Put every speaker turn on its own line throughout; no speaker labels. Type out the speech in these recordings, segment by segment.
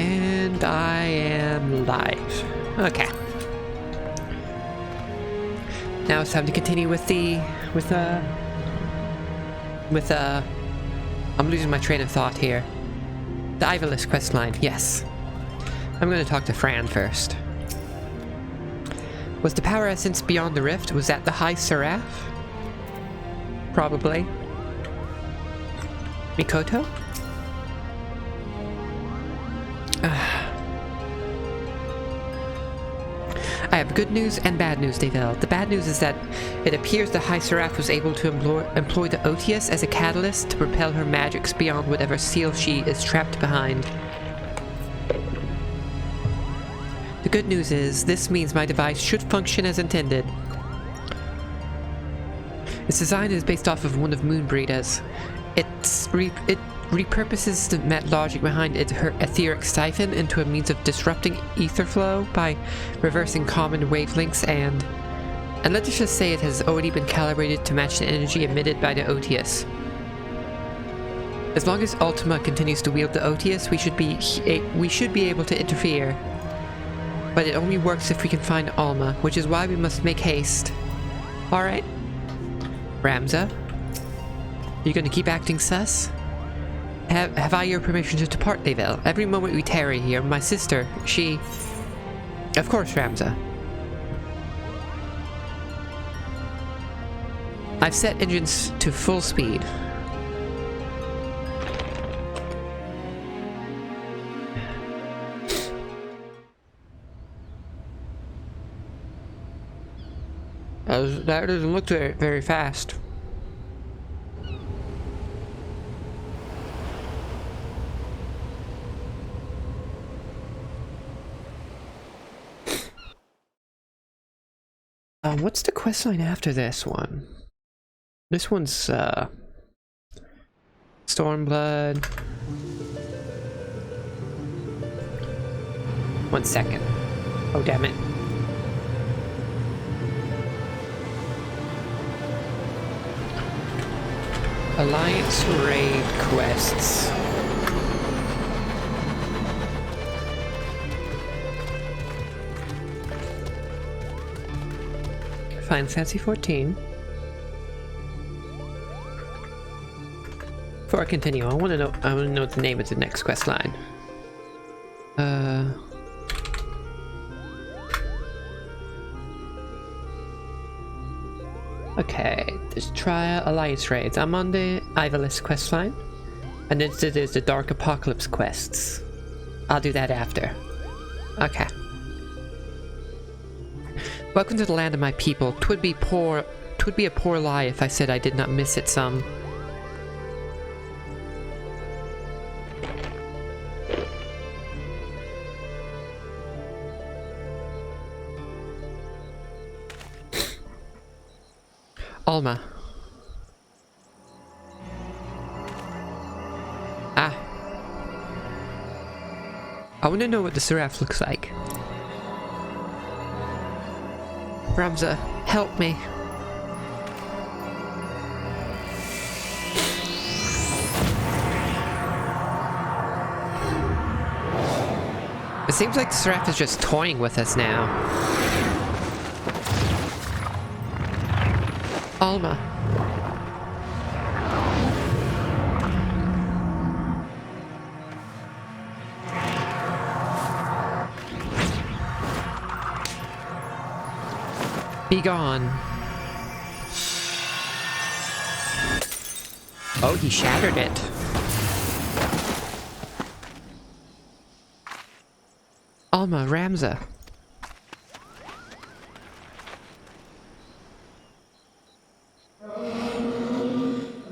And I am live. Okay. Now it's time to continue with I'm losing my train of thought here. The Ivalice questline, yes. I'm gonna talk to Fran first. Was the power essence beyond the rift? Was that the High Seraph? Probably. Mikoto? I have good news and bad news, Devel. The bad news is that it appears the High Seraph was able to employ the Otius as a catalyst to propel her magics beyond whatever seal she is trapped behind. The good news is, this means my device should function as intended. Its design is based off of one of Moonbreeder's. It repurposes the logic behind her etheric siphon into a means of disrupting ether flow by reversing common wavelengths and let's just say it has already been calibrated to match the energy emitted by the Otius. As long as Ultima continues to wield the Otius, we should be able to interfere. But it only works if we can find Alma, which is why we must make haste. Alright. Ramza? You gonna keep acting sus? Have I your permission to depart, Devel? Every moment we tarry here, my sister, she... Of course, Ramza. I've set engines to full speed. That doesn't look very fast. What's the questline after this one? This one's, Stormblood. 1 second. Oh, damn it. Alliance raid quests. Final Fantasy 14. Before I continue, I want to know the name of the next quest line. Okay, there's Trial Alliance raids. I'm on the Ivalice questline, and then there's the Dark Apocalypse quests. I'll do that after. Okay. Welcome to the land of my people. 'Twould be a poor lie if I said I did not miss it some. Alma. Ah. I want to know what the Seraph looks like. Ramza, help me. It seems like the Seraph is just toying with us now. Alma. Be gone. Oh, he shattered it. Alma, Ramza.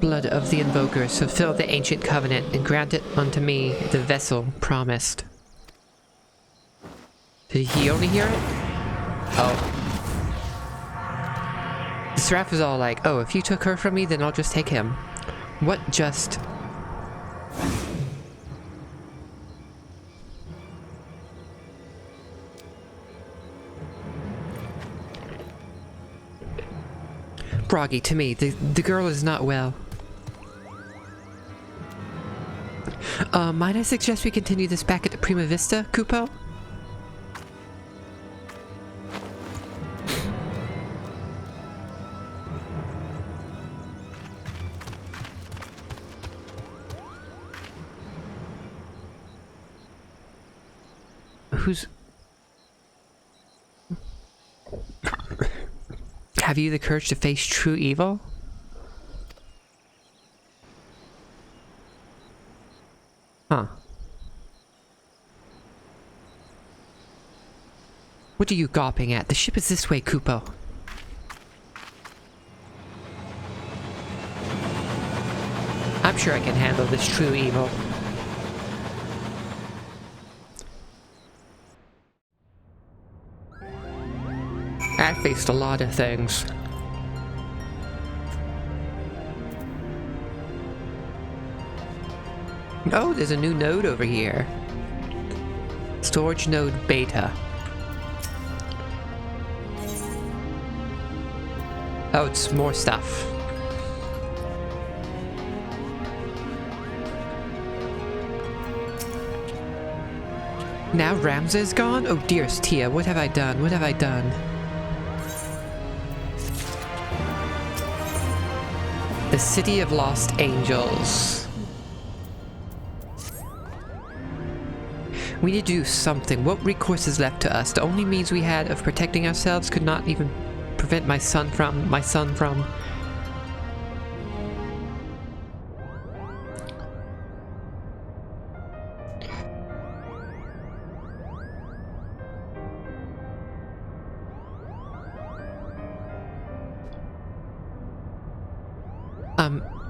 Blood of the Invokers, fulfill the ancient covenant and grant it unto me, the vessel promised. Did he only hear it? Oh. The Seraph is all like, oh, if you took her from me, then I'll just take him. What just... Bragi, to me, the girl is not well. Might I suggest we continue this back at the Prima Vista, Kupo? Have you the courage to face true evil? Huh. What are you gawping at? The ship is this way, Kupo. I'm sure I can handle this true evil. I faced a lot of things. Oh, there's a new node over here. Storage node beta. Oh, it's more stuff. Now Ramza is gone? Oh dearest Tia, what have I done? What have I done? The City of Lost Angels. We need to do something. What recourse is left to us? The only means we had of protecting ourselves could not even prevent my son from...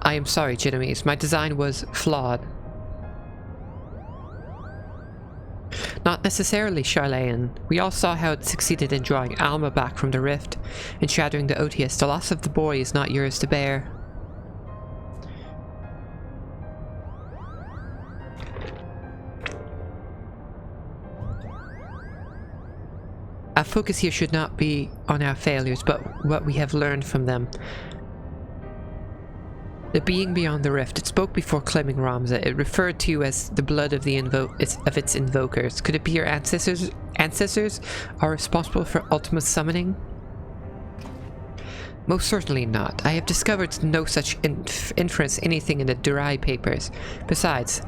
I am sorry, Genovese. My design was flawed. Not necessarily, Charlene. We all saw how it succeeded in drawing Alma back from the rift and shattering the Otius. The loss of the boy is not yours to bear. Our focus here should not be on our failures, but what we have learned from them. The being beyond the rift, it spoke before claiming Ramza. It referred to you as the blood of its invokers. Could it be your ancestors are responsible for ultimate summoning? Most certainly not. I have discovered no such inference anything in the Durai papers. Besides,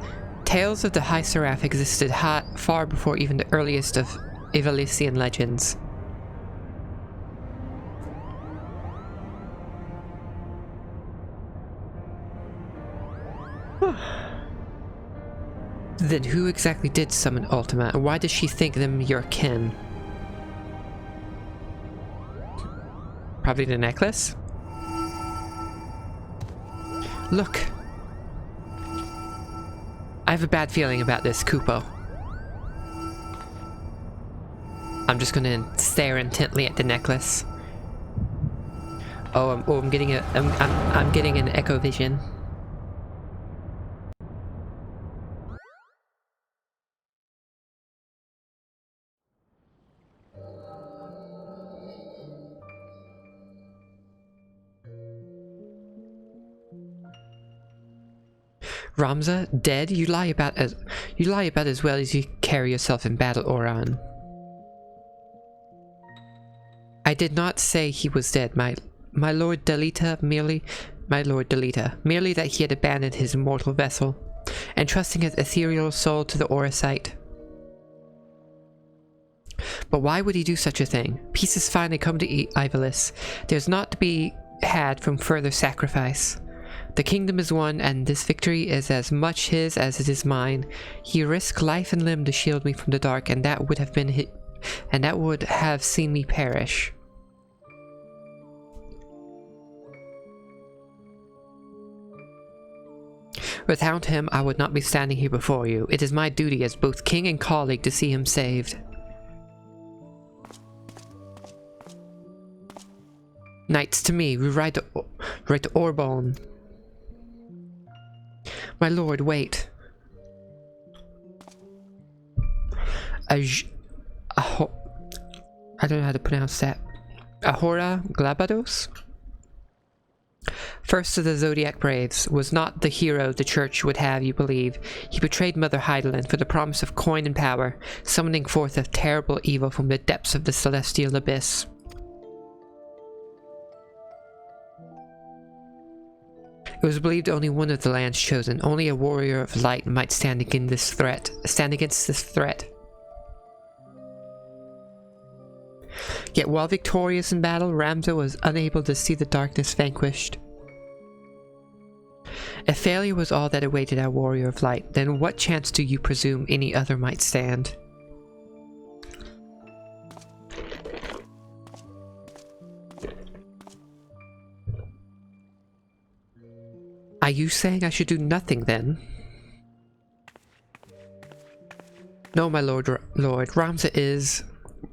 tales of the High Seraph existed far before even the earliest of Ivalician legends. Then who exactly did summon Ultima, and why does she think them your kin? Probably the necklace? Look! I have a bad feeling about this, Kupo. I'm just gonna stare intently at the necklace. I'm getting I'm getting an echo vision. Ramza, dead? You lie about as well as you carry yourself in battle, Oran. I did not say he was dead, my Lord Delita, merely that he had abandoned his mortal vessel, entrusting his ethereal soul to the Oracite. But why would he do such a thing? Peace has finally come to Ivalice. There's naught to be had from further sacrifice. The kingdom is won, and this victory is as much his as it is mine. He risked life and limb to shield me from the dark, and that would have seen me perish. Without him, I would not be standing here before you. It is my duty as both king and colleague to see him saved. Knights to me, we ride to Orbon. My lord, wait. I don't know how to pronounce that. Ahora Glabados? First of the Zodiac Braves, was not the hero the church would have you believe. He betrayed Mother Heidelin for the promise of coin and power, summoning forth a terrible evil from the depths of the celestial abyss. It was believed only one of the lands chosen, only a warrior of light, might stand against this threat. Yet while victorious in battle, Ramza was unable to see the darkness vanquished. If failure was all that awaited our warrior of light, then what chance do you presume any other might stand? Are you saying I should do nothing then? No, my lord, Ramza is...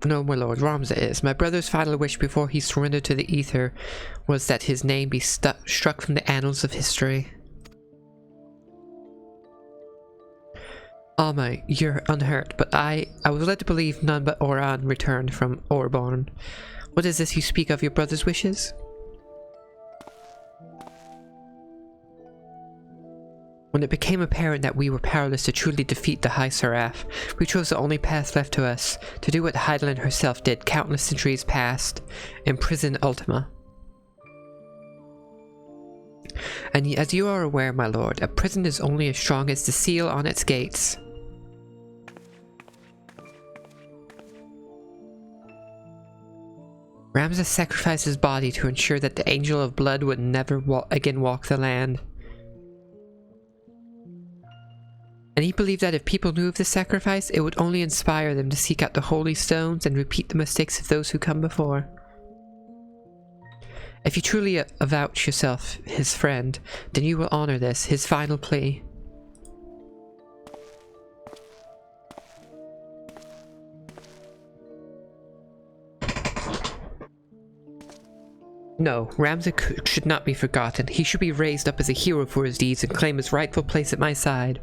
No, my lord, Ramza is. My brother's final wish before he surrendered to the ether was that his name be struck from the annals of history. Alma, you're unhurt, but I was led to believe none but Oran returned from Orborn. What is this you speak of your brother's wishes? When it became apparent that we were powerless to truly defeat the High Seraph, we chose the only path left to us, to do what Heidelin herself did countless centuries past, imprison Ultima. And as you are aware, my lord, a prison is only as strong as the seal on its gates. Ramza sacrificed his body to ensure that the Angel of Blood would never again walk the land. And he believed that if people knew of this sacrifice, it would only inspire them to seek out the holy stones and repeat the mistakes of those who come before. If you truly avouch yourself his friend, then you will honor this, his final plea. No, Ramza should not be forgotten. He should be raised up as a hero for his deeds and claim his rightful place at my side.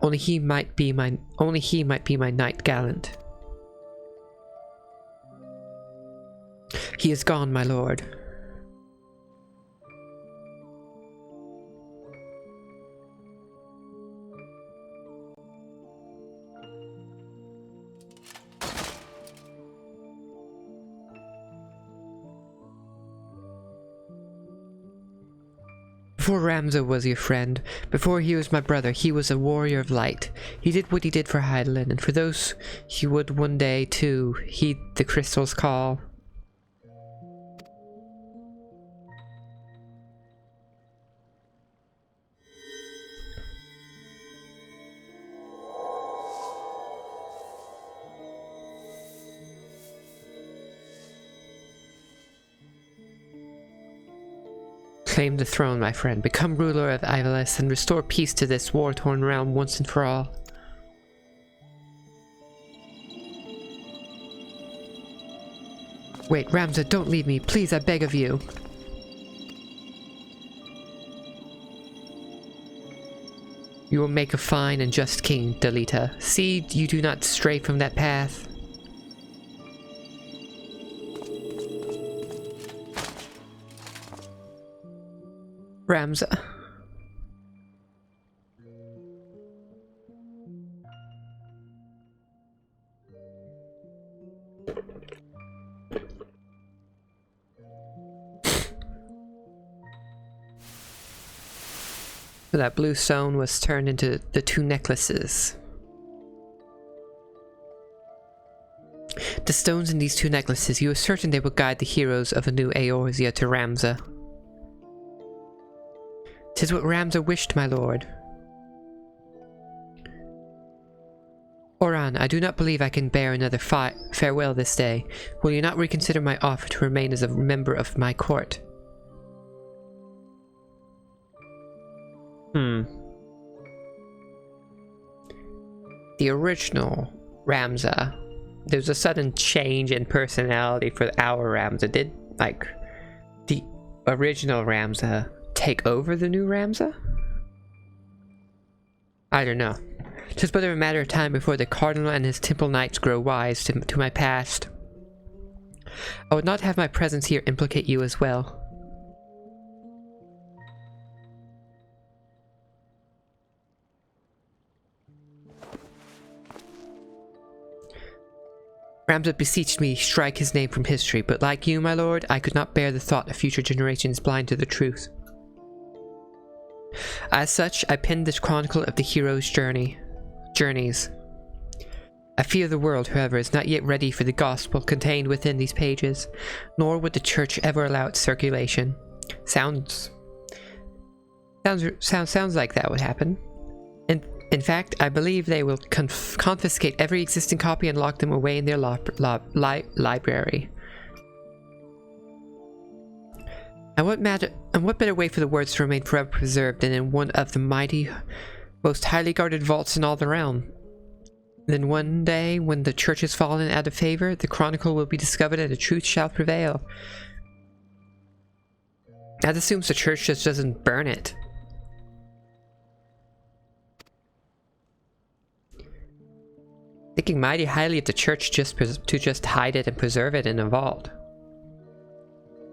Only he might be my knight gallant. He is gone, my lord. Before Ramza was your friend, before he was my brother, he was a warrior of light. He did what he did for Heidelin, and for those he would one day, too, heed the crystal's call. Claim the throne, my friend. Become ruler of Ivalice and restore peace to this war-torn realm once and for all. Wait, Ramza, don't leave me. Please, I beg of you. You will make a fine and just king, Dalita. See, you do not stray from that path. Ramza. That blue stone was turned into the two necklaces. The stones in these two necklaces, you are certain they will guide the heroes of a new Eorzea to Ramza. 'Tis what Ramza wished, my lord. Oran, I do not believe I can bear another farewell this day. Will you not reconsider my offer to remain as a member of my court? The original Ramza, there's a sudden change in personality for our Ramza. Did, like, the original Ramza take over the new Ramza? I don't know. 'Tis but a matter of time before the Cardinal and his Temple Knights grow wise to my past. I would not have my presence here implicate you as well. Ramza beseeched me strike his name from history, but like you, my lord, I could not bear the thought of future generations blind to the truth. As such, I penned this chronicle of the hero's journeys. I fear the world, however, is not yet ready for the gospel contained within these pages, nor would the church ever allow its circulation. Sounds like that would happen. In fact, I believe they will confiscate every existing copy and lock them away in their library. And what better way for the words to remain forever preserved than in one of the mighty, most highly guarded vaults in all the realm? Then one day, when the church has fallen out of favor, the chronicle will be discovered and the truth shall prevail. That assumes the church just doesn't burn it. Thinking mighty highly of the church to just hide it and preserve it in a vault.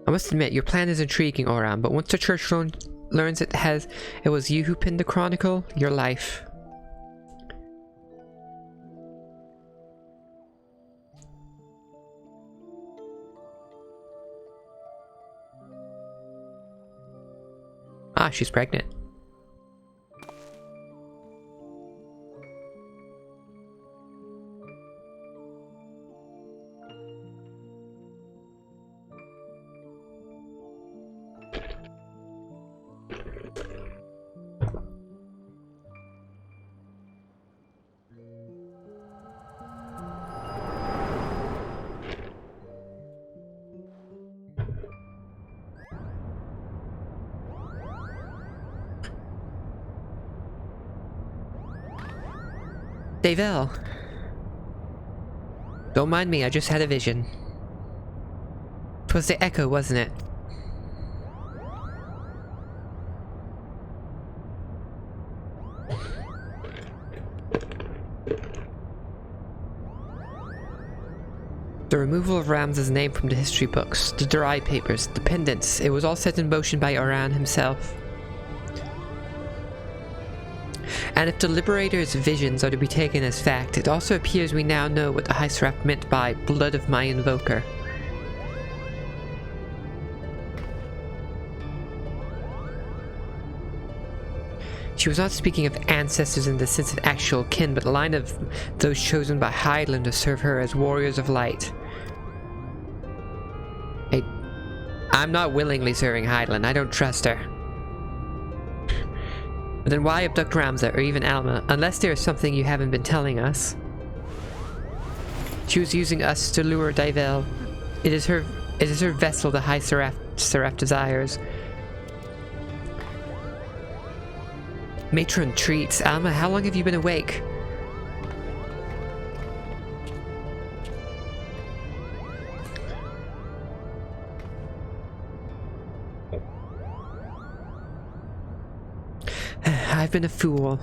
I must admit, your plan is intriguing, Oram, but once the church learns it was you who pinned the chronicle, your life. Ah, she's pregnant. Davel. Don't mind me, I just had a vision. 'Twas the echo, wasn't it? The removal of Ramza's name from the history books, the Darai papers, the pendants, it was all set in motion by Oran himself. And if the Liberator's visions are to be taken as fact, it also appears we now know what the High Seraph meant by blood of my invoker. She was not speaking of ancestors in the sense of actual kin, but a line of those chosen by Hydaelyn to serve her as warriors of light. Hey, I'm not willingly serving Hydaelyn, I don't trust her. But then why abduct Ramza, or even Alma, unless there is something you haven't been telling us? She was using us to lure Davel. It is her vessel the High Seraph desires. Matron treats. Alma, how long have you been awake? I've been a fool.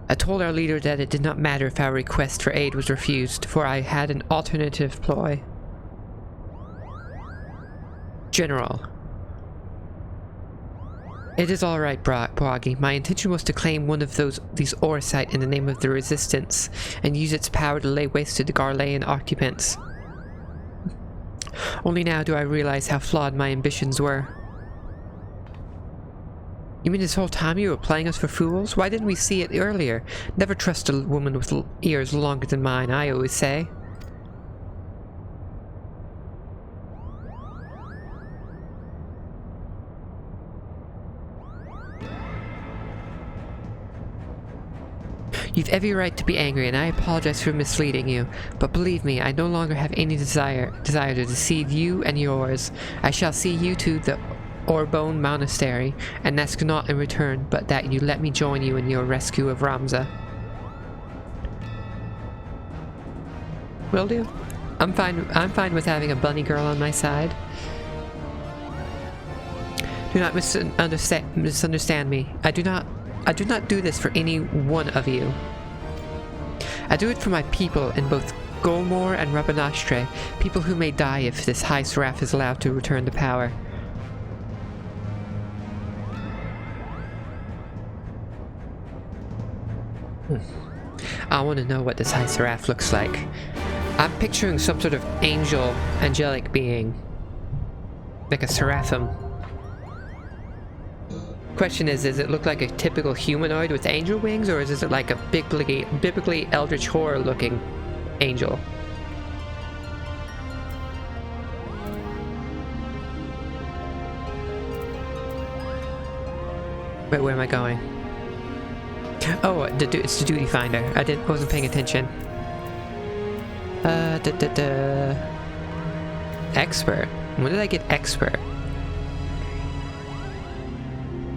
I told our leader that it did not matter if our request for aid was refused, for I had an alternative ploy. General. It is all right, Bragi. My intention was to claim one of these Orsight in the name of the Resistance, and use its power to lay waste to the Garlean occupants. Only now do I realize how flawed my ambitions were. You mean this whole time you were playing us for fools? Why didn't we see it earlier? Never trust a woman with ears longer than mine, I always say. You've every right to be angry, and I apologize for misleading you. But believe me, I no longer have any desire to deceive you and yours. I shall see you to the Orbone Monastery, and ask not in return, but that you let me join you in your rescue of Ramza. Will do. I'm fine with having a bunny girl on my side. Do not misunderstand me. I do not do this for any one of you. I do it for my people in both Golmor and Rabanastre, people who may die if this High Seraph is allowed to return to power. I want to know what this high seraph looks like. I'm picturing some sort of angelic being. Like a seraphim. Question is it look like a typical humanoid with angel wings, or is it like a biblically eldritch horror looking angel? Wait, where am I going? Oh, it's the duty finder. I wasn't paying attention. Expert. When did I get expert?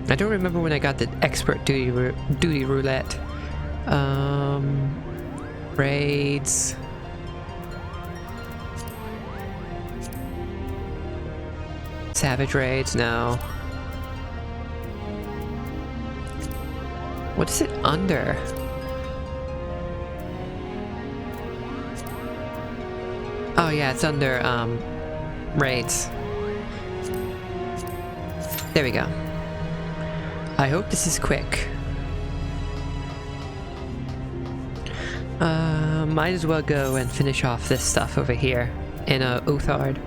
I don't remember when I got the expert duty roulette. Raids. Savage raids, no. What is it under? Oh yeah, it's under, raids. There we go. I hope this is quick. Might as well go and finish off this stuff over here in Uthard.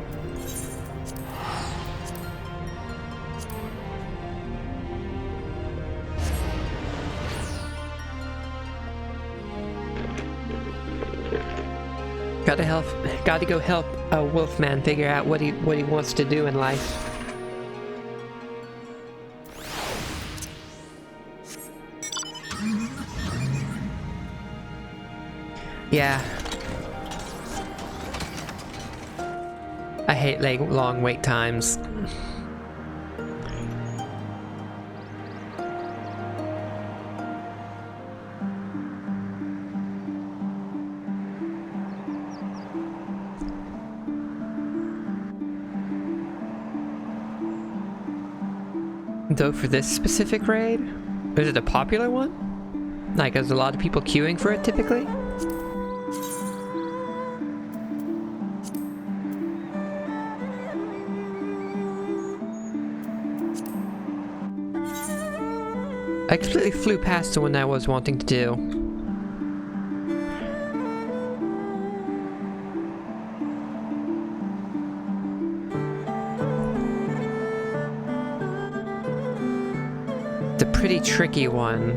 Gotta go help a wolfman figure out what he wants to do in life. Yeah. I hate like long wait times. Though for this specific raid? Is it a popular one? Like, there's a lot of people queuing for it typically? I completely flew past the one I was wanting to do. It's a pretty tricky one.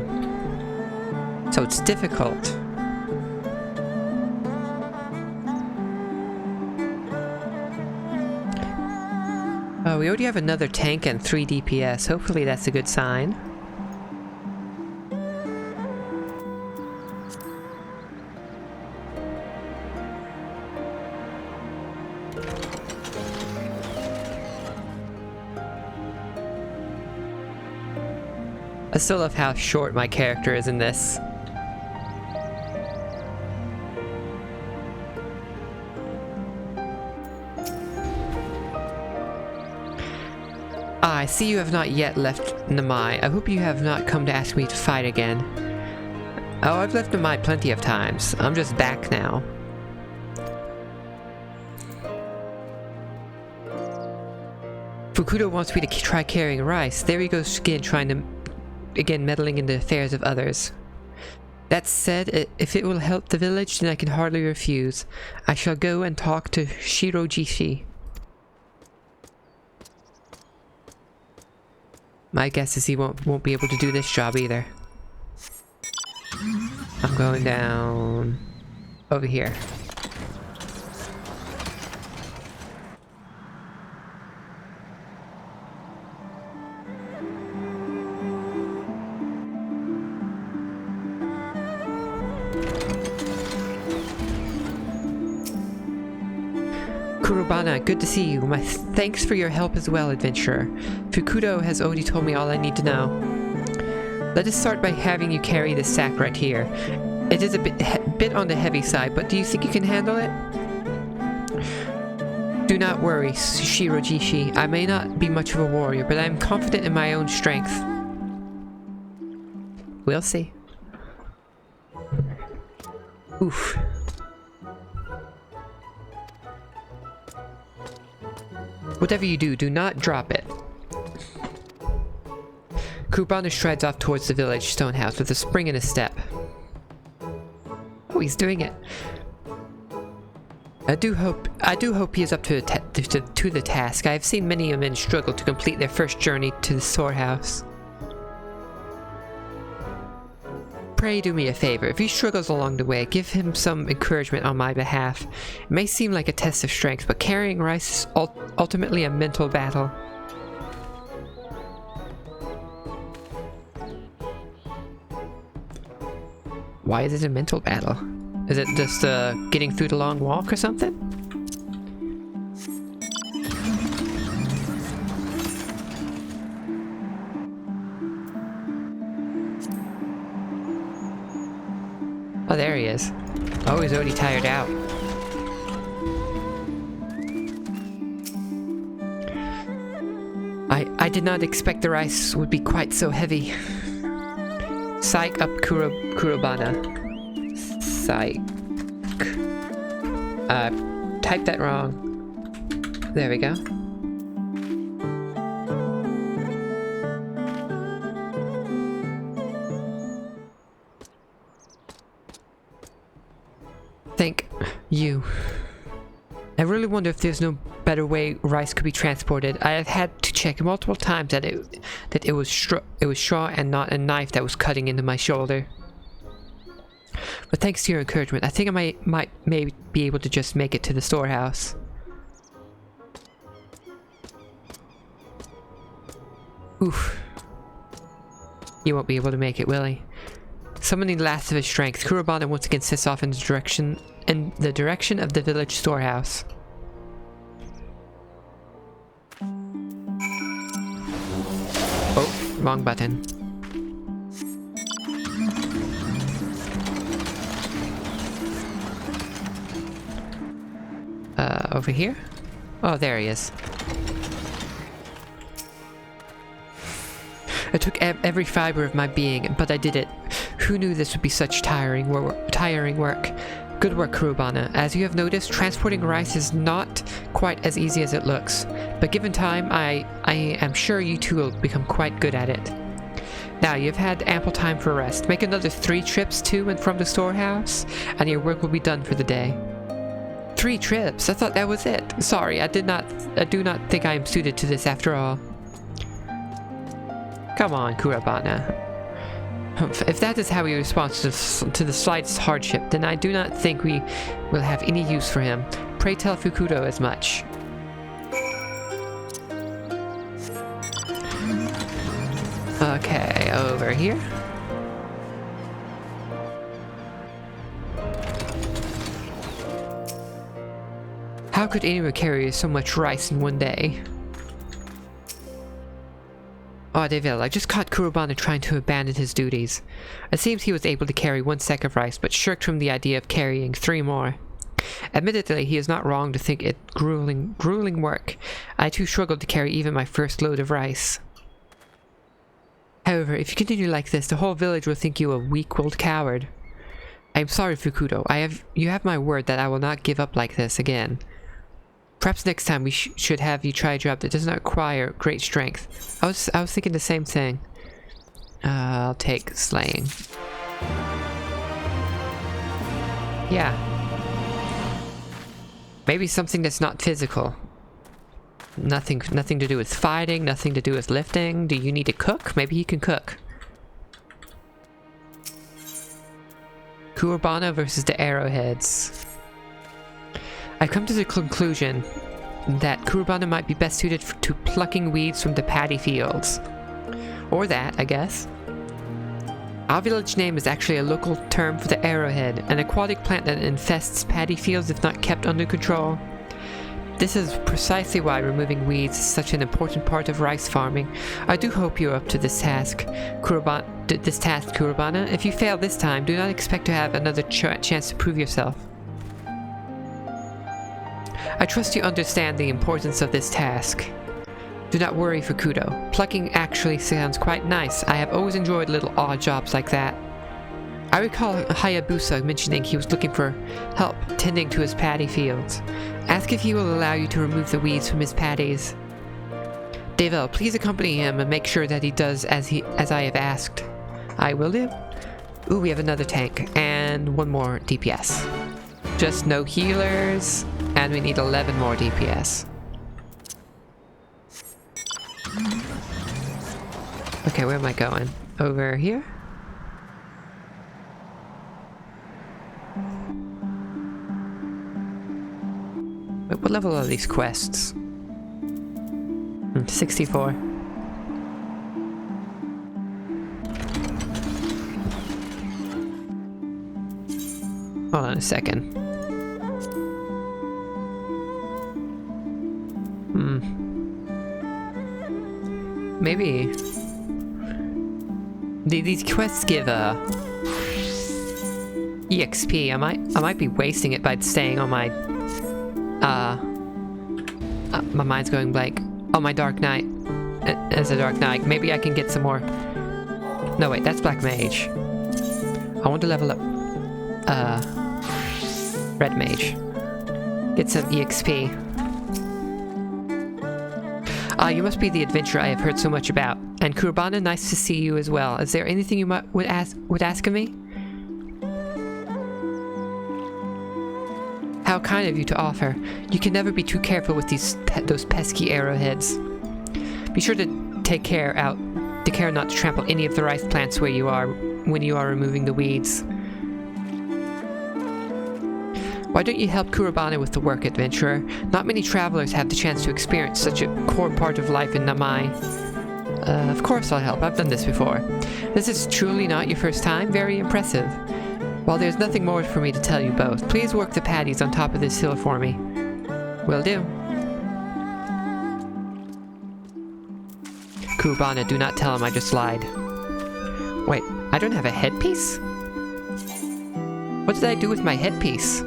So it's difficult. Oh, we already have another tank and 3 DPS. Hopefully that's a good sign. I still love how short my character is in this. I see you have not yet left Namai. I hope you have not come to ask me to fight again. Oh, I've left Namai plenty of times. I'm just back now. Fukudo wants me to try carrying rice. There he goes again, meddling in the affairs of others. That said, if it will help the village, then I can hardly refuse. I shall go and talk to Shirojishi. My guess is he won't be able to do this job either. I'm going down over here. Kurobana, good to see you. My thanks for your help as well, adventurer. Fukudo has already told me all I need to know. Let us start by having you carry this sack right here. It is a bit on the heavy side, but do you think you can handle it? Do not worry, Shirojishi. I may not be much of a warrior, but I am confident in my own strength. We'll see. Oof. Whatever you do, do not drop it. Kurobana strides off towards the village stone house with a spring in his step. he's doing it. I do hope he is up to the task. I have seen many men struggle to complete their first journey to the storehouse. Pray do me a favor. If he struggles along the way, give him some encouragement on my behalf. It may seem like a test of strength, but carrying rice is ultimately a mental battle. Why is it a mental battle? Is it just getting through the long walk or something? Oh, there he is. Oh, he's already tired out. I did not expect the rice would be quite so heavy. Psych up Kurobana. Psych. Typed that wrong. There we go. Thank you. I really wonder if there's no better way rice could be transported. I have had to check multiple times that it was straw and not a knife that was cutting into my shoulder. But thanks to your encouragement, I think I might maybe be able to just make it to the storehouse. Oof. He won't be able to make it, will he? Summoning the last of his strength, Kurobana once again sets off in the direction of the village storehouse. Oh, wrong button. Over here? Oh, there he is. It took every fiber of my being, but I did it. Who knew this would be such tiring work? Good work, Kurobana. As you have noticed, transporting rice is not quite as easy as it looks. But given time, I am sure you two will become quite good at it. Now, you've had ample time for rest. Make another 3 trips to and from the storehouse, and your work will be done for the day. 3 trips? I thought that was it. Sorry, I do not think I am suited to this after all. Come on, Kurobana. If that is how he responds to the slightest hardship, then I do not think we will have any use for him. Pray tell Fukudo as much. Okay, over here. How could anyone carry so much rice in one day? Oh, Devil, I just caught Kurobana trying to abandon his duties. It seems he was able to carry 1 sack of rice, but shirked from the idea of carrying 3 more. Admittedly, he is not wrong to think it grueling work. I too struggled to carry even my first load of rice. However, if you continue like this, the whole village will think you a weak-willed coward. I am sorry, Fukudo. You have my word that I will not give up like this again. Perhaps next time we should have you try a job that does not require great strength. I was thinking the same thing. I'll take slaying. Yeah. Maybe something that's not physical. Nothing to do with fighting, nothing to do with lifting. Do you need to cook? Maybe he can cook. Kurobana versus the arrowheads. I've come to the conclusion that Kurobana might be best suited to plucking weeds from the paddy fields. Or that, I guess. Our village name is actually a local term for the arrowhead, an aquatic plant that infests paddy fields if not kept under control. This is precisely why removing weeds is such an important part of rice farming. I do hope you're up to this task, Kurobana. If you fail this time, do not expect to have another chance to prove yourself. I trust you understand the importance of this task. Do not worry, Fukudo. Plucking actually sounds quite nice. I have always enjoyed little odd jobs like that. I recall Hayabusa mentioning he was looking for help tending to his paddy fields. Ask if he will allow you to remove the weeds from his paddies. Devel, please accompany him and make sure that he does as I have asked. I will do. Ooh, we have another tank and one more DPS. Just no healers, and we need 11 more DPS. Okay, where am I going? Over here? Wait, what level are these quests? 64. Hold on a second. Maybe these quests give EXP. I might be wasting it by staying on my my mind's going blank. Oh, my Dark Knight. As a Dark Knight. Maybe I can get some more. No, wait, that's Black Mage. I want to level up Red Mage. Get some EXP. You must be the adventurer I have heard so much about. And Kurabana, nice to see you as well. Is there anything you would ask of me? How kind of you to offer. You can never be too careful with those pesky arrowheads. Be sure to take care not to trample any of the rice plants when you are removing the weeds. Why don't you help Kurabana with the work, adventurer? Not many travelers have the chance to experience such a core part of life in Namai. Of course I'll help. I've done this before. This is truly not your first time? Very impressive. While there's nothing more for me to tell you both, please work the paddies on top of this hill for me. Will do. Kurabana, do not tell him I just lied. Wait, I don't have a headpiece? What did I do with my headpiece?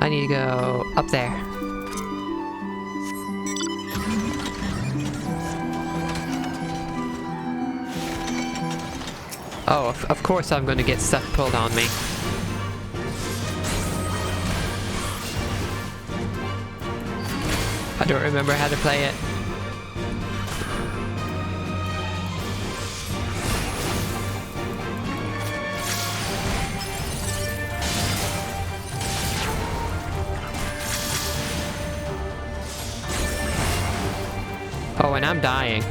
I need to go up there. Oh, of course I'm going to get stuff pulled on me. I don't remember how to play it. Oh, and I'm dying.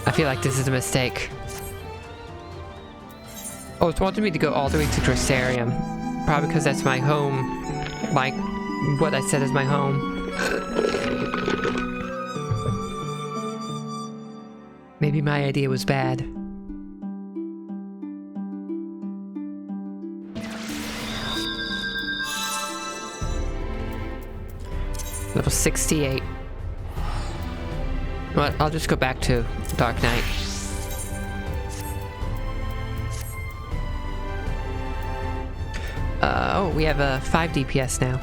I feel like this is a mistake. Oh, it's wanting me to go all the way to Dressarium. Probably because that's my home. What I said is my home. Maybe my idea was bad. Level 68. Well, I'll just go back to Dark Knight. Oh, we have a 5 DPS now.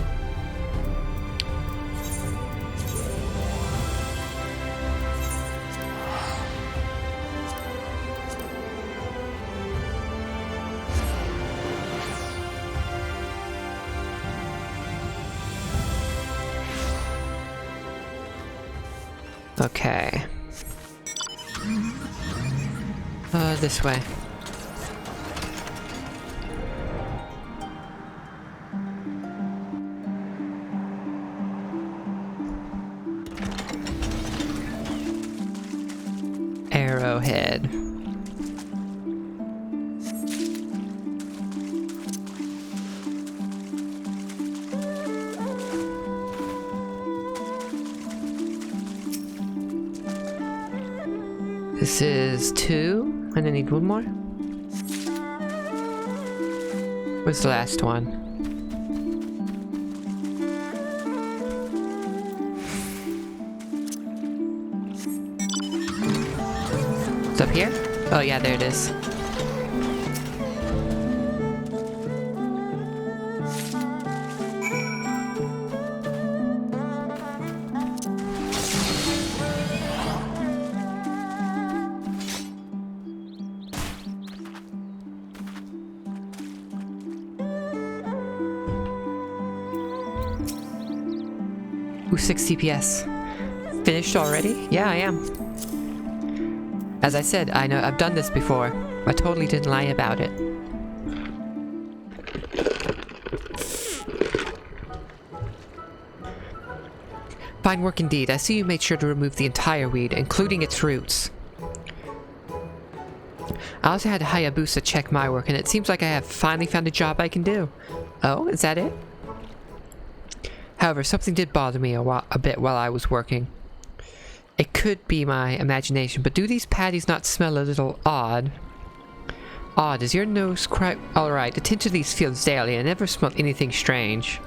Okay. This way. Arrowhead. This is 2, and I need one more. What's the last one? It's up here? Oh yeah, there it is. Ooh, 6 CPS. Finished already? Yeah, I am. As I said, I know I've done this before. I totally didn't lie about it. Fine work indeed. I see you made sure to remove the entire weed, including its roots. I also had Hayabusa check my work, and it seems like I have finally found a job I can do. Oh, is that it? However, something did bother me a bit while I was working. It could be my imagination, but do these patties not smell a little odd? Odd, is your nose quite alright? I tend to these fields daily, I never smelled anything strange.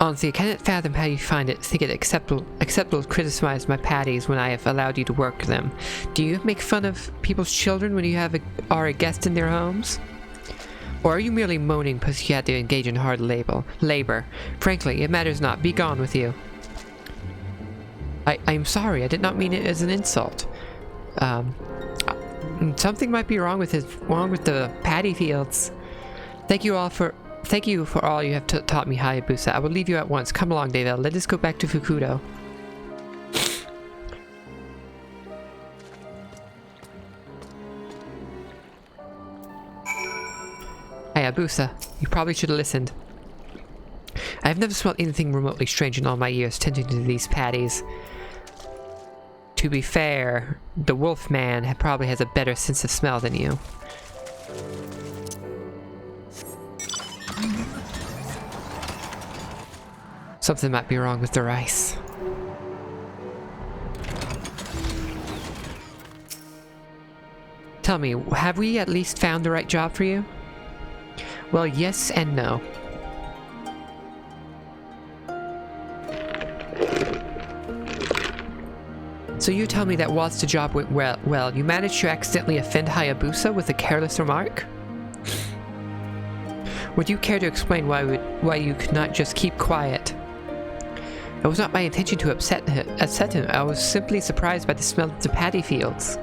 Honestly, I cannot fathom how you think it acceptable to criticize my patties when I have allowed you to work them. Do you make fun of people's children when you are a guest in their homes? Or are you merely moaning because you had to engage in hard labor? Frankly, it matters not. Be gone with you. I'm sorry. I did not mean it as an insult. Something might be wrong with the paddy fields. Thank you for all you have taught me, Hayabusa. I will leave you at once. Come along, David. Let us go back to Fukudo. Hayabusa, you probably should have listened. I have never smelled anything remotely strange in all my years tending to these patties. To be fair, the wolf man probably has a better sense of smell than you. Something might be wrong with the rice. Tell me, have we at least found the right job for you? Well, yes and no. So you tell me that whilst the job went well, you managed to accidentally offend Hayabusa with a careless remark? Would you care to explain why you could not just keep quiet? It was not my intention to upset him. I was simply surprised by the smell of the paddy fields.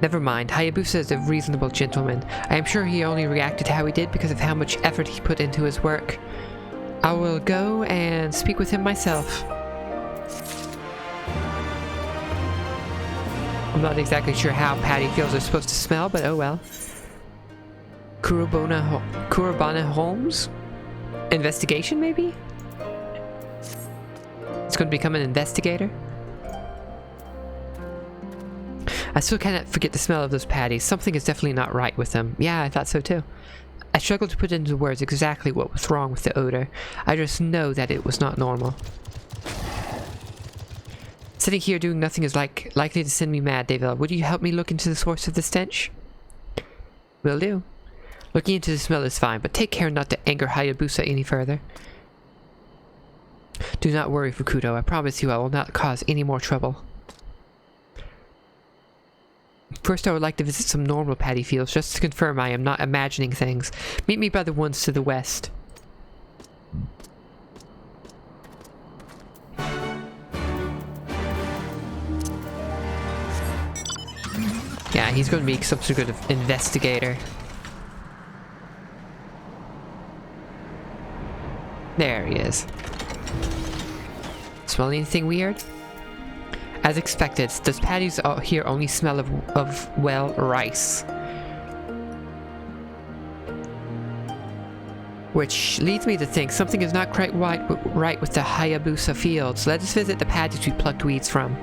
Never mind. Hayabusa is a reasonable gentleman. I am sure he only reacted how he did because of how much effort he put into his work. I will go and speak with him myself. I'm not exactly sure how paddy fields are supposed to smell, but oh well. Kurobana Holmes? Investigation, maybe? It's going to become an investigator? I still cannot forget the smell of those patties. Something is definitely not right with them. Yeah, I thought so too. I struggled to put into words exactly what was wrong with the odor. I just know that it was not normal. Sitting here doing nothing is likely to send me mad, David. Would you help me look into the source of the stench? Will do. Looking into the smell is fine, but take care not to anger Hayabusa any further. Do not worry, Fukudo. I promise you I will not cause any more trouble. First, I would like to visit some normal paddy fields, just to confirm I am not imagining things. Meet me by the ones to the west. Yeah, he's going to be some sort of investigator. There he is. Smell anything weird? As expected, those patties here only smell of well, rice. Which leads me to think something is not quite right with the Hayabusa fields. Let us visit the patties we plucked weeds from.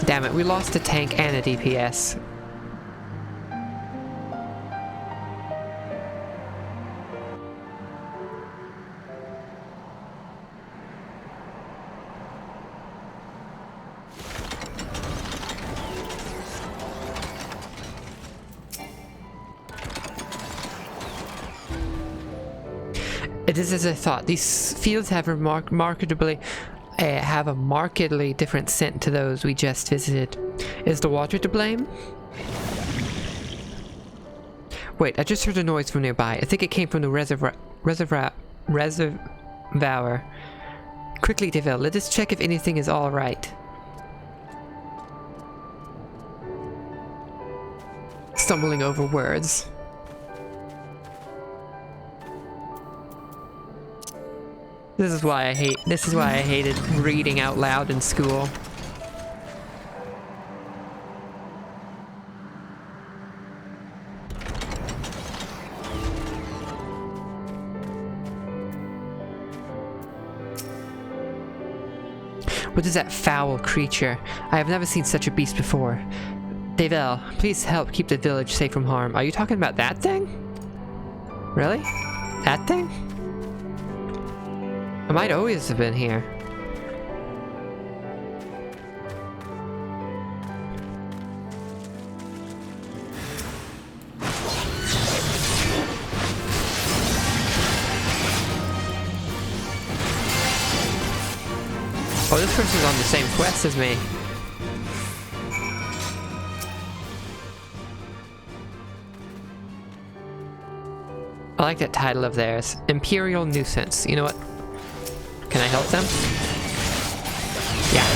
Damn it, we lost a tank and a DPS. It is as I thought. These fields have a markedly different scent to those we just visited. Is the water to blame? Wait, I just heard a noise from nearby. I think it came from the reservoir. Quickly, Deville, let us check if anything is all right. stumbling over words. This is why I hated reading out loud in school. What is that foul creature? I have never seen such a beast before. Devel, please help keep the village safe from harm. Are you talking about that thing? Really? That thing? I might always have been here. Oh, this person's on the same quest as me. I like that title of theirs. Imperial Nuisance. You know what? Can I help them? Yeah.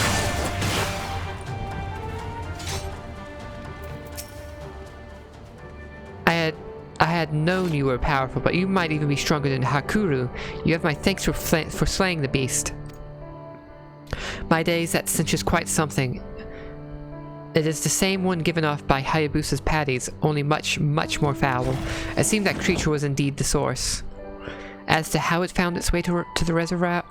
I had known you were powerful, but you might even be stronger than Hakuru. You have my thanks for slaying the beast. My days, that stench is quite something. It is the same one given off by Hayabusa's patties, only much, much more foul. It seemed that creature was indeed the source. As to how it found its way to the reservoir,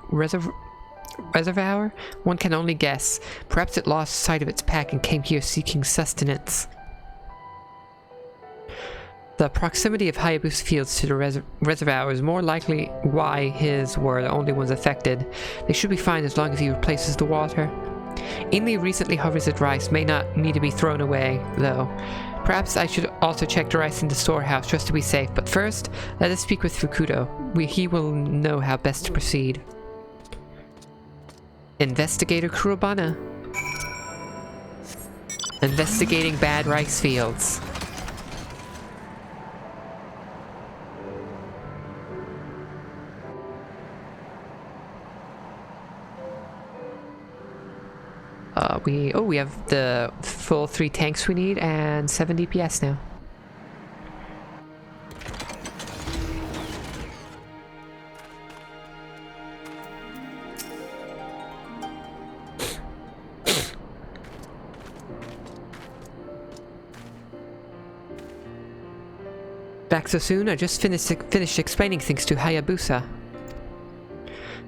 one can only guess. Perhaps it lost sight of its pack and came here seeking sustenance. The proximity of Hayabusa fields to the reservoir is more likely why his were the only ones affected. They should be fine as long as he replaces the water. Ainley recently harvested rice may not need to be thrown away, though. Perhaps I should also check the rice in the storehouse just to be safe, but first, let us speak with Fukudo. He will know how best to proceed. Investigator Kurobana. Investigating bad rice fields. We have the full 3 tanks we need and 7 DPS now. Back so soon? I just finished explaining things to Hayabusa.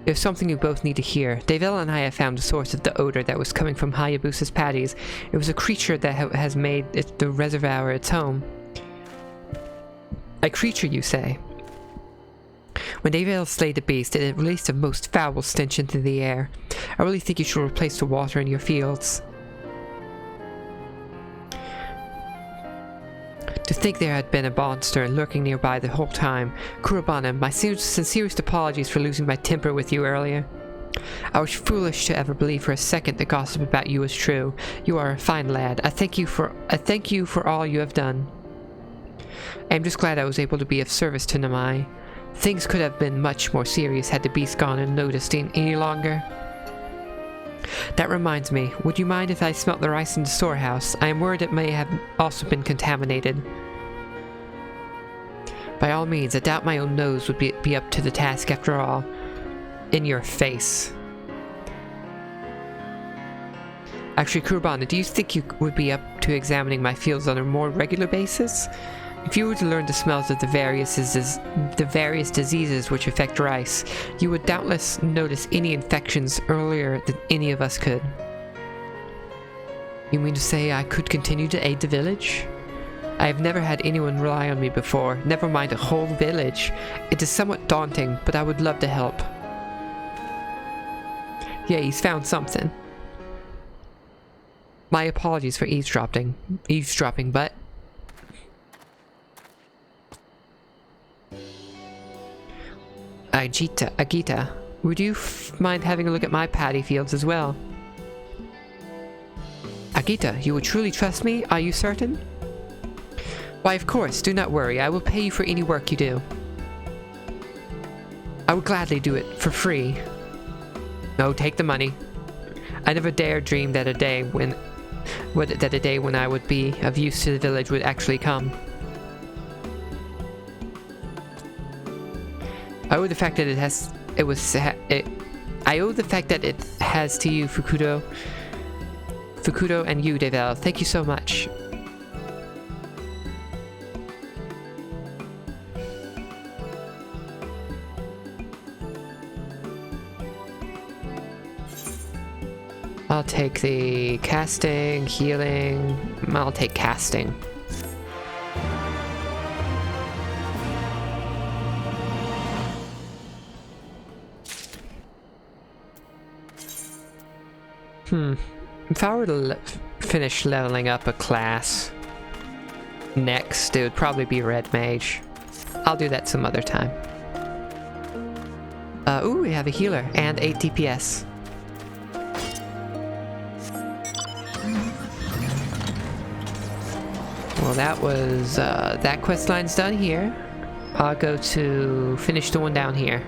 There's something you both need to hear. Devel and I have found the source of the odor that was coming from Hayabusa's patties. It was a creature that has made the reservoir its home. A creature, you say? When Devel slayed the beast, it released a most foul stench into the air. I really think you should replace the water in your fields. To think there had been a monster lurking nearby the whole time. Kurobana, my sincerest apologies for losing my temper with you earlier. I was foolish to ever believe for a second the gossip about you was true. You are a fine lad. I thank you for all you have done. I am just glad I was able to be of service to Namai. Things could have been much more serious had the beast gone unnoticed any longer. That reminds me, would you mind if I smelt the rice in the storehouse? I am worried it may have also been contaminated. By all means, I doubt my own nose would be up to the task after all. In your face. Actually, Kurobana, do you think you would be up to examining my fields on a more regular basis? If you were to learn the smells of the various diseases which affect rice, you would doubtless notice any infections earlier than any of us could. You mean to say I could continue to aid the village? I have never had anyone rely on me before, never mind a whole village. It is somewhat daunting, but I would love to help. Yeah, he's found something. My apologies for eavesdropping, but... Agita, would you mind having a look at my paddy fields as well? Agita, you would truly trust me? Are you certain? Why, of course, do not worry. I will pay you for any work you do. I would gladly do it for free. No, take the money. I never dare dream that a day when that a day when I would be of use to the village would actually come. I owe the fact that it has to you, Fukudo, and you, Devel. Thank you so much. I'll take the casting, healing. I'll take casting. If I were to finish leveling up a class next, it would probably be Red Mage. I'll do that some other time. Ooh, we have a healer and 8 DPS. Well, that was, that quest line's done here. I'll go to finish the one down here.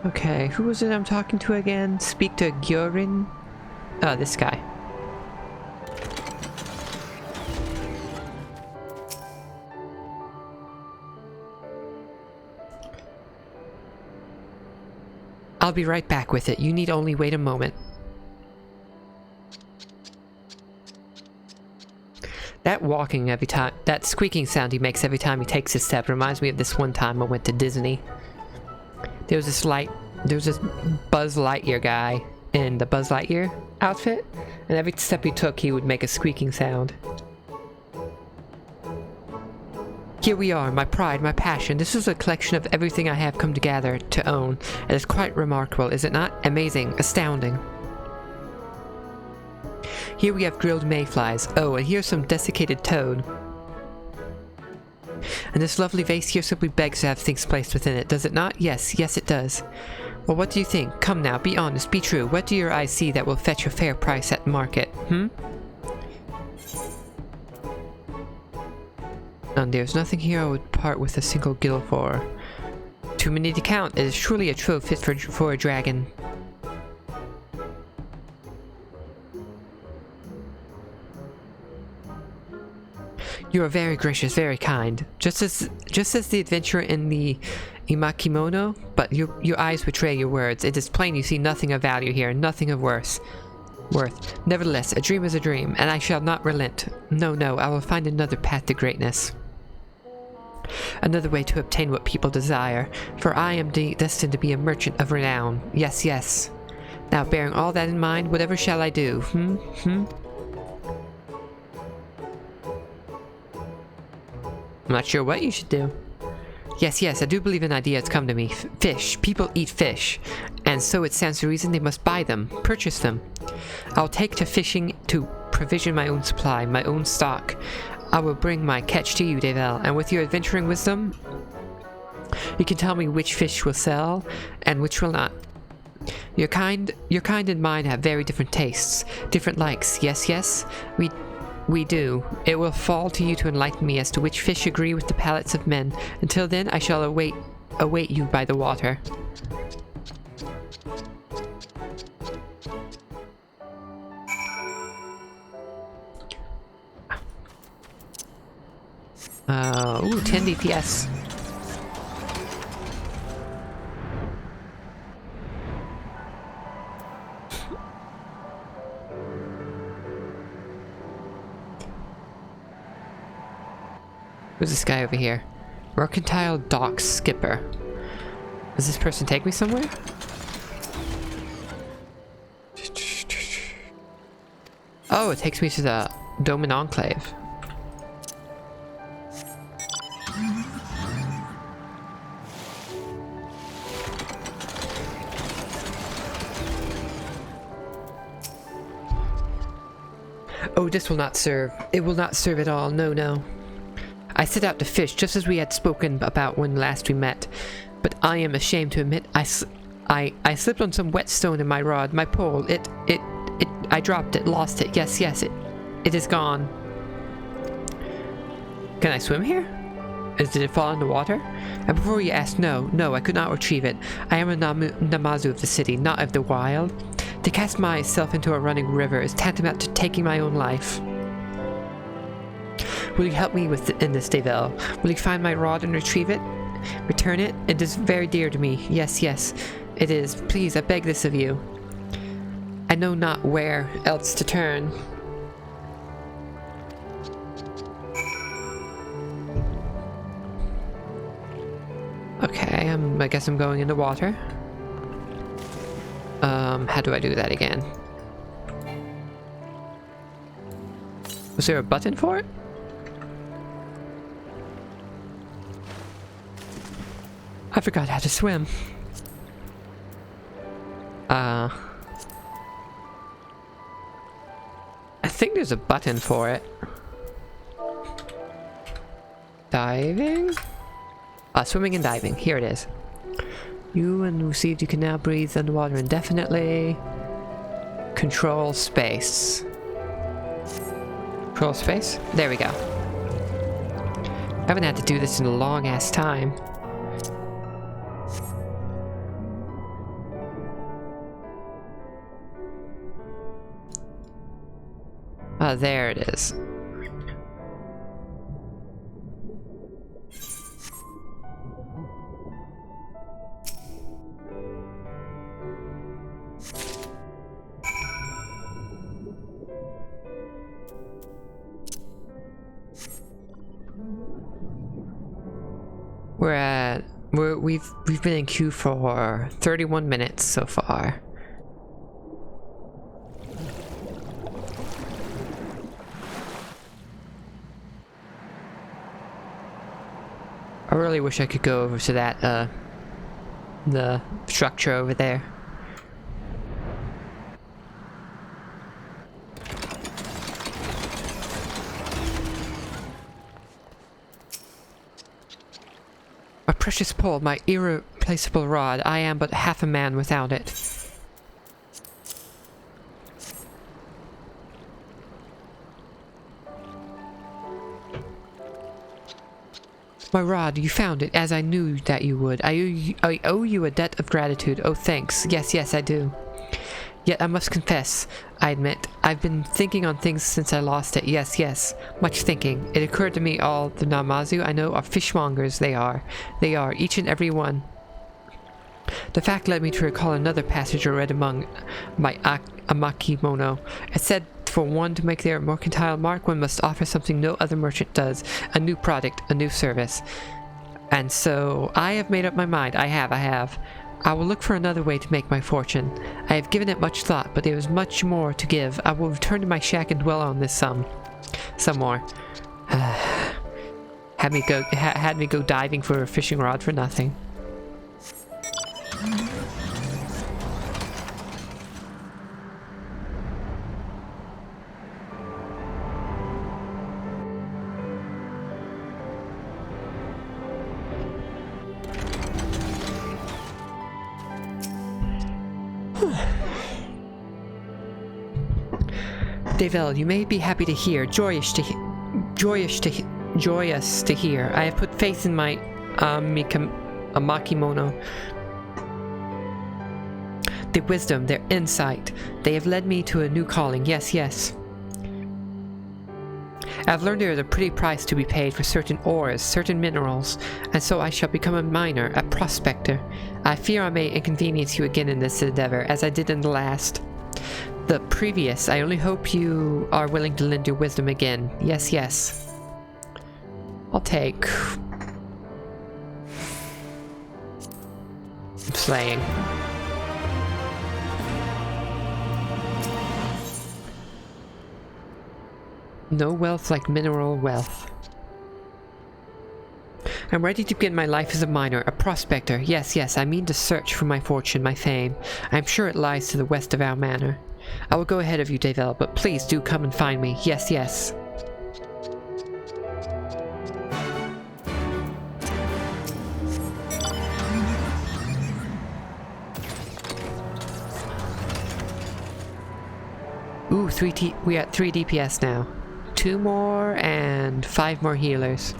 Okay, who was it I'm talking to again? Speak to Gyorin? Oh, this guy. I'll be right back with it. You need only wait a moment. That walking every time, that squeaking sound he makes every time he takes a step reminds me of this one time I went to Disney. There was this Buzz Lightyear guy in the Buzz Lightyear outfit, and every step he took he would make a squeaking sound. Here we are, my pride, my passion. This is a collection of everything I have come together to own. It is quite remarkable, is it not? Amazing, astounding. Here we have grilled mayflies. Oh, and here's some desiccated toad. And this lovely vase here simply begs to have things placed within it, does it not? Yes, yes it does. Well, what do you think? Come now, be honest, be true. What do your eyes see that will fetch a fair price at market, And there's nothing here I would part with a single gil for. Too many to count. It is truly a trove fit for a dragon. You are very gracious, very kind. Just as the adventurer in the Imakimono, but your eyes betray your words. It is plain you see nothing of value here, nothing of worth. Nevertheless, a dream is a dream, and I shall not relent. No, no, I will find another path to greatness. Another way to obtain what people desire, for I am destined to be a merchant of renown. Yes, yes. Now, bearing all that in mind, whatever shall I do? I'm not sure what you should do. Yes, yes, I do believe an idea has come to me. Fish. People eat fish. And so it stands to reason they must buy them, purchase them. I'll take to fishing to provision my own supply, my own stock. I will bring my catch to you, Devel, and with your adventuring wisdom, you can tell me which fish will sell and which will not. Your kind and mine have very different tastes, different likes. Yes, yes, we do. It will fall to you to enlighten me as to which fish agree with the palates of men. Until then, I shall await you by the water. Ooh, 10 DPS. Who's this guy over here? Mercantile Dock Skipper. Does this person take me somewhere? Oh, it takes me to the Domin Enclave. Oh, this will not serve. It will not serve at all. No, no. I set out to fish, just as we had spoken about when last we met. But I am ashamed to admit, I slipped on some wet stone in my rod, my pole. I dropped it, lost it. Yes, it is gone. Can I swim here? Did it fall in the water? And before you ask, no, I could not retrieve it. I am a Namazu of the city, not of the wild. To cast myself into a running river is tantamount to taking my own life. Will you help me in this, Devel? Will you find my rod and retrieve it? Return it? It is very dear to me. Yes, it is. Please, I beg this of you. I know not where else to turn. Okay, I guess I'm going in the water. How do I do that again? Was there a button for it? I forgot how to swim. I think there's a button for it. Diving? Swimming and diving. Here it is. You received. You can now breathe underwater indefinitely. Control space. Control space? There we go. I haven't had to do this in a long ass time. There it is. We've been in queue for 31 minutes so far. I really wish I could go over to that, the structure over there. My precious pole, my irreplaceable rod, I am but half a man without it. My rod, you found it, as I knew that you would. I owe you a debt of gratitude. Oh, thanks. Yes, I do. Yet I must confess, I admit, I've been thinking on things since I lost it. Yes. Much thinking. It occurred to me all the Namazu I know are fishmongers. They are, each and every one. The fact led me to recall another passage I read among my Amakimono. It said, for one to make their mercantile mark, one must offer something no other merchant does. A new product, a new service. And so, I have made up my mind. I have. I will look for another way to make my fortune. I have given it much thought, but there is much more to give. I will return to my shack and dwell on this some more. Had me go diving for a fishing rod for nothing. Devel, you may be happy to hear, joyous to hear. I have put faith in my Amakimono. Their wisdom, their insight, they have led me to a new calling. Yes. I've learned there is a pretty price to be paid for certain ores, certain minerals, and so I shall become a miner, a prospector. I fear I may inconvenience you again in this endeavor, as I did in the last. The previous. I only hope you are willing to lend your wisdom again. Yes. I'll take slaying. No wealth like mineral wealth. I'm ready to begin my life as a miner, a prospector. Yes, yes, I mean to search for my fortune, my fame. I am sure it lies to the west of our manor. I will go ahead of you, Devel, but please do come and find me. Yes, yes. Ooh, we're at 3 DPS now. 2 more and 5 more healers.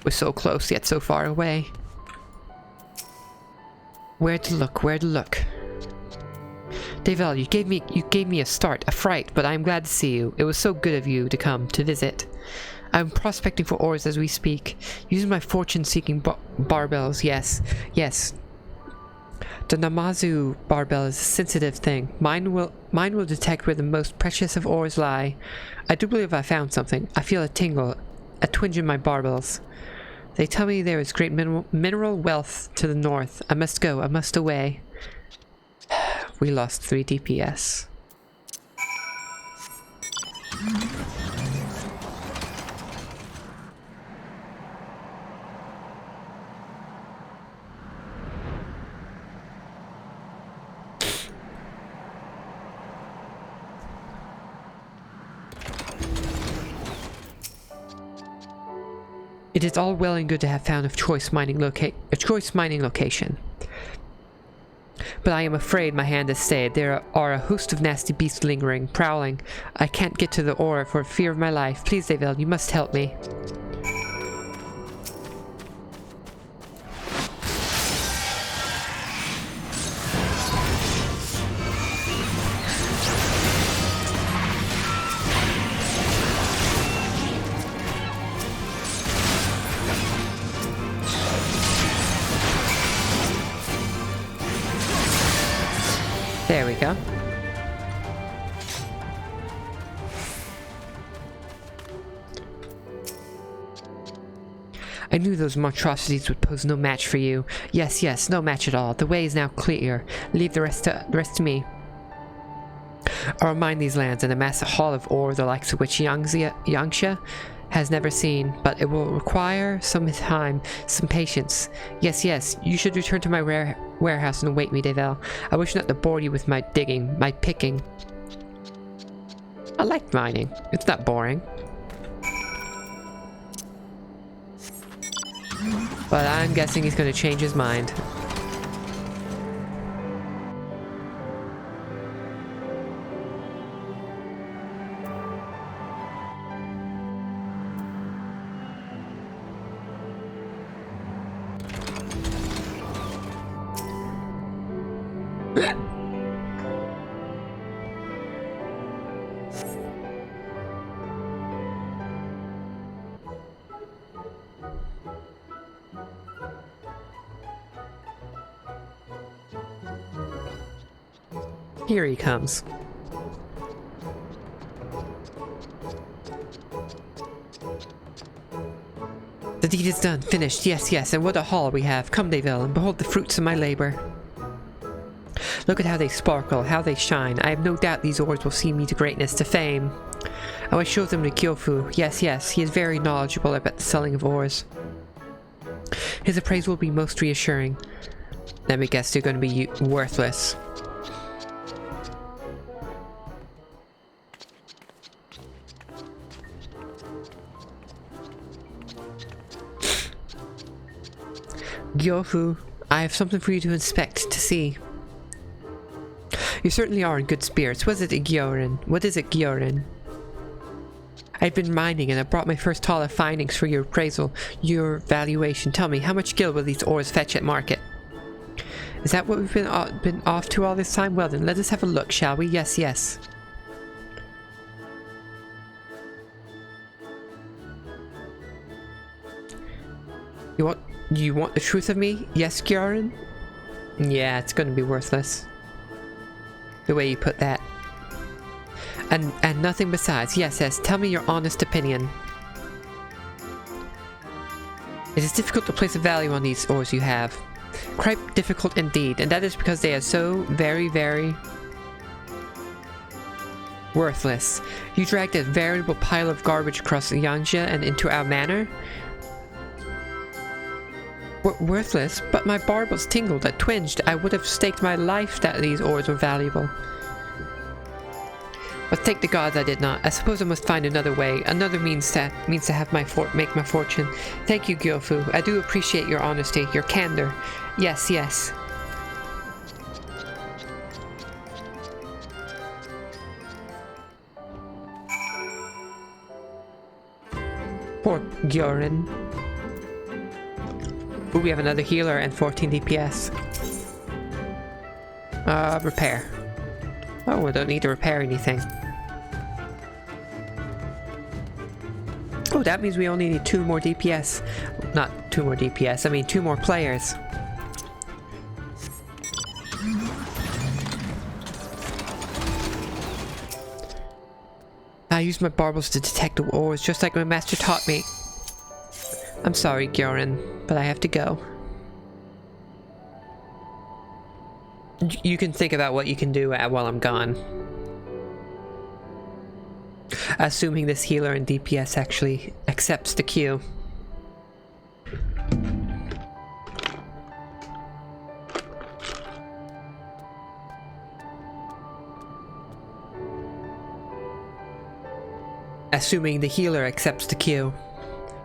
We're so close yet so far away. Where to look? Where to look? Devel, you gave me a start, a fright, but I am glad to see you. It was so good of you to come to visit. I'm prospecting for ores as we speak, using my fortune-seeking barbells. Yes, yes. The Namazu barbell is a sensitive thing. Mine will detect where the most precious of ores lie. I do believe I found something. I feel a tingle, a twinge in my barbells. They tell me there is great mineral wealth to the north. I must go. I must away. We lost 3 DPS. It is all well and good to have found a choice mining location. But I am afraid my hand has stayed. There are a host of nasty beasts lingering, prowling. I can't get to the ore for fear of my life. Please, Devel, you must help me. There we go. I knew those monstrosities would pose no match for you. Yes, yes, no match at all. The way is now clear. Leave the rest to me. I'll mine these lands and amass a haul of ore the likes of which Yangsha has never seen, but it will require some time, some patience. Yes, yes, you should return to my warehouse and await me, Devel. I wish not to bore you with my digging, my picking. I like mining. It's not boring. But I'm guessing he's going to change his mind. Here he comes. The deed is done, finished, yes, yes, and what a haul we have. Come, Devel, and behold the fruits of my labor. Look at how they sparkle, how they shine. I have no doubt these ores will see me to greatness, to fame. I will show them to Gyofu. Yes, yes, he is very knowledgeable about the selling of ores. His appraisal will be most reassuring. Let me guess, they're going to be worthless. Gyofu, I have something for you to inspect, to see. You certainly are in good spirits. What is it, Gyorin? I've been mining and I brought my first haul of findings for your appraisal, your valuation. Tell me, how much gil will these ores fetch at market? Is that what we've been off to all this time? Well then, let us have a look, shall we? Yes, yes. You want the truth of me? Yes, Gyorin? Yeah, it's gonna be worthless. The way you put that. And nothing besides. Yes, yes, tell me your honest opinion. It is difficult to place a value on these ores you have. Quite difficult indeed, and that is because they are so very, very... Worthless. You dragged a veritable pile of garbage across Yangzhe and into our manor? Worthless? But my barbels tingled, I twinged. I would have staked my life that these ores were valuable. But thank the gods I did not. I suppose I must find another way, another means to have make my fortune. Thank you, Gyofu. I do appreciate your honesty, your candor. Yes, yes. Poor Gyorin. Ooh, we have another healer and 14 DPS. Repair. Oh, we don't need to repair anything. Oh, that means we only need 2 more DPS. Not 2 more DPS, I mean 2 more players. I used my barbels to detect the ores, just like my master taught me. I'm sorry, Gyorin, but I have to go. You can think about what you can do while I'm gone. Assuming this healer and DPS actually accepts the queue. Assuming the healer accepts the queue.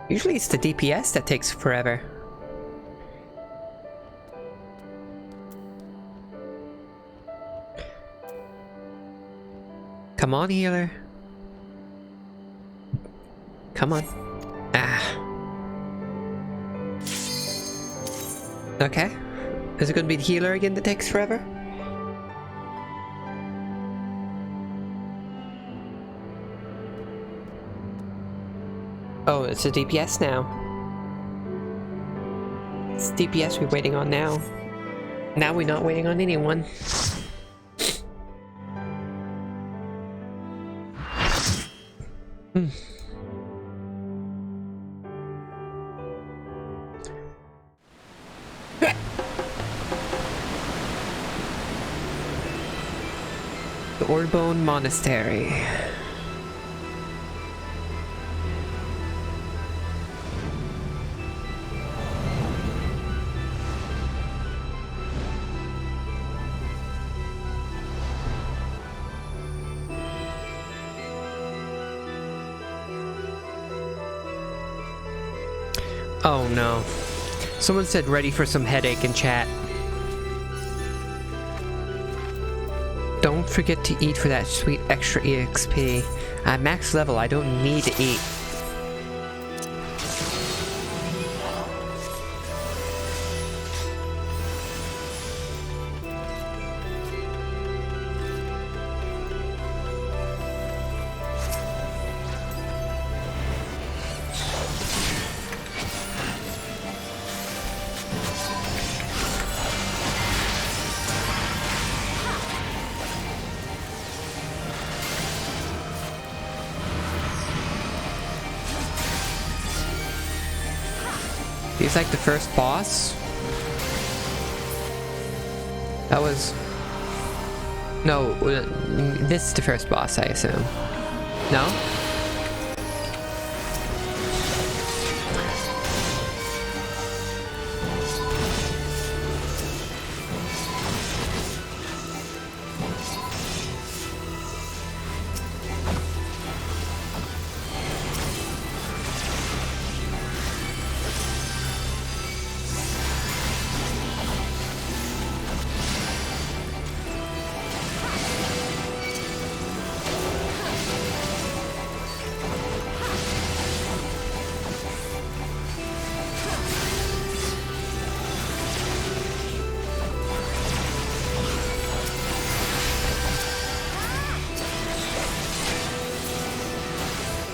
Usually it's the DPS that takes forever. Come on, healer. Come on. Ah. Okay. Is it going to be the healer again that takes forever? Oh, it's a DPS now. It's DPS we're waiting on now. Now we're not waiting on anyone. The Orbone Monastery. Oh no. Someone said ready for some headache in chat. Don't forget to eat for that sweet extra EXP. At max level, I don't need to eat. He's like the first boss. That was... No, this is the first boss, I assume. No?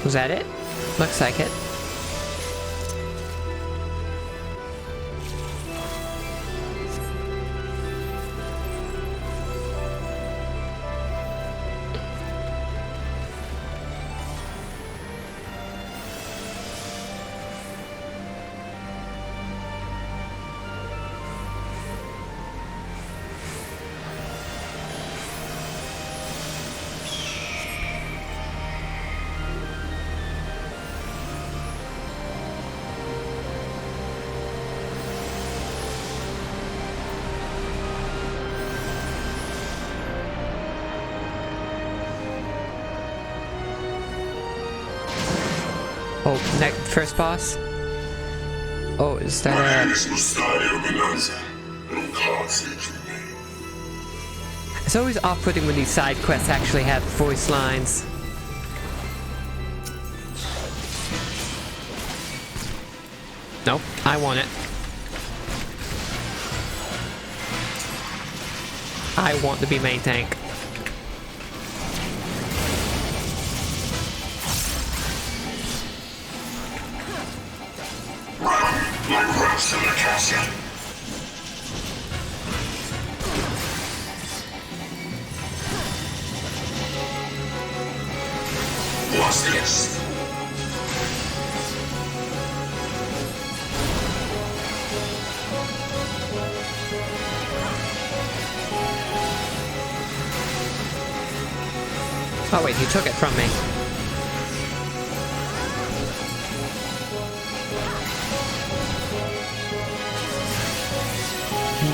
Was that it? Looks like it. Oh, first boss? Oh, is that It's always off-putting when these side quests actually have voice lines. Nope, I want it. I want to be main tank.
What's this?
Oh wait, he took it from me.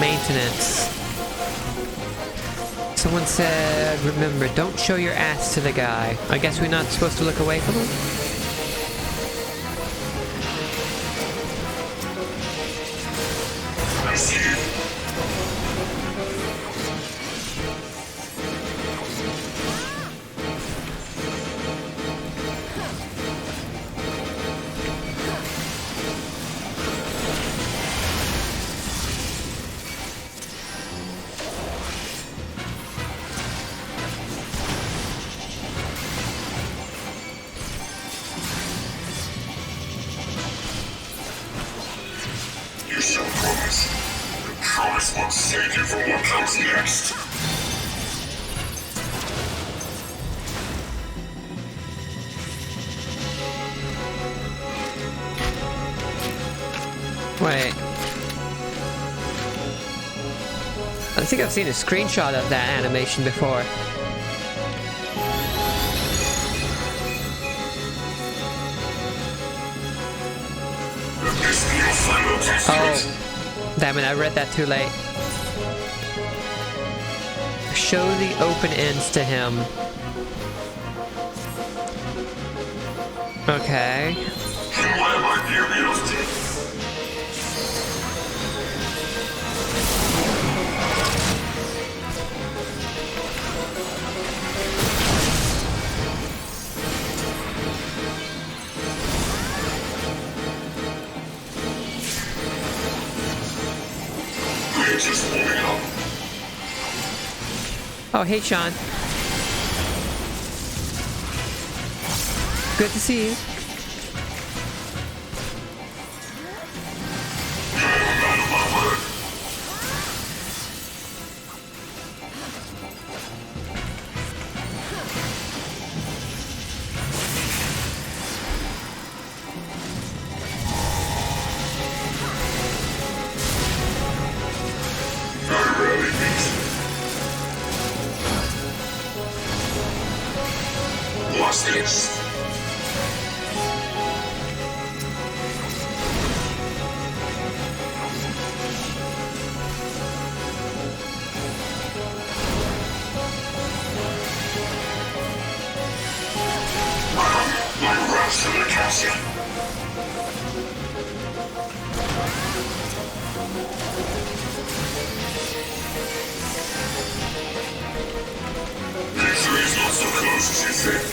Maintenance. Someone said, remember, don't show your ass to the guy. I guess we're not supposed to look away from him?
I see you. You shall promise. The promise won't save you from what comes next.
Wait. I think I've seen a screenshot of that animation before. Oh, damn it, I read that too late. Show the open ends to him. Okay.
Why am I being used to? We're just warming up.
Oh, hey, Sean. Good to see you.
Man of my word. I rarely meet. What's this? My wrath to the castle. Victory is not so close as you think.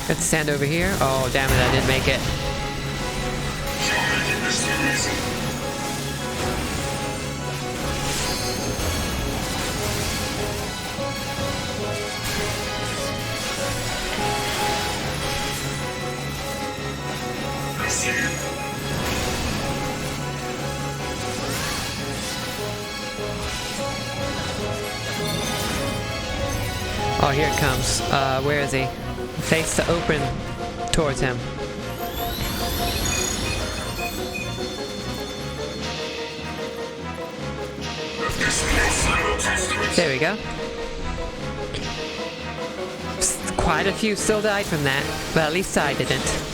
Let's stand over here. Oh, damn it, I didn't make it.
You're making this too easy. I see you.
Oh, here it comes. Where is he? Face to open towards him. There we go. Quite a few still died from that, but at least I didn't.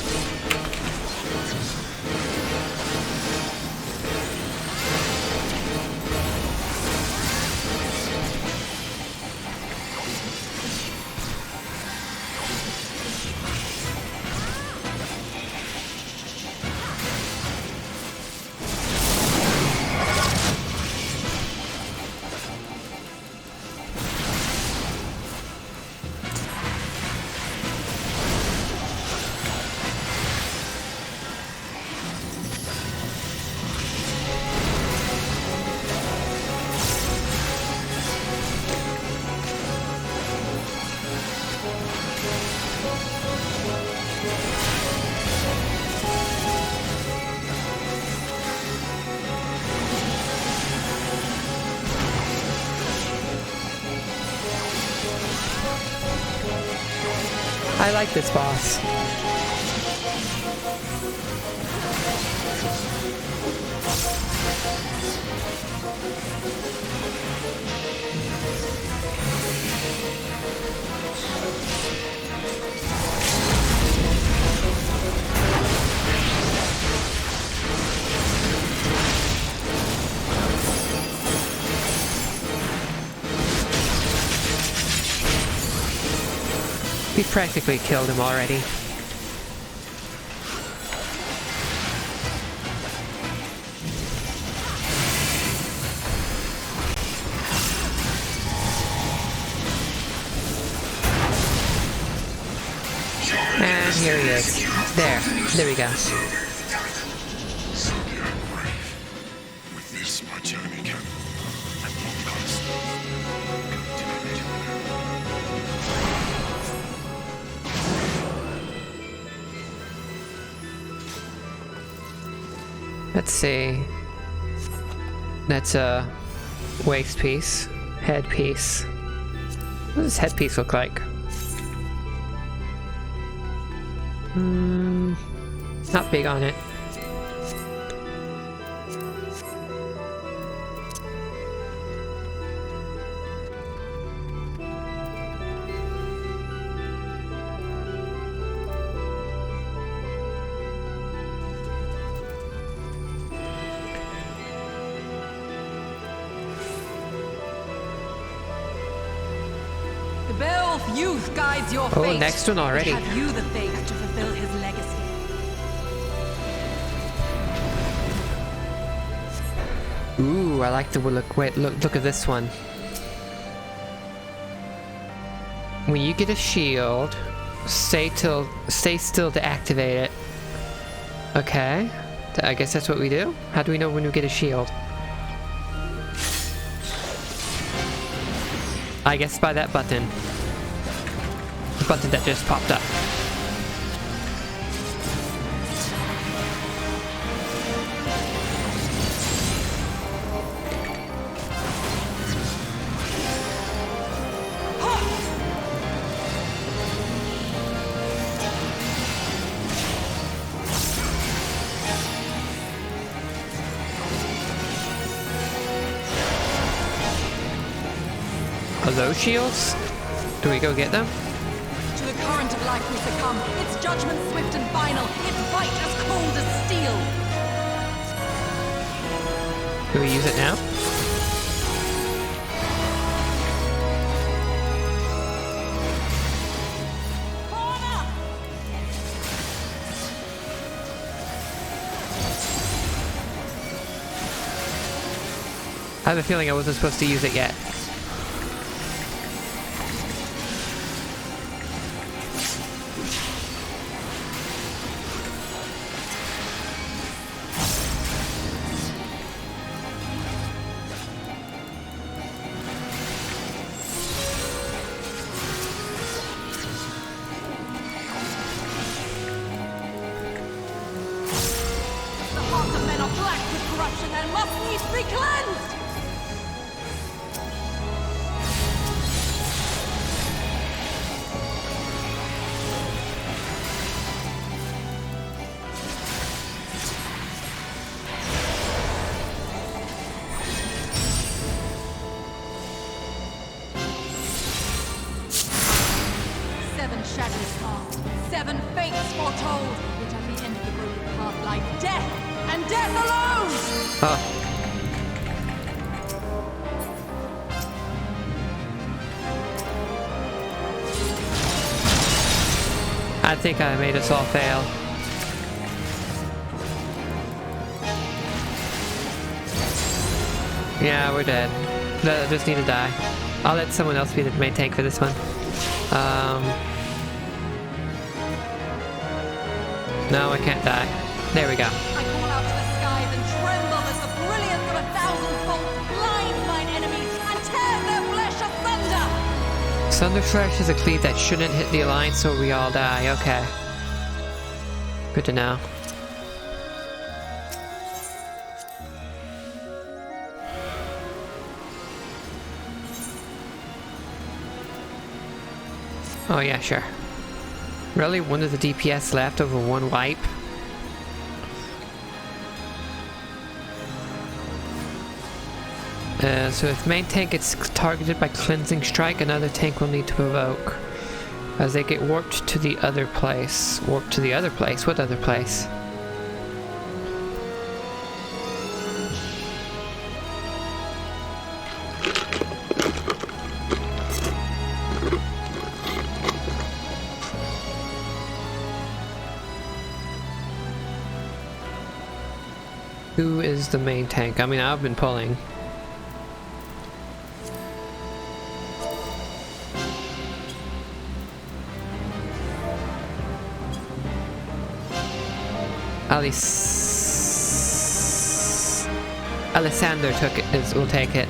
I like this boss. We practically killed him already. And here he is. There we go.
With this, my journey can.
Let's see. That's a waist piece, head piece. What does head piece look like? Not big on it.
The bell of youth guides your fate.
Oh, next one already.
Have you the faith to fulfill his legacy?
Ooh, I like the look. Wait, look at this one. When you get a shield, stay still to activate it. Okay, I guess that's what we do. How do we know when we get a shield? I guess by that button. The button that just popped up. Are those shields? Do we go get them?
To the current of life we succumb. Its judgment swift and final. Its bite as cold as steel.
Do we use it now? I have a feeling I wasn't supposed to use it yet.
The hearts of men are black with corruption and must needs be cleansed. 7 shadows cast, 7 fates foretold, which at the end of the broken path lie death, and death alone!
Oh. I think I made us all fail. Yeah, we're dead. I just need to die. I'll let someone else be the main tank for this one. No, I can't die. There we go.
I call out to the skies and tremble as the brilliance of 1,000 bolts blinds mine enemies and tears their flesh asunder!
Thunderflash is a cleave that shouldn't hit the Alliance, so we all die. Okay. Good to know. Oh yeah, sure. Really? One of the DPS left over one wipe? So if main tank gets targeted by cleansing strike, another tank will need to provoke. As they get warped to the other place. Warped to the other place? What other place? Who is the main tank? I mean, I've been pulling. Alessander took it. Will take it.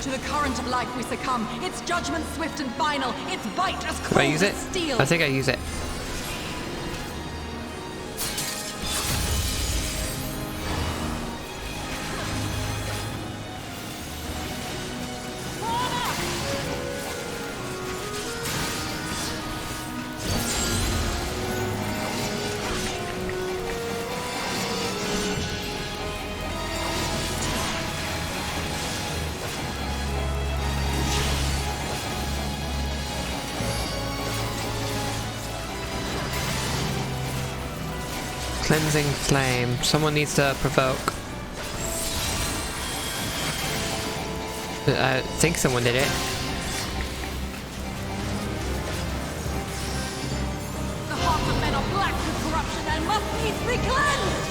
To the current of life we succumb. Its judgment swift and final. Its bite as
Do I
cold
use
as
it?
steel.
I think I use it. Cleansing flame. Someone needs to provoke. I think someone did it.
The hearts of men are black with corruption and must needs be cleansed!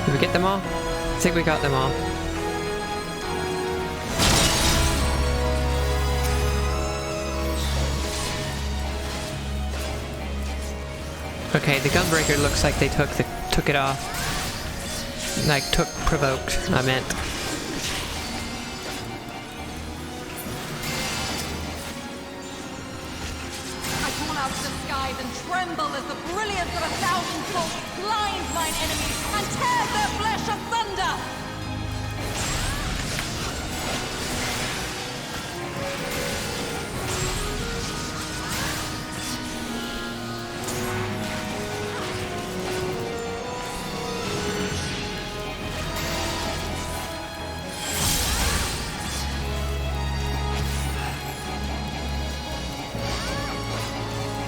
Did we get them all? I think we got them all. Okay, the gunbreaker looks like they took it off. Like provoked, I meant.
I call out to the skies and tremble as the brilliance of 1,000 bolts blinds mine enemies and tears their flesh asunder!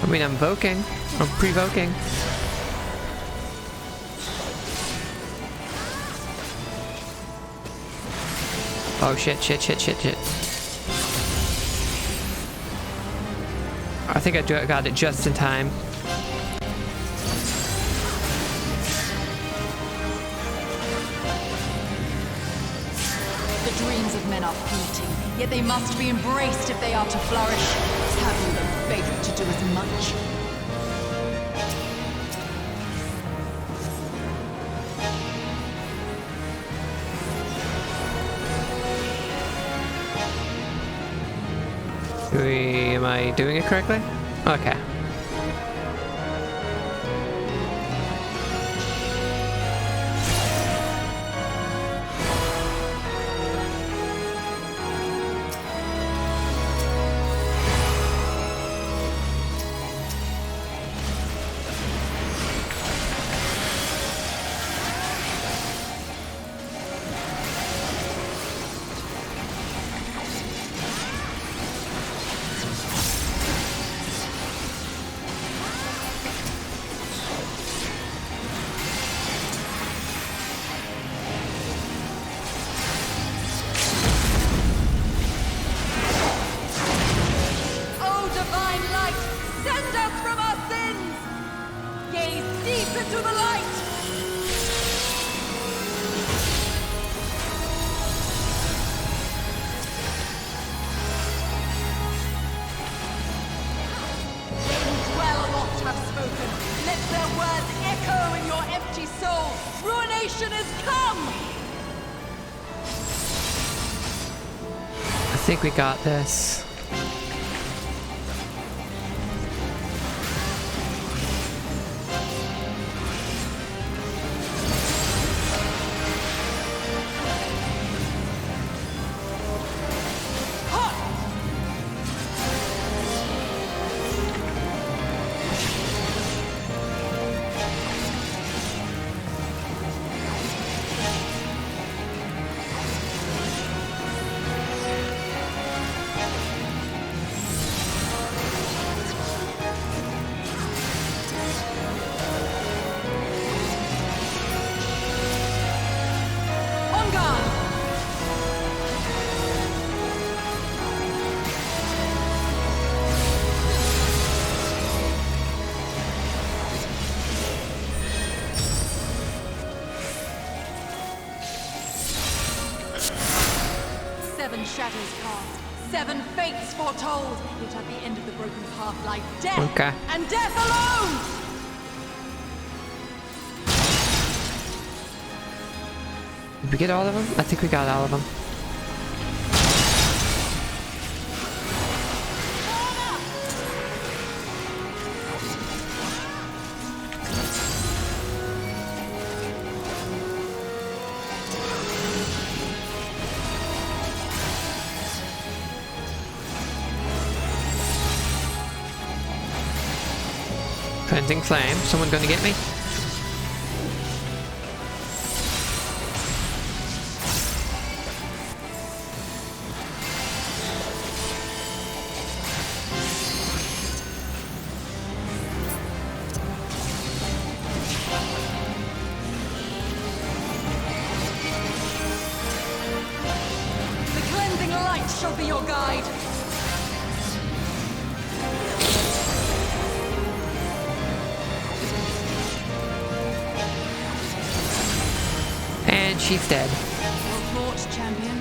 I mean, I'm voking. I'm pre-voking. Oh shit, shit, shit, shit, shit. I think I got it just in time.
The dreams of men are fleeting, yet they must be embraced if they are to flourish. Have you the faith to do as much?
Am I doing it correctly? Okay.
To the light! They who dwell aloft have spoken. Let their words echo in your empty soul. Ruination is come!
I think we got this.
Seven shadows cast, seven fates foretold. Yet at the end of the broken path lie death,
Okay.
and death alone!
Did we get all of them? I think we got all of them. Cleansing flame. Someone gonna get me?
The cleansing light shall be your guide.
And she's dead.
Well fought, champion.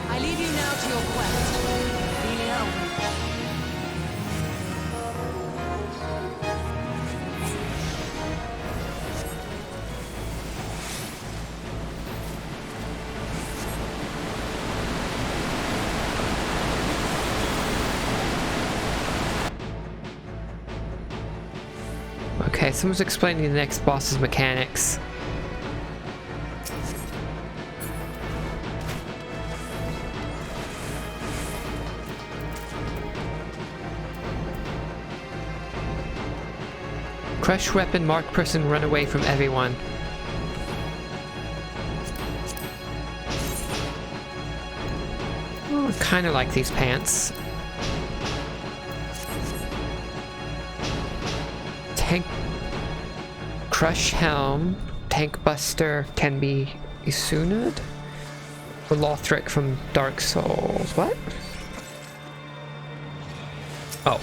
I leave you now to your quest. Ivalice.
Okay, someone's explaining the next boss's mechanics. Crush weapon, mark person, run away from everyone. Oh, I kinda like these pants. Tank Crush Helm, Tank Buster can be Isunad? Or Lothric from Dark Souls. What? Oh.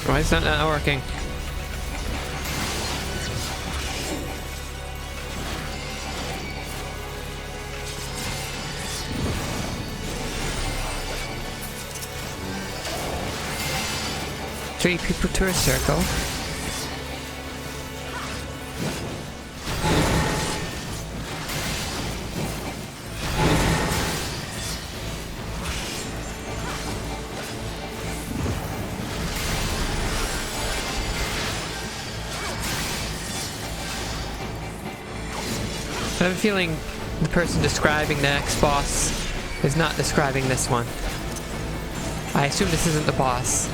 Why is that not working? Three people to a circle. I have a feeling the person describing the next boss is not describing this one. I assume this isn't the boss.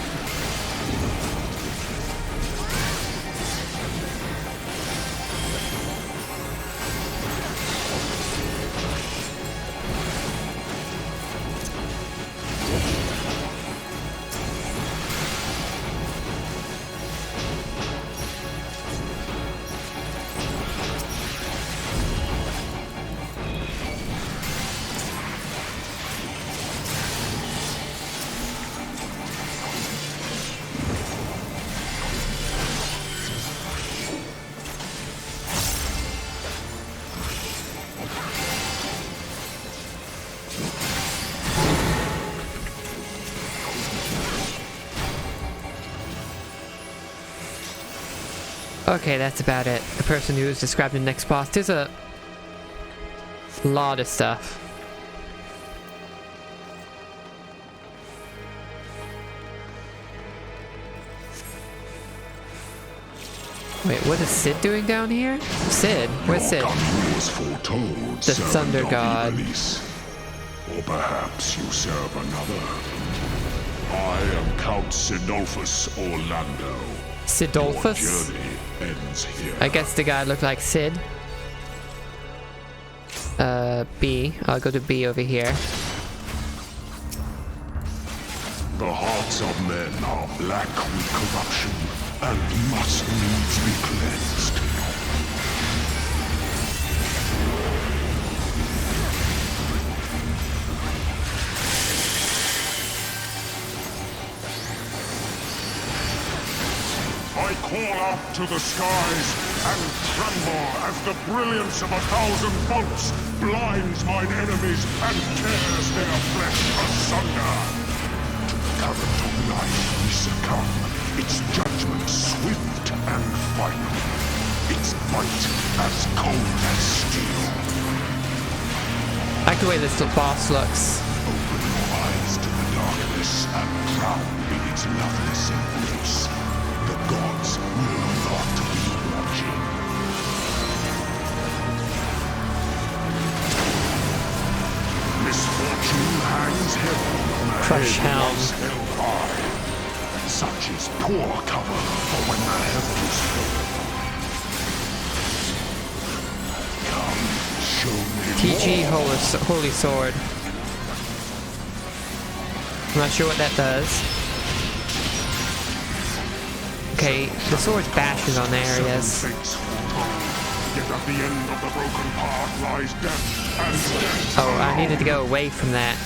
Okay, that's about it. The person who is describing the next boss. There's a lot of stuff. Wait, what is Sid doing down here? Sid? Where's Sid? The Thunder God.
Or perhaps you serve another. I am Count Sidolphus Orlando.
Sidolphus?
Your journey ends here.
I guess the guy looked like Sid. B. I'll go to B over here.
The hearts of men are black with corruption and must needs be cleansed. I call up to the skies and tremble as the brilliance of 1,000 bolts blinds mine enemies and tears their flesh asunder. To the current of life we succumb, its judgment swift and final, its might as cold as steel.
I like the way this boss looks.
Open your eyes to the darkness and drown in its loveless embrace. The gods will not be watching. Misfortune hangs heavy on a
Crush
head
Helm.
once held high. Such is poor cover for when the heavens fall. Come, show me
TG
more.
Holy Sword. I'm not sure what that does. Okay, the sword bashes on the areas.
Yet at the end of the broken path lies death, and death
Oh, I needed to go away from that.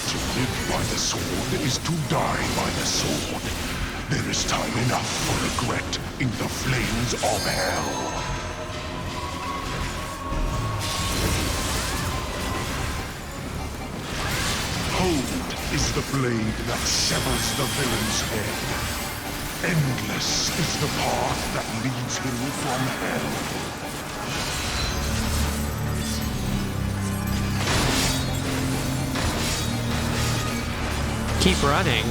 To live by the sword is to die by the sword. There is time enough for regret in the flames of hell. Hold is the blade that severs the villain's head. Endless is the path that leads him from hell.
Keep running.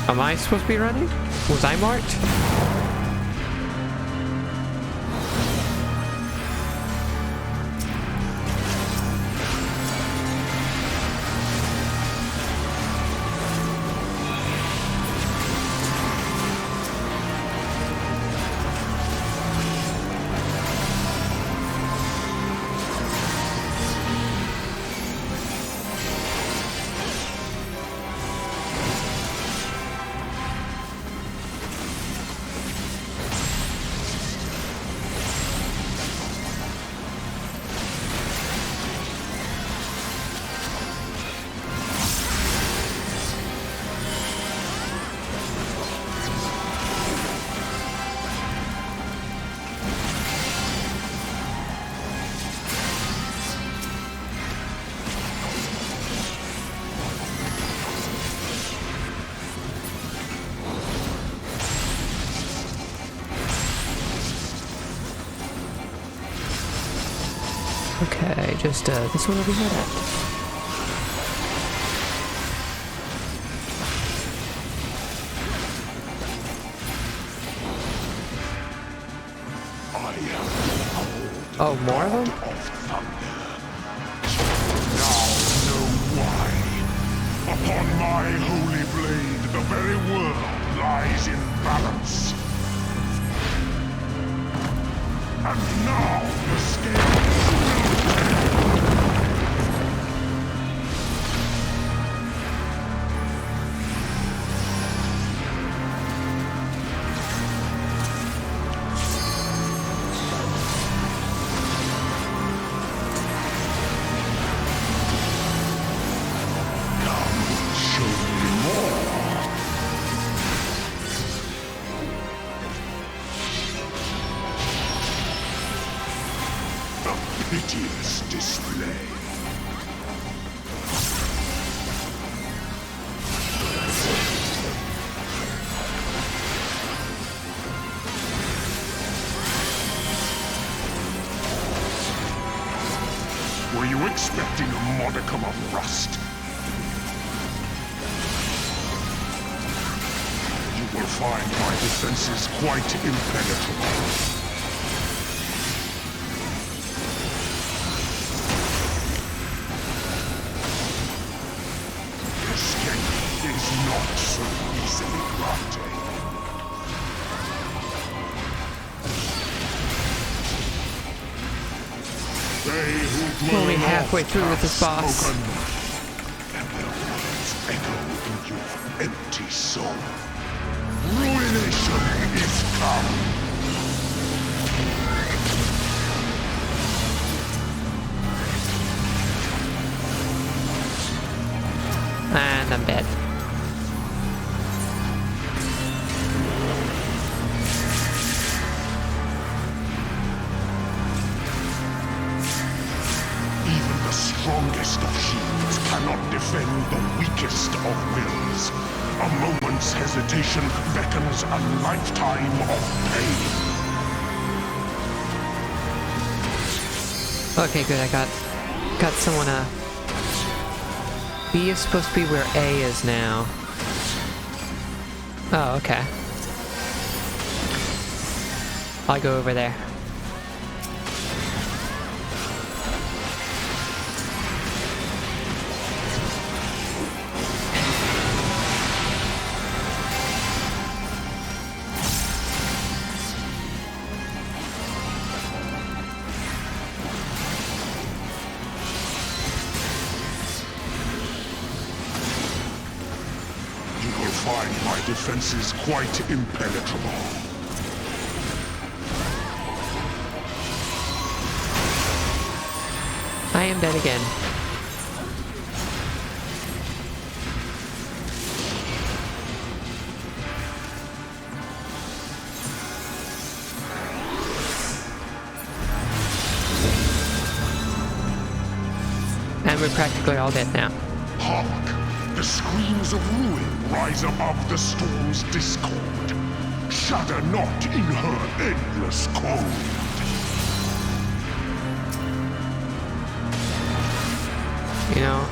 Am I supposed to be running? Was I marked? Okay, just this one over here then. Oh, more of them?
Now know why. Upon my holy blade, the very world lies in balance. And now the scales piteous display. Were you expecting a modicum of rust? You will find my defenses quite impenetrable. Not so easily granted. They who dwell
Only halfway through with this boss.
Spoken, and their words echo in your empty soul. Ruination is come.
And I'm dead.
Strongest of shields cannot defend the weakest of wills. A moment's hesitation beckons a lifetime of pain.
Okay, good. I got someone. B is supposed to be where A is now. Oh, okay. I'll go over there.
Find my defenses quite impenetrable.
I am dead again. And we're practically all dead now.
Hark! The screams of ruin rise above the storm's discord. Shudder not in her endless cold.
You know.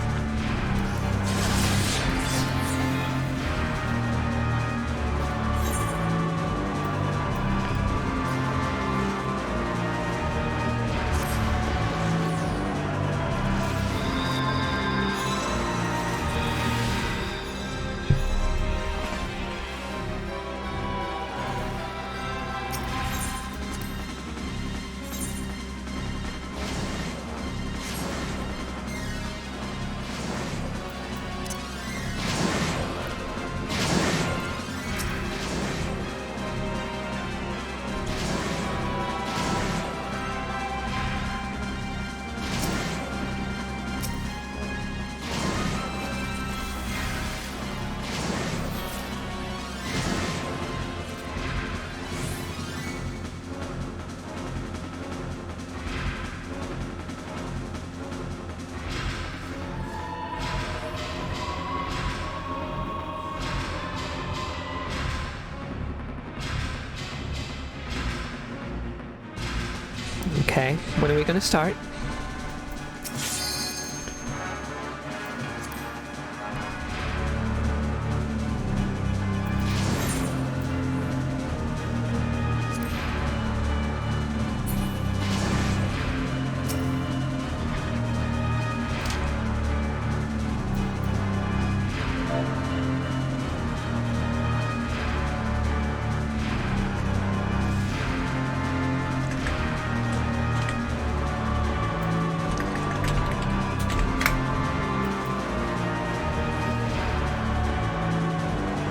Okay, when are we going to start?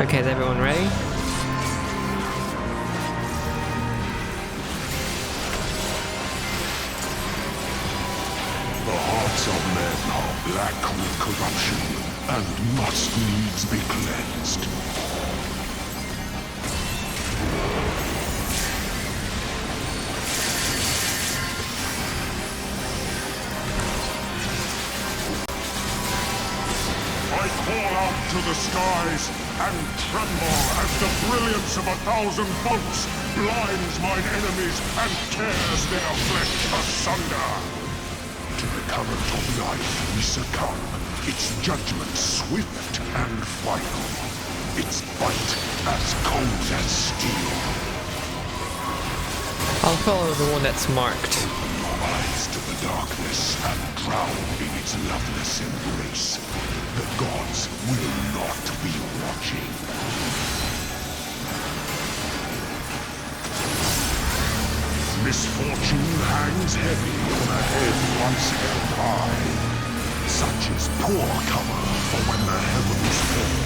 Okay, is everyone ready?
The hearts of men are black with corruption and must needs be cleansed. I call out to the skies and tremble as the brilliance of 1,000 bolts blinds mine enemies and tears their flesh asunder. To the current of life we succumb, its judgment swift and final, its bite as cold as steel.
I'll follow the one that's marked.
Rise to the darkness and drown in its loveless embrace. The gods will not be watching. Misfortune hangs heavy on a head once held high. Such is poor cover for when the heavens fall.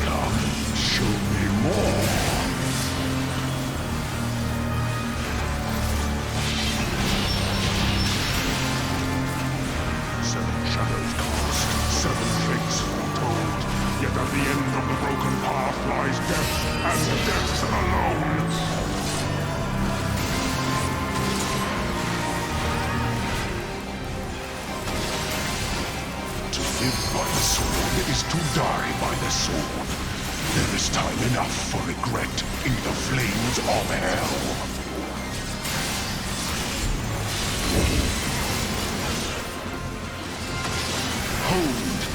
Come, show me more. Shadows cast, 7 fates foretold. Yet at the end of the broken path lies death, and death alone. To live by the sword is to die by the sword. There is time enough for regret in the flames of hell.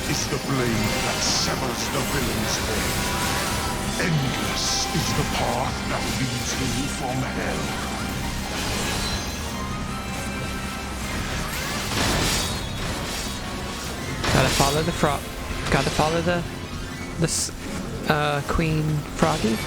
Is the blade that severs the villain's head. Endless is the path that leads him from hell.
Gotta follow the frog. Gotta follow the Queen Froggy.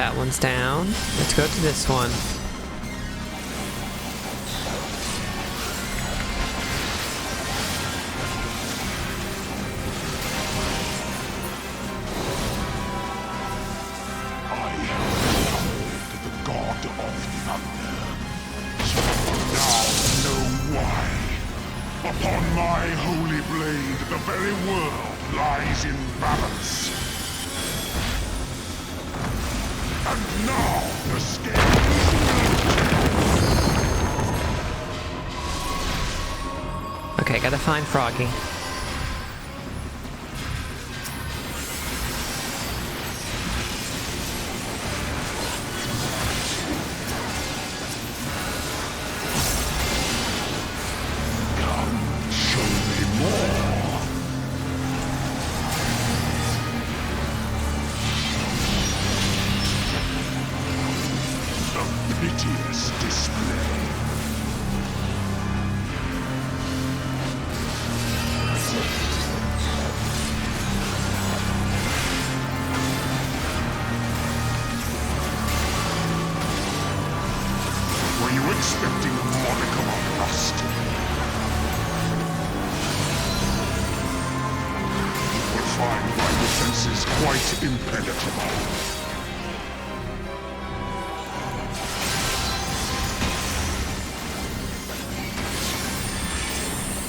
That one's down. Let's go to this one.
Upon my holy blade, the very world lies in balance. And now, the scale is
Okay, gotta find Froggy.
piteous display. Were you expecting a modicum of rust? You will find my defenses quite impenetrable.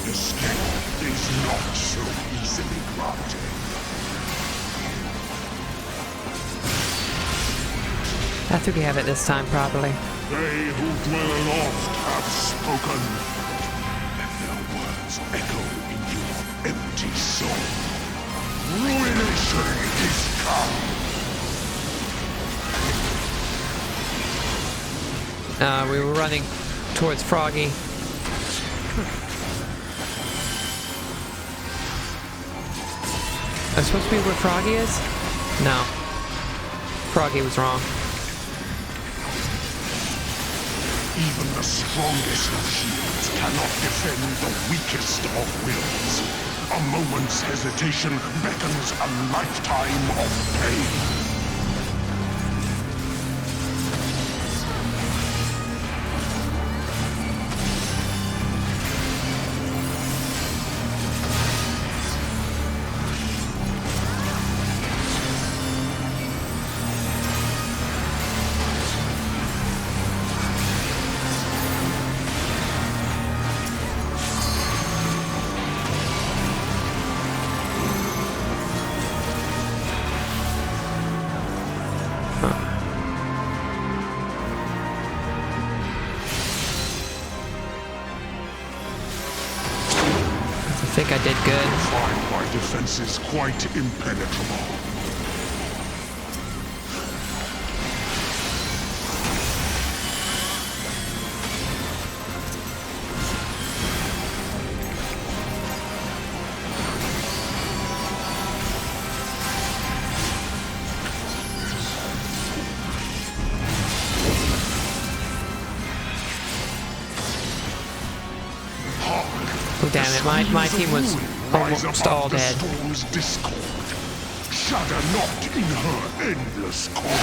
Escape is not so easily granted.
I think we have it this time properly.
They who dwell aloft have spoken. Let their words echo in your empty soul. Ruination is come.
We were running towards Froggy. I'm supposed to be where Froggy is? No. Froggy was wrong.
Even the strongest of shields cannot defend the weakest of wills. A moment's hesitation beckons a lifetime of pain.
I think I did good.
Find my defenses quite impenetrable.
Oh damn it, my team was almost all dead.
Storm's discord. Shudder not in her endless cold.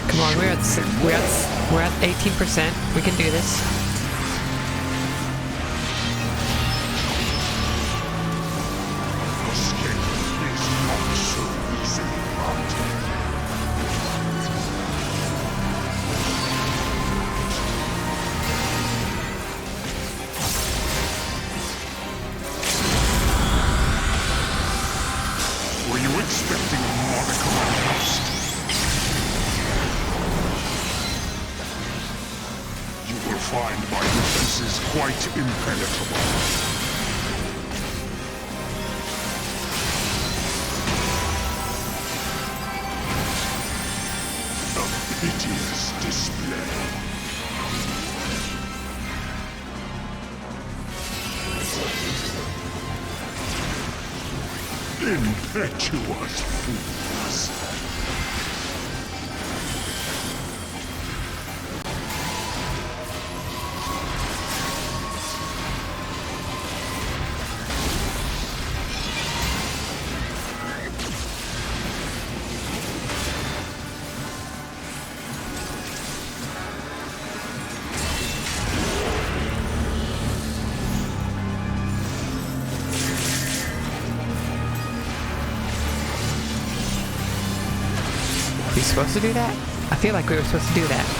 Come on, we're at 18%. We can do this.
Escape is not so easily granted. Were you expecting a modicum of rust? You will find my defenses quite impenetrable. piteous display. Impetuous fools.
Are we supposed to do that? I feel like we were supposed to do that.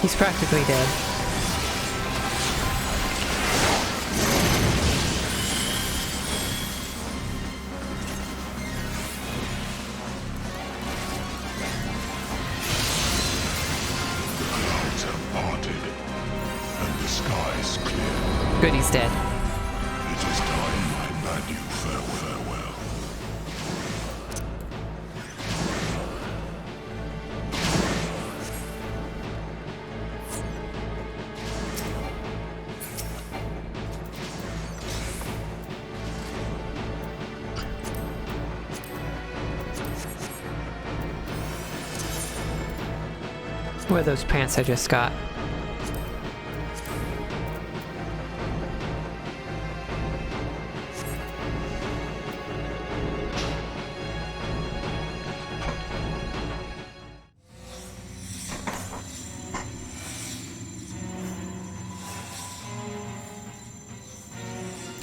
He's practically dead.
The clouds have parted, and the skies clear.
Good, he's dead.
It is time I bade you farewell.
What are those pants I just got?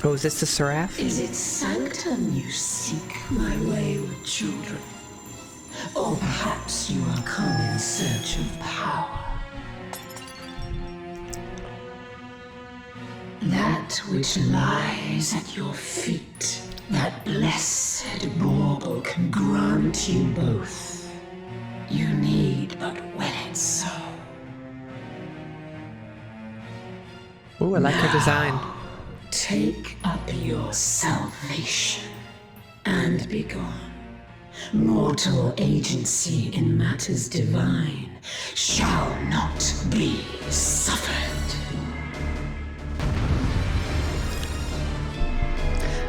Oh, is this the Seraph?
Is it sanctum you seek, my wayward children? Or perhaps you are come in search of power? That which lies at your feet, that blessed bauble can grant you both. You need but will it so.
Ooh, I like her design.
Take up your salvation and be gone. Mortal agency in matters divine shall not be suffered.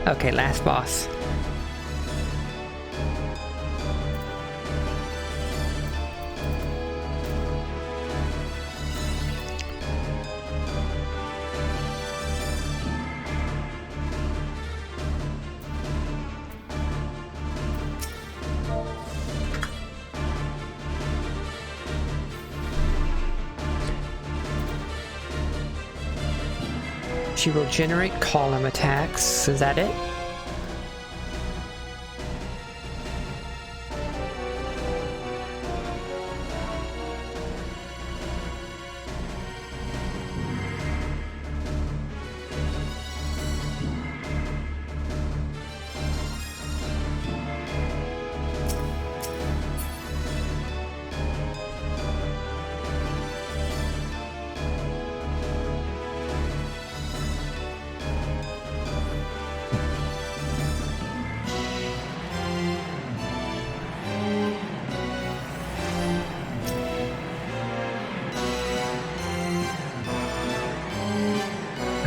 Okay, last boss. She will generate column attacks. Is that it?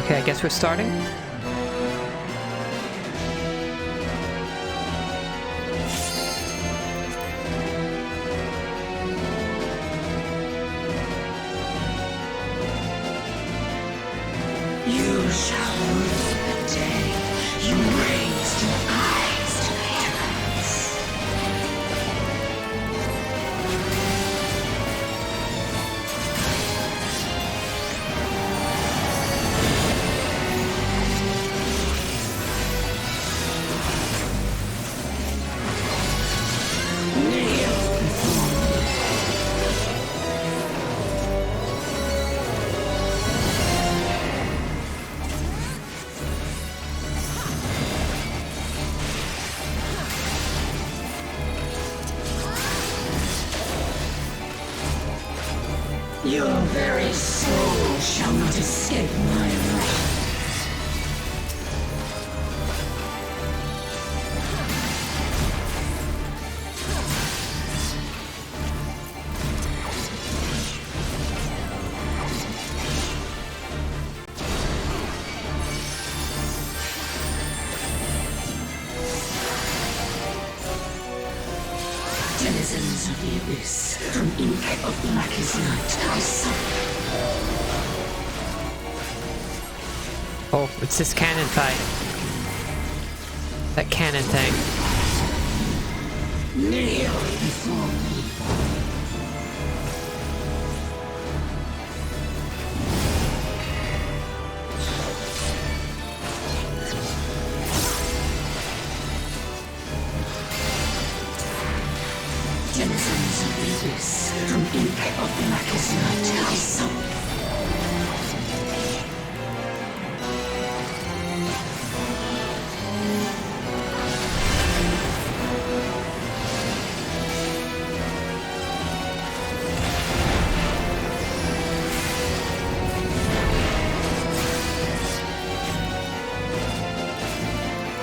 Okay, I guess we're starting.
You shall rue the day you raised your eyes to the heavens. Kneel before me. Your very soul shall not escape my wrath. Denizens of the abyss, from ink of blackest night, I suffer.
Oh, it's this cannon fight. That cannon thing.
Kneel before me. Denizens of the abyss, from ink of blackest night, I suffer.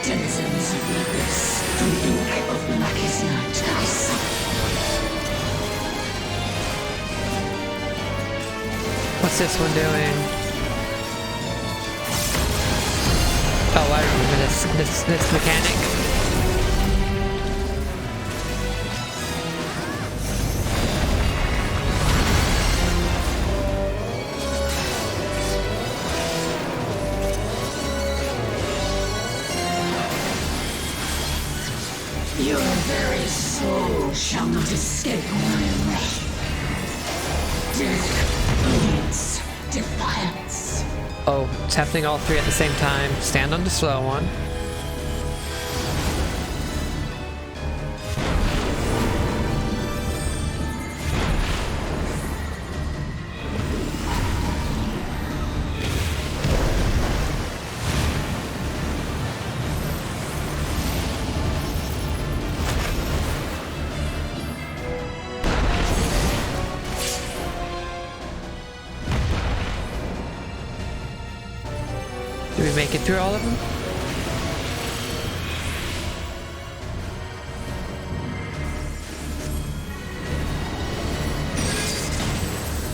Denizens of the abyss, from ink of blackest night, I suffer.
What's this one doing? Oh, I remember this mechanic.
Your very soul shall not escape my wrath. Death, obedience, defiance.
Oh, it's happening all three at the same time. Stand on the slow one. Did we make it through all of them?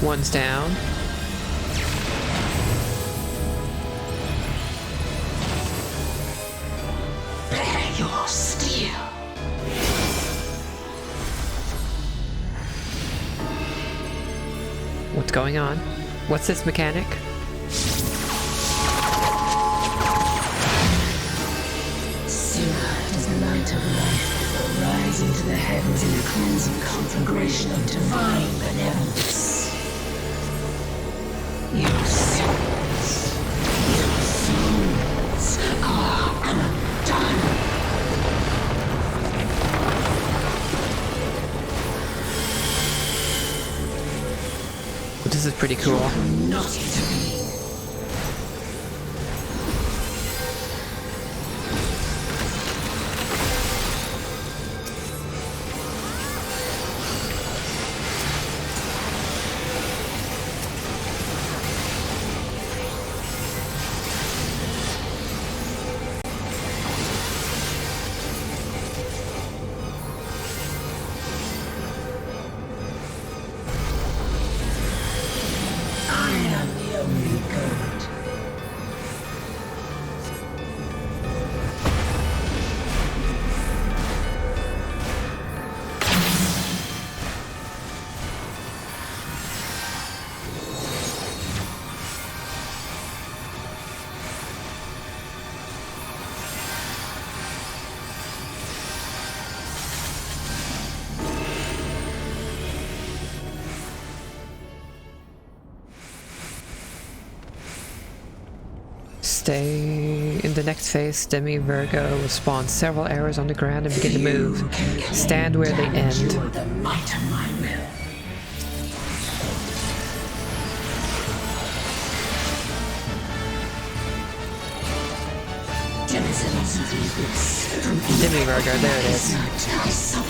One's down.
Bear your steel.
What's going on? What's this mechanic?
Simmer as the light of life, rising to the heavens in a cleansing conflagration of divine benevolence. Your sins, your souls are undone.
Well, this is pretty cool.
Naughty to me. I am the only good.
Stay in the next phase. Demi Virgo will spawn several arrows on the ground and begin to move. Stand where they end.
Endure the might of my will. Denizens of the abyss, from
Demi Virgo, there it is.
I suffer.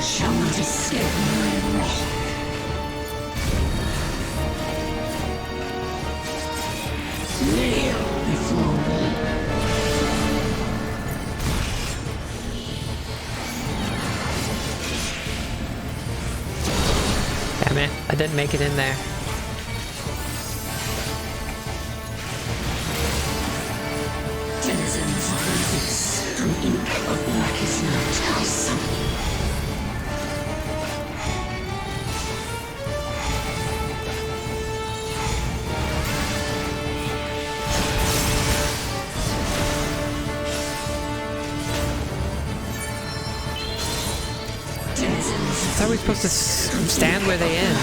shall not escape my wrath. Kneel before me.
Damn it, I didn't make it in there.
Denizens of Ivalice, from ink of blackest night, I summon you.
I thought we were supposed to stand where they end.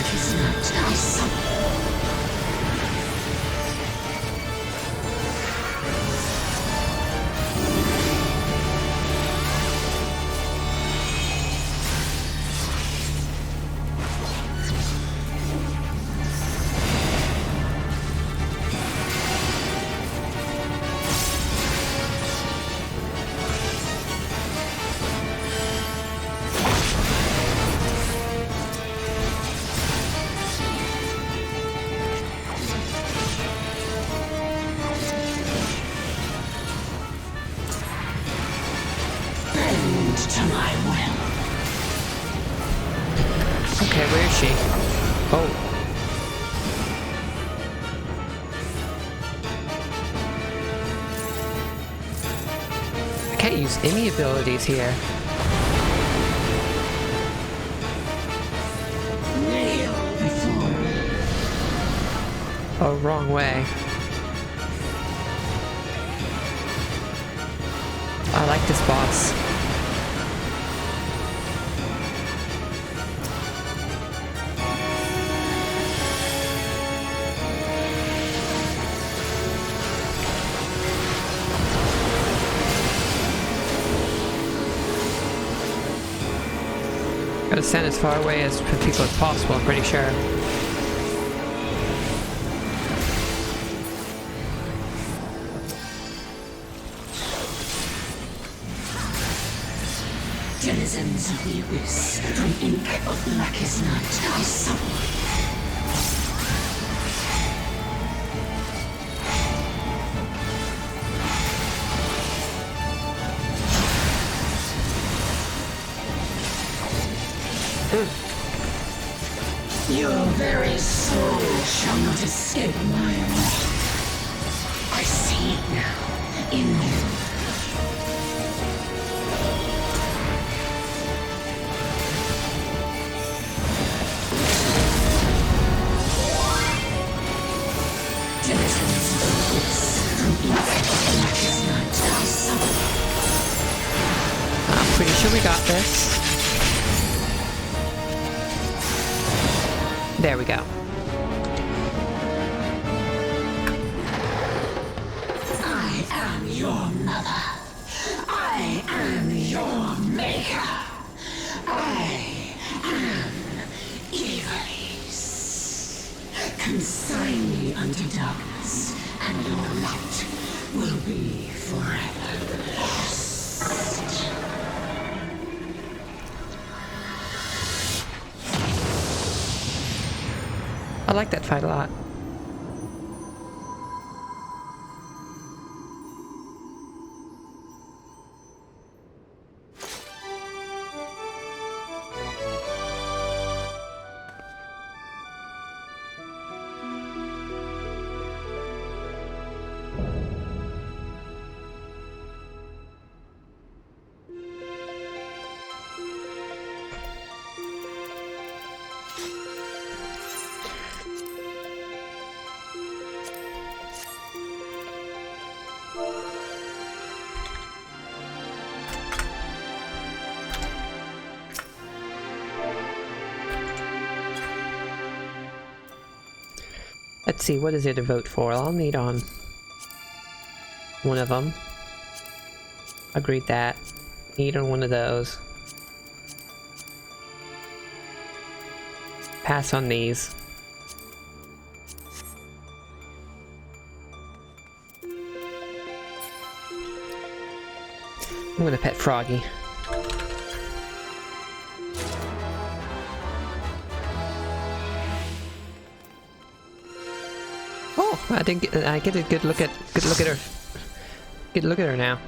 To my will.
Okay, where is she? Oh. I can't use any abilities here.
Kneel before me.
Oh, wrong way. I like this boss. Gotta stand as far away as from people as possible, I'm pretty sure.
Denizens of the Abyss, from ink of blackest night, I summon you. Your very soul shall not escape my wrath. I see it now, in you. Denizens of the Abyss, from ink of blackest night, I summon you.
I'm pretty sure we got this. There we go.
I am your mother. I am your maker. I am Ivalice. Consign me unto darkness, and your light will be forever lost.
I like that fight a lot. Let's see, what is there to vote for? I'll need on one of them. Agreed that. Need on one of those. Pass on these. I'm gonna pet Froggy. I didn't get. I get a good look at her. Good look at her now.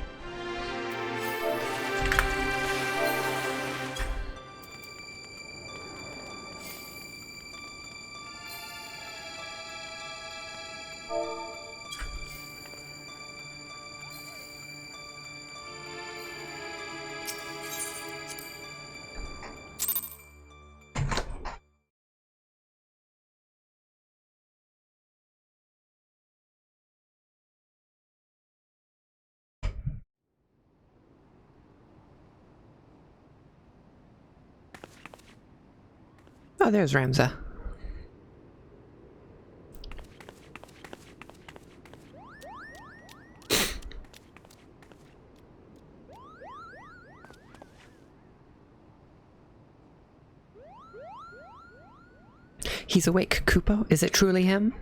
Oh, there's Ramza. He's awake, Kupo. Is it truly him?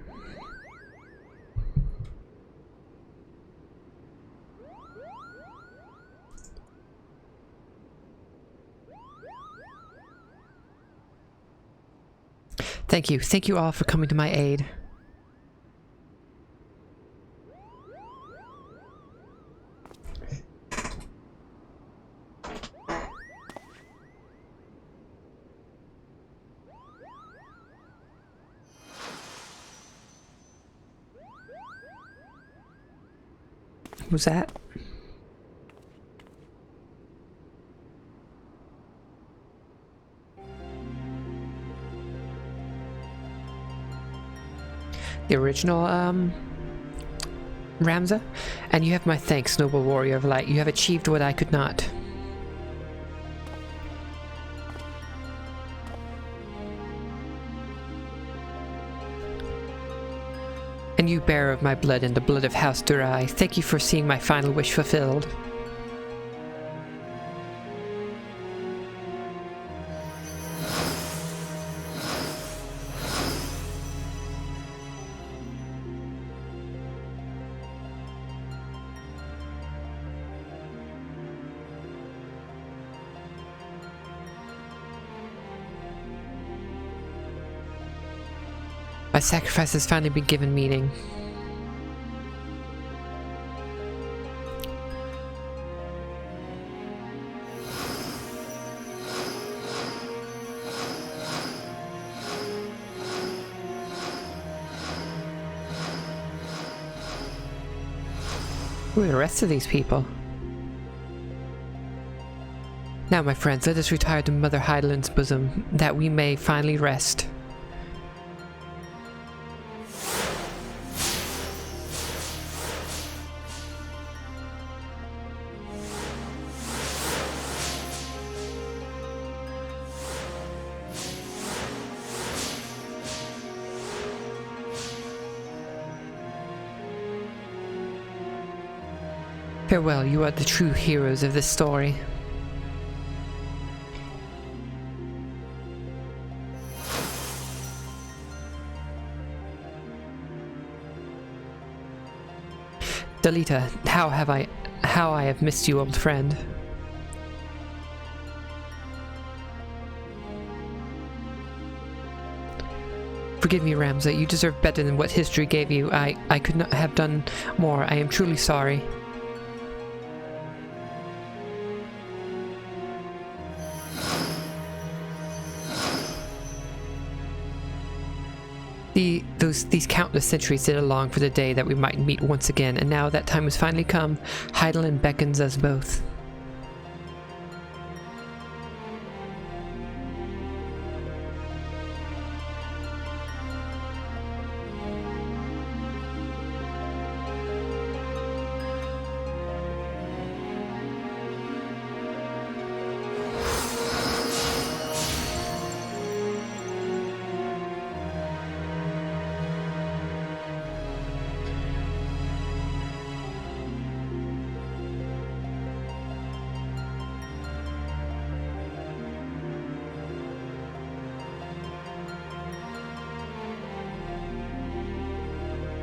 Thank you. Thank you all for coming to my aid. What was that? The original, Ramza? And you have my thanks, noble warrior of light. You have achieved what I could not. And you bearer of my blood and the blood of House Durai, thank you for seeing my final wish fulfilled. My sacrifice has finally been given meaning. Who are the rest of these people? Now, my friends, let us retire to Mother Heidelin's bosom, that we may finally rest. Farewell, you are the true heroes of this story. Dalita, how I have missed you, old friend. Forgive me, Ramza, you deserve better than what history gave you. I could not have done more. I am truly sorry. These countless centuries did along for the day that we might meet once again, and now that time has finally come. Heidelin beckons us both.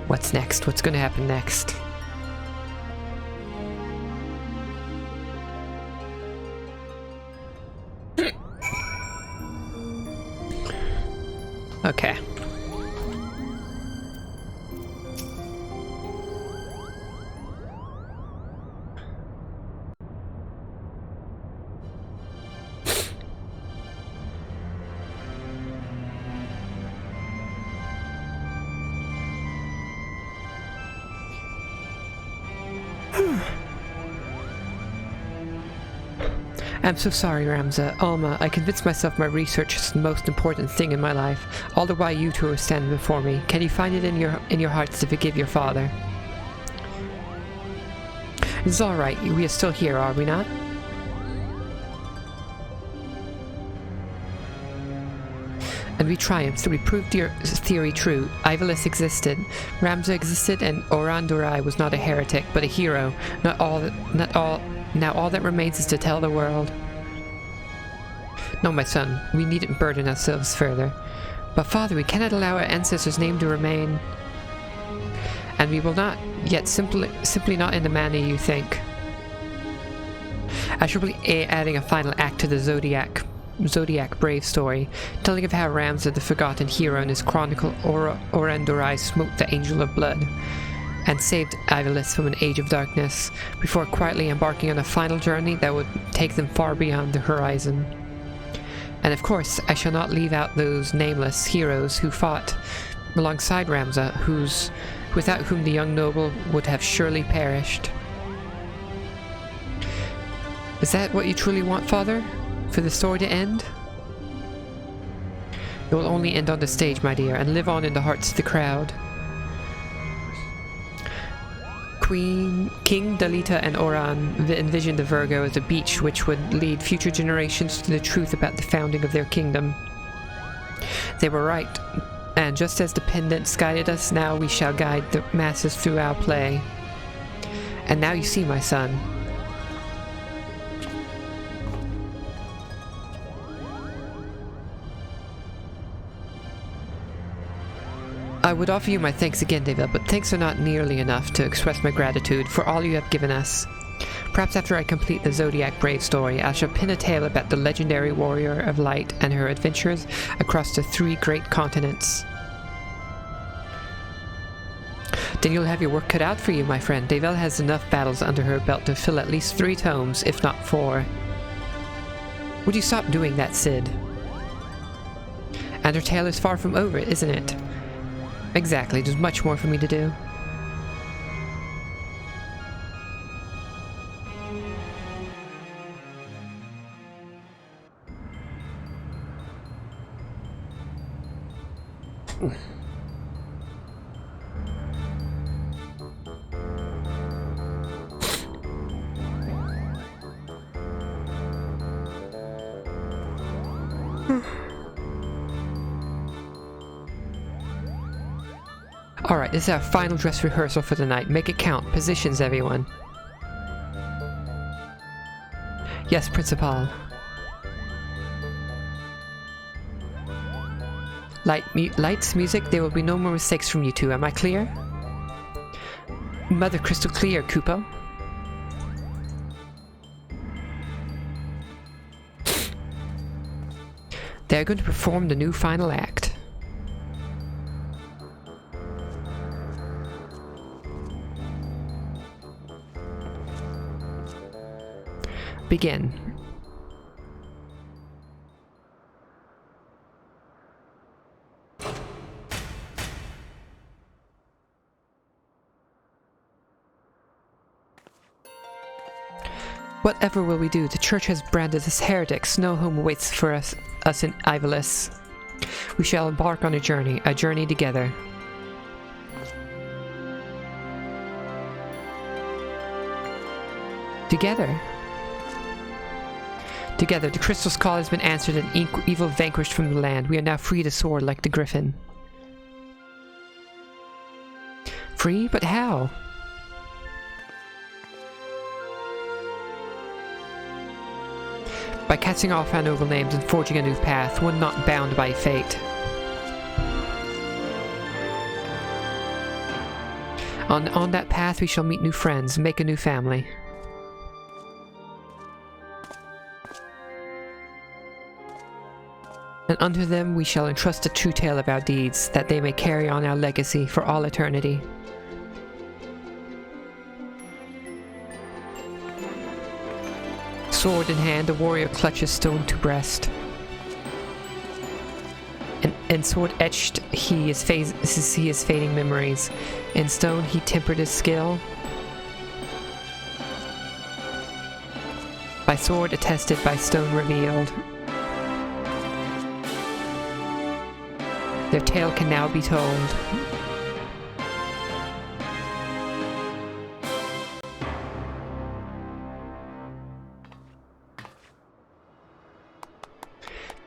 What's next? What's gonna happen next? Okay. I'm so sorry, Ramza. Alma, I convinced myself my research is the most important thing in my life. All the while you two are standing before me. Can you find it in your hearts to forgive your father? It's alright. We are still here, are we not? And we triumphed. We proved your theory true. Ivalice existed. Ramza existed, and Orandurai was not a heretic, but a hero. Now all that remains is to tell the world. No, my son, we needn't burden ourselves further. But father, we cannot allow our ancestors' name to remain. And we will not, yet simply not in the manner you think. I shall be adding a final act to the Zodiac Brave story, telling of how Ramza, the forgotten hero in his chronicle Orandurai, smote the Angel of Blood and saved Ivalice from an age of darkness, before quietly embarking on a final journey that would take them far beyond the horizon. And of course, I shall not leave out those nameless heroes who fought alongside Ramza, without whom the young noble would have surely perished. Is that what you truly want, father? For the story to end? It will only end on the stage, my dear, and live on in the hearts of the crowd. King Dalita and Oran envisioned the Virgo as a beach which would lead future generations to the truth about the founding of their kingdom. They were right, and just as the pendants guided us, now we shall guide the masses through our play. And now you see, my son. I would offer you my thanks again, David, but thanks are not nearly enough to express my gratitude for all you have given us. Perhaps after I complete the Zodiac Brave story, I shall pin a tale about the legendary warrior of light and her adventures across the 3 great continents. Then you'll have your work cut out for you, my friend. Davel has enough battles under her belt to fill at least 3 tomes, if not 4. Would you stop doing that, Sid? And her tale is far from over, isn't it? Exactly, there's much more for me to do. Alright, this is our final dress rehearsal for the night. Make it count. Positions, everyone. Yes, Principal. Lights, music, there will be no more mistakes from you two. Am I clear? Mother crystal clear, Kupo. They're going to perform the new final act. Begin. Whatever will we do? The church has branded us heretics. No home waits for us in Ivalice. We shall embark on a journey together. Together, the crystal's call has been answered and evil vanquished from the land. We are now free to soar like the griffin. Free? But how? By casting off our noble names and forging a new path, one not bound by fate. On that path we shall meet new friends, make a new family. And unto them we shall entrust the true tale of our deeds, that they may carry on our legacy for all eternity. Sword in hand, the warrior clutches stone to breast. And sword etched, he is fading memories. In stone he tempered his skill. By sword attested, by stone revealed. Their tale can now be told.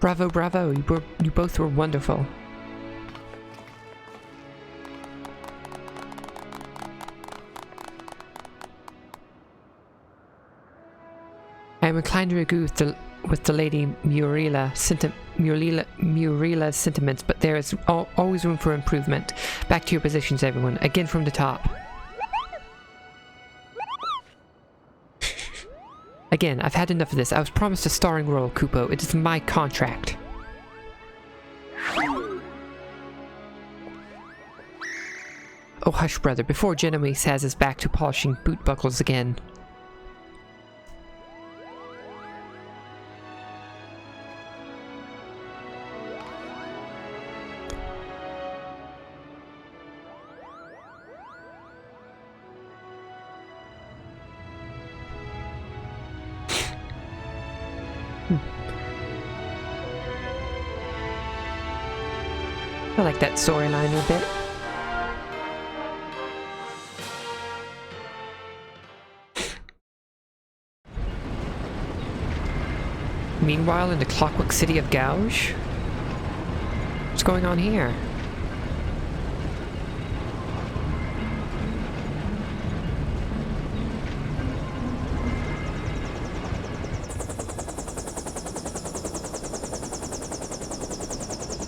Bravo, bravo, you both were wonderful. I am inclined to agree with the Lady Muriela's sentiments, but there is always room for improvement. Back to your positions, everyone. Again from the top. Again, I've had enough of this. I was promised a starring role, Kupo. It is my contract. Oh, hush, brother. Before Genovese has his back to polishing boot buckles again. I like that storyline a bit. Meanwhile, in the clockwork city of Gouge? What's going on here?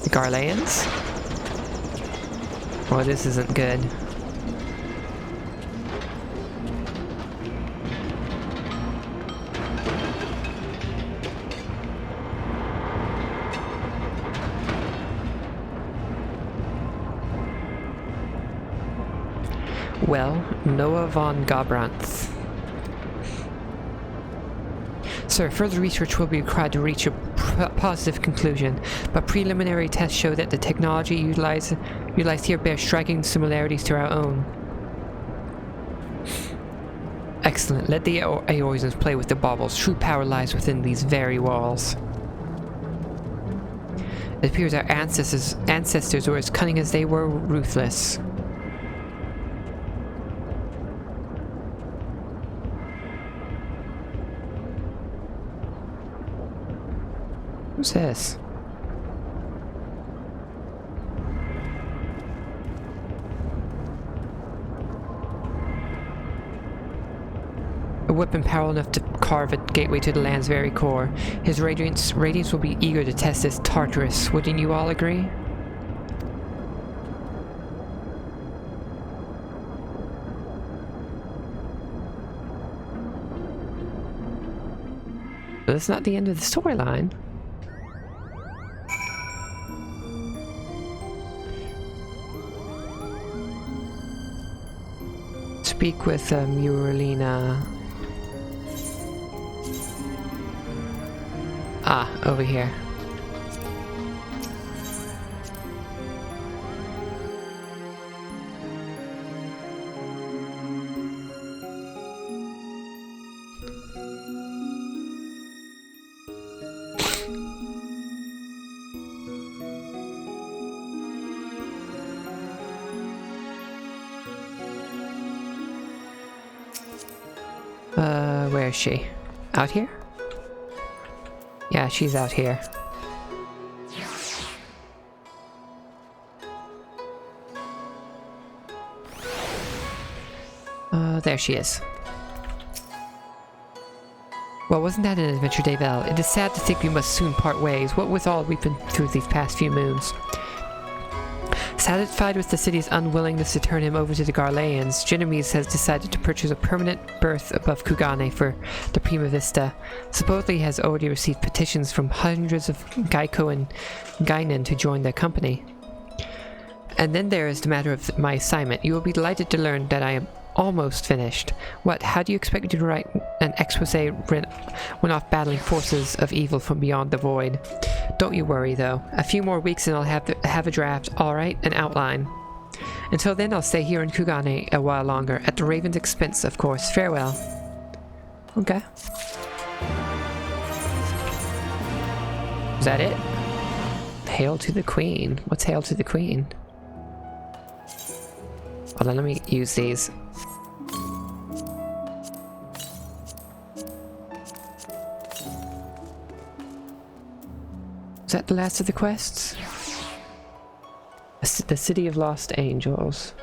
The Garleans? Oh, this isn't good. Well, Noah von Gabranth. Sir, further research will be required to reach a positive conclusion, but preliminary tests show that the technology utilized here bears striking similarities to our own. Excellent. Let the Eorzans play with the baubles. True power lies within these very walls. It appears our ancestors were as cunning as they were ruthless. Who's this? A weapon powerful enough to carve a gateway to the land's very core. His radiance will be eager to test this Tartarus. Wouldn't you all agree? But that's not the end of the storyline. Speak with Muralina. Ah, over here. Where is she? Out here? Yeah, she's out here. There she is. Well, wasn't that an adventure, Davel? It is sad to think we must soon part ways, what with all we've been through these past few moons. Satisfied with the city's unwillingness to turn him over to the Garleans, Genovese has decided to purchase a permanent berth above Kugane for the Prima Vista. Supposedly he has already received petitions from hundreds of Gaiko and Gainen to join their company. And then there is the matter of my assignment. You will be delighted to learn that I am almost finished. What, how do you expect me to write an expose when off battling forces of evil from beyond the void? Don't you worry though. A few more weeks and I'll have a draft, alright, an outline. Until then I'll stay here in Kugane a while longer, at the Raven's expense of course. Farewell. Okay. Is that it? Hail to the Queen. What's Hail to the Queen? Hold on, let me use these. Is that the last of the quests? The City of Lost Angels.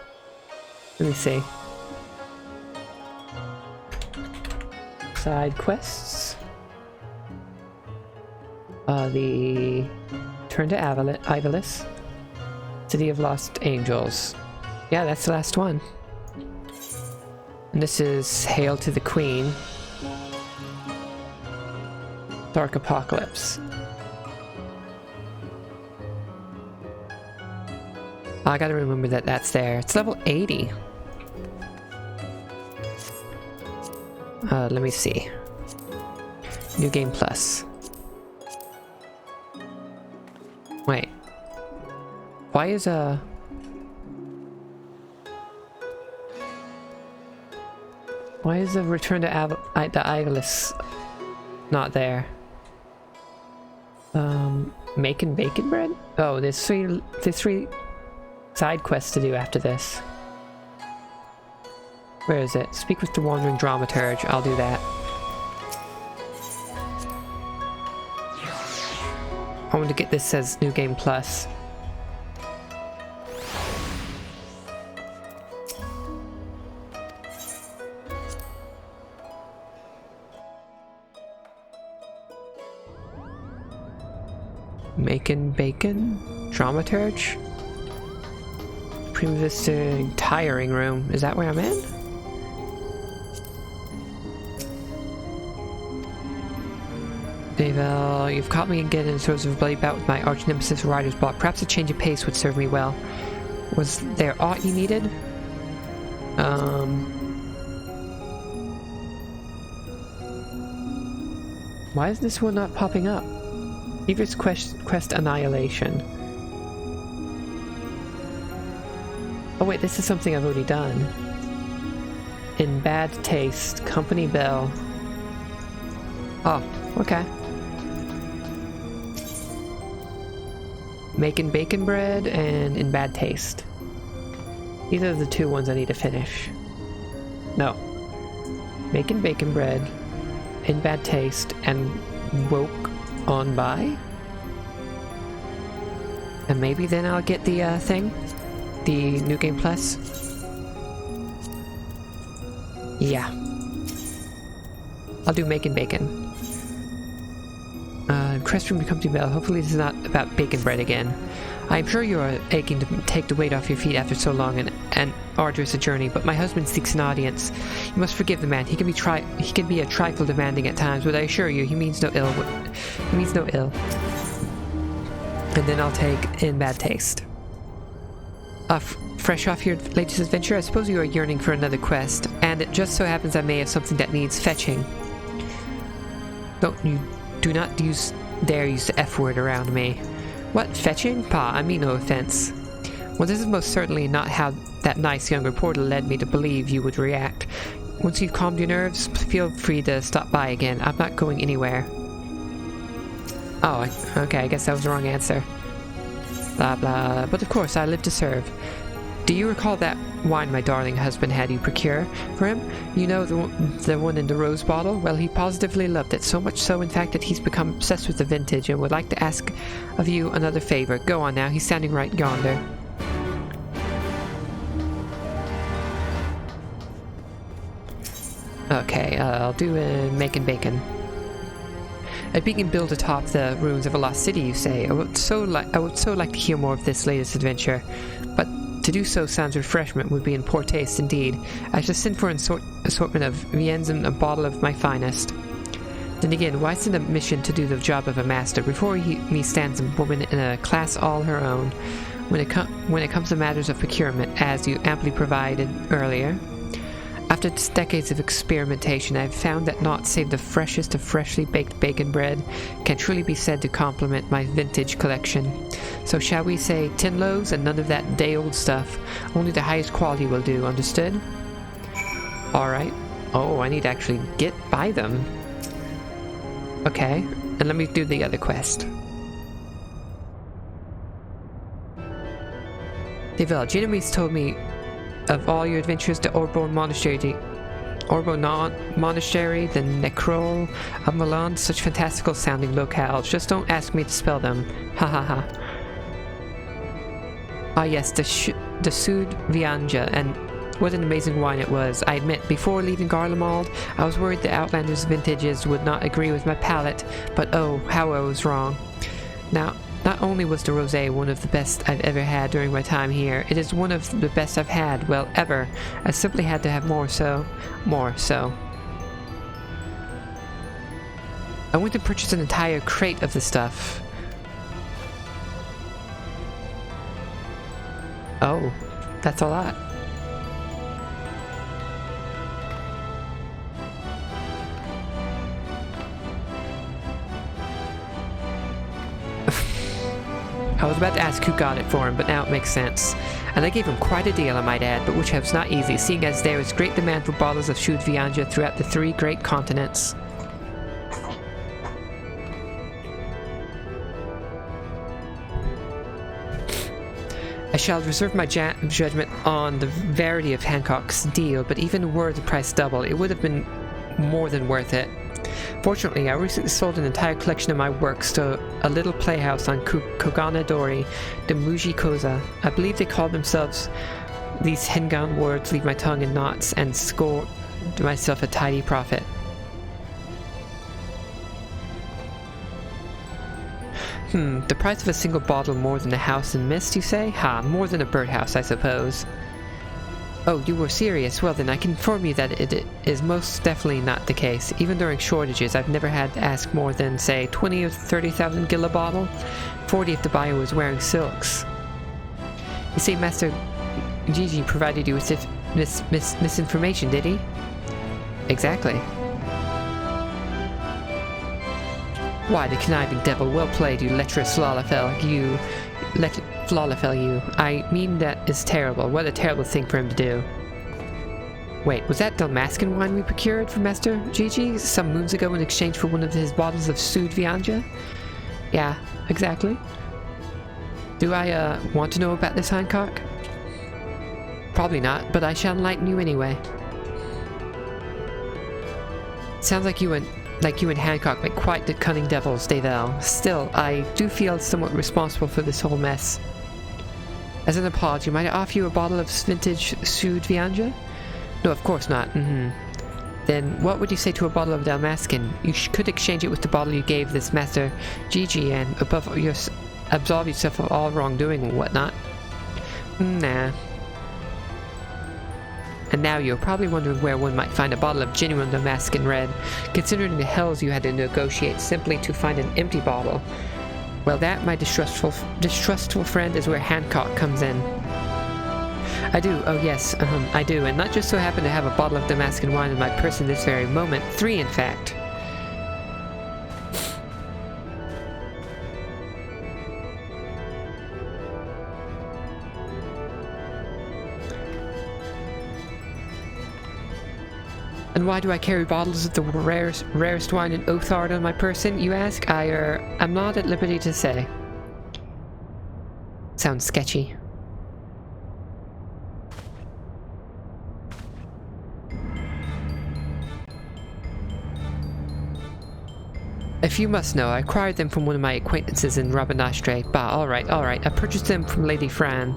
Let me see. Side quests. The Turn to Ivalice. City of Lost Angels. Yeah, that's the last one. And this is Hail to the Queen. Dark Apocalypse. I gotta remember that that's there. It's level 80. Let me see. New Game Plus. Wait. Why is why is the Return to the Ivalice not there? Making bacon bread? Oh, there's three side quests to do after this. Where is it? Speak with the Wandering Dramaturge. I'll do that. I want to get this as New Game Plus. Making bacon? Dramaturge? Previsiting tiring room. Is that where I'm in? Davel, you've caught me again in the throes of a bloody bout with my arch nemesis Rider's Block. Perhaps a change of pace would serve me well. Was there aught you needed? Why is this one not popping up? Beaver's quest Annihilation. Oh wait, this is something I've already done. In Bad Taste, Company Bell. Oh, okay. Making bacon bread and In Bad Taste. These are the two ones I need to finish. No. Making bacon bread, In Bad Taste, and Woke on By. And maybe then I'll get the thing. The New Game Plus. Yeah. I'll do Making Bacon. Crest from the Company Bell. Hopefully this is not about bacon bread again. I'm sure you are aching to take the weight off your feet after so long and arduous a journey, but my husband seeks an audience. You must forgive the man. He can be a trifle demanding at times, but I assure you, he means no ill. He means no ill. And then I'll take In Bad Taste. Fresh off your latest adventure, I suppose you are yearning for another quest, and it just so happens I may have something that needs fetching. Do not dare use the F word around me. What, fetching? Pa, I mean no offense. Well, this is most certainly not how that nice young reporter led me to believe you would react. Once you've calmed your nerves, feel free to stop by again. I'm not going anywhere. Oh, okay, I guess that was the wrong answer. Blah blah, but of course I live to serve. Do you recall that wine my darling husband had you procure for him? You know, the one in the rose bottle? Well, he positively loved it, so much so in fact that he's become obsessed with the vintage and would like to ask of you another favor. Go on now, he's standing right yonder. Okay, I'll do Making Bacon. A beacon built atop the ruins of a lost city, you say. I would so like to hear more of this latest adventure, but to do so sounds refreshment would be in poor taste indeed. I shall send for an assortment of viands and a bottle of my finest. Then again, why send a mission to do the job of a master? Before me stands a woman in a class all her own. When it comes to matters of procurement, as you amply provided earlier. After decades of experimentation, I have found that naught save the freshest of freshly baked bacon bread can truly be said to complement my vintage collection. So shall we say 10 loaves and none of that day-old stuff? Only the highest quality will do, understood? Alright. Oh, I need to actually buy them. Okay, and let me do the other quest. Devel, Genoese told me of all your adventures to Orborn Monastery, the Necrol of Milan, such fantastical sounding locales. Just don't ask me to spell them. Ha ha ha. Ah yes, the Sud Vianja, and what an amazing wine it was. I admit, before leaving Garlemald, I was worried the Outlander's vintages would not agree with my palate, but oh, how I was wrong. Now, not only was the rosé one of the best I've ever had during my time here, it is one of the best I've had, well, ever. I simply had to have more so. I went to purchase an entire crate of the stuff. Oh, that's a lot. I was about to ask who got it for him, but now it makes sense. And I gave him quite a deal, I might add, but which was not easy, seeing as there is great demand for bottles of Sud Vianja throughout the 3 great continents. I shall reserve my judgment on the verity of Hancock's deal, but even were the price double, it would have been more than worth it. Fortunately, I recently sold an entire collection of my works to a little playhouse on Kogana Dori, the Muji Koza. I believe they call themselves, these Hengan words leave my tongue in knots, and scored myself a tidy profit. The price of a single bottle more than a house in mist, you say? Ha, more than a birdhouse, I suppose. Oh, you were serious? Well then, I can inform you that it is most definitely not the case. Even during shortages, I've never had to ask more than, say, 20 or 30,000 gil a bottle. 40 if the buyer was wearing silks. You say Master Gigi provided you with this misinformation, did he? Exactly. Why, the conniving devil, well played, you lecherous Flalafel, you. I mean, that is terrible. What a terrible thing for him to do. Wait, was that Dalmascan wine we procured from Master Gigi some moons ago in exchange for one of his bottles of Sud Vianja? Yeah, exactly. Do I, want to know about this, Hancock? Probably not, but I shall enlighten you anyway. Sounds like you and Hancock make quite the cunning devils, Devel. Still, I do feel somewhat responsible for this whole mess. As an apology, might I offer you a bottle of vintage Sud Vianja? No, of course not. Then what would you say to a bottle of Dalmascan? You could exchange it with the bottle you gave this Master Gigi and absolve yourself of all wrongdoing and whatnot. Nah. And now you're probably wondering where one might find a bottle of genuine Damascan red, considering the hells you had to negotiate simply to find an empty bottle. Well, that, my distrustful friend, is where Hancock comes in. I do, oh yes, I do, and not just so happen to have a bottle of Damascan wine in my person this very moment, 3 in fact. And why do I carry bottles of the rarest wine in Oathard on my person, you ask? I'm not at liberty to say. Sounds sketchy. If you must know, I acquired them from one of my acquaintances in Rabanastre. Bah, alright. I purchased them from Lady Fran.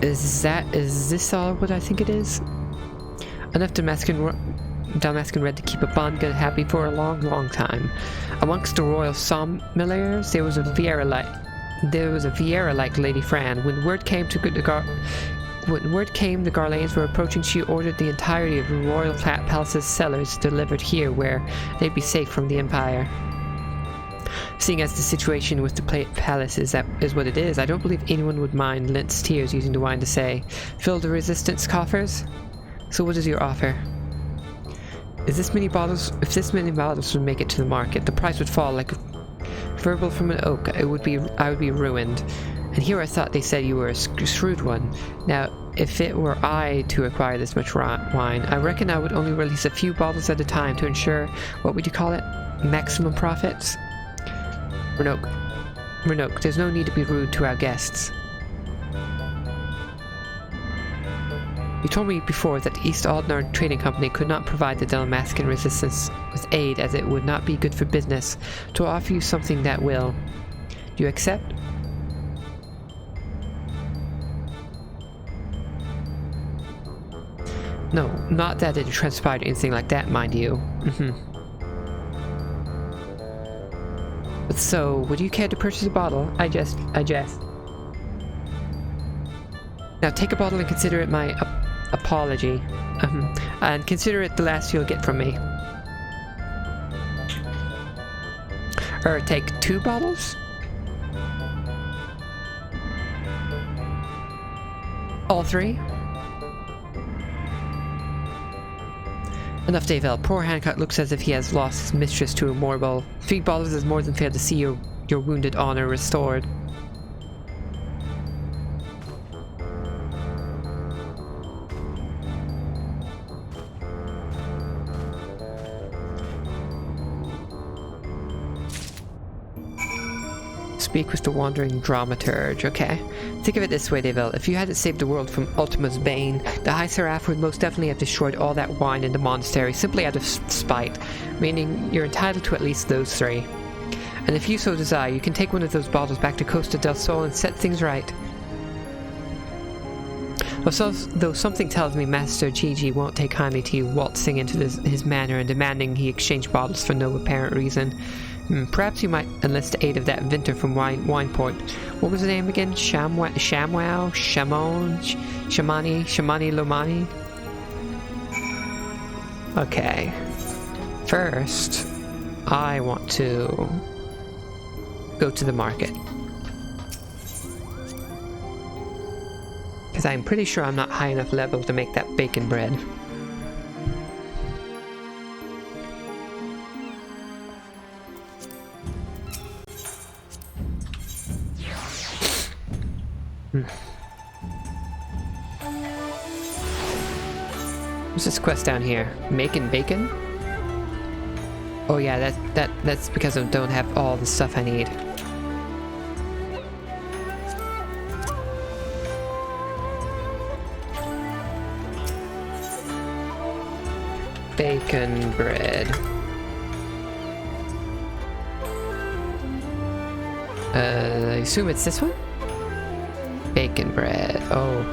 Is this all what I think it is? Enough Dalmascan red to keep a bond good happy for a long time. Amongst the royal sommeliers, there was a Vieira-like Lady Fran. When word came, the Garlanes were approaching, she ordered the entirety of the royal palace's cellars delivered here, where they'd be safe from the Empire. Seeing as the situation with the palace is what it is, I don't believe anyone would mind Lint's tears using the wine to say, fill the resistance coffers? So what is your offer? If this many bottles would make it to the market, the price would fall like verbal from an oak. I would be ruined. And here I thought they said you were a shrewd one. Now, if it were I to acquire this much wine, I reckon I would only release a few bottles at a time to ensure, what would you call it? Maximum profits? Or no, Renok, there's no need to be rude to our guests. You told me before that the East Aldnar Trading Company could not provide the Dalmascan resistance with aid as it would not be good for business. To offer you something that will. Do you accept? No, not that it transpired or anything like that, mind you. But so, would you care to purchase a bottle? I jest. Now take a bottle and consider it my apology. And consider it the last you'll get from me. Or take 2 bottles? All 3? Enough, Davel. Poor Hancock looks as if he has lost his mistress to a morbol. 3 bottles is more than fair to see your wounded honor restored. Speak with the wandering dramaturge. Okay. Think of it this way, Davel. If you hadn't saved the world from Ultima's bane, the High Seraph would most definitely have destroyed all that wine in the monastery simply out of spite, meaning you're entitled to at least those 3. And if you so desire, you can take one of those bottles back to Costa del Sol and set things right. Though something tells me Master Gigi won't take kindly to you waltzing into his manor and demanding he exchange bottles for no apparent reason. Perhaps you might enlist the aid of that Vinter from Wineport. What was the name again? Shamwow? Shamani Lomani? Okay. First, I want to go to the market. Because I'm pretty sure I'm not high enough level to make that bacon bread. What's this quest down here? Making bacon? Oh yeah, that's because I don't have all the stuff I need. Bacon bread. I assume it's this one? Bacon bread. Oh.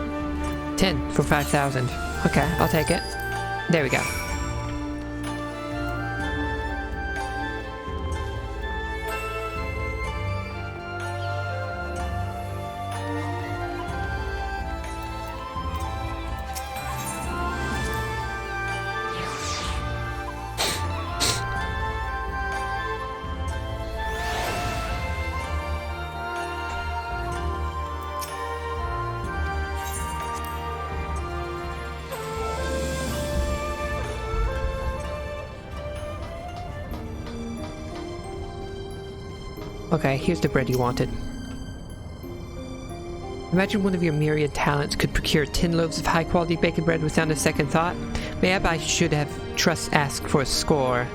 10 for 5,000. Okay, I'll take it. There we go. Okay, here's the bread you wanted. Imagine one of your myriad talents could procure 10 loaves of high-quality bacon bread without a second thought. Maybe I should have asked for a score.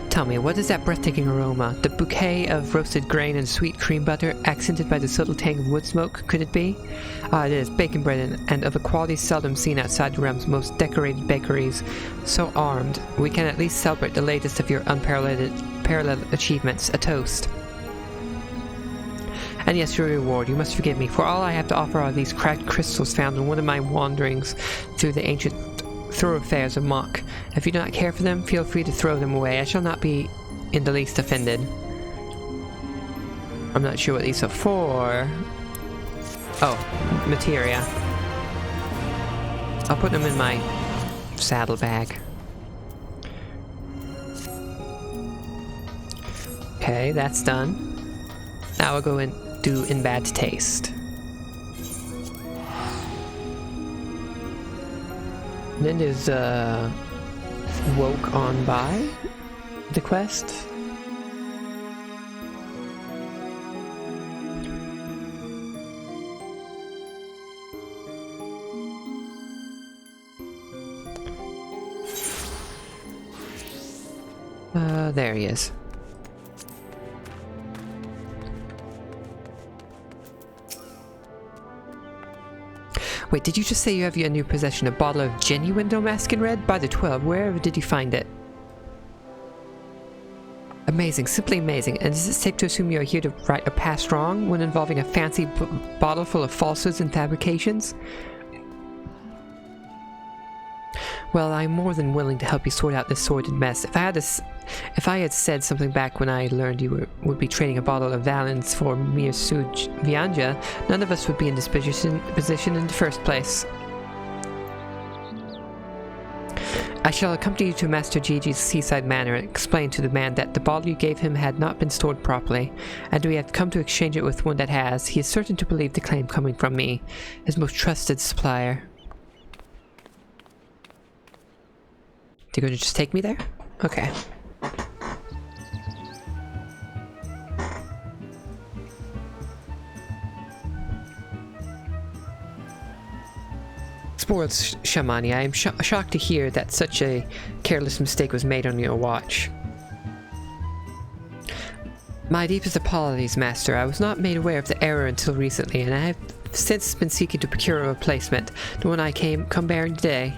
Tell me, what is that breathtaking aroma? The bouquet of roasted grain and sweet cream butter, accented by the subtle tang of wood smoke, could it be? Ah, it is. Bacon bread, and of a quality seldom seen outside the realm's most decorated bakeries. So armed, we can at least celebrate the latest of your unparalleled achievements. A toast. And yes, your reward. You must forgive me, for all I have to offer are these cracked crystals found in one of my wanderings through the ancient thoroughfares of Mach. If you do not care for them, feel free to throw them away. I shall not be in the least offended. I'm not sure what these are for. Oh, materia. I'll put them in my saddlebag. Okay, that's done. Now we'll go and do In Bad Taste. Then there's Woke On By, the quest. There he is. Wait, did you just say you have in your possession a bottle of genuine Damascus Red? By the 12, wherever did you find it? Amazing, simply amazing. And is it safe to assume you are here to right a past wrong when involving a fancy bottle full of falsehoods and fabrications? Well, I'm more than willing to help you sort out this sordid mess. If I had said something back when I learned you would be trading a bottle of Valence for mere Suj Vianja, none of us would be in this position in the first place. I shall accompany you to Master Gigi's seaside manor and explain to the man that the bottle you gave him had not been stored properly, and we have come to exchange it with one that has. He is certain to believe the claim coming from me, his most trusted supplier. You're going to just take me there? Okay. Spoiled Shamani, I am shocked to hear that such a careless mistake was made on your watch. My deepest apologies, Master. I was not made aware of the error until recently, and I have since been seeking to procure a replacement, the one I come bearing today.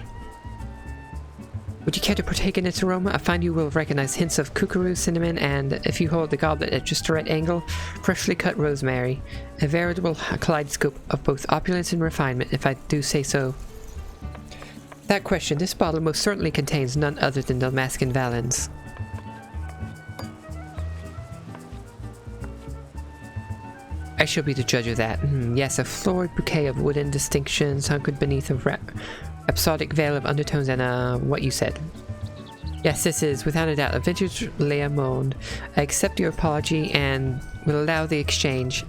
Would you care to partake in its aroma? I find you will recognize hints of kookaroo, cinnamon, and, if you hold the goblet at just the right angle, freshly cut rosemary. A veritable kaleidoscope of both opulence and refinement, if I do say so. Without question, this bottle most certainly contains none other than Damascus Valence. I shall be the judge of that. Yes, a florid bouquet of wooden distinctions hunkered beneath a rhapsodic veil of undertones and what you said. Yes, this is, without a doubt, a vintage Le Monde. I accept your apology and will allow the exchange.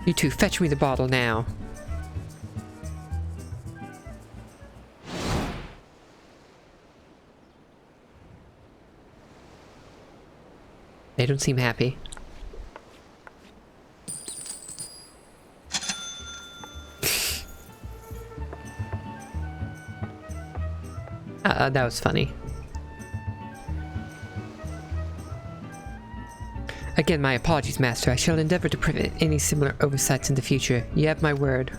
You two, fetch me the bottle now. They don't seem happy. That was funny. Again, my apologies, Master. I shall endeavor to prevent any similar oversights in the future. You have my word.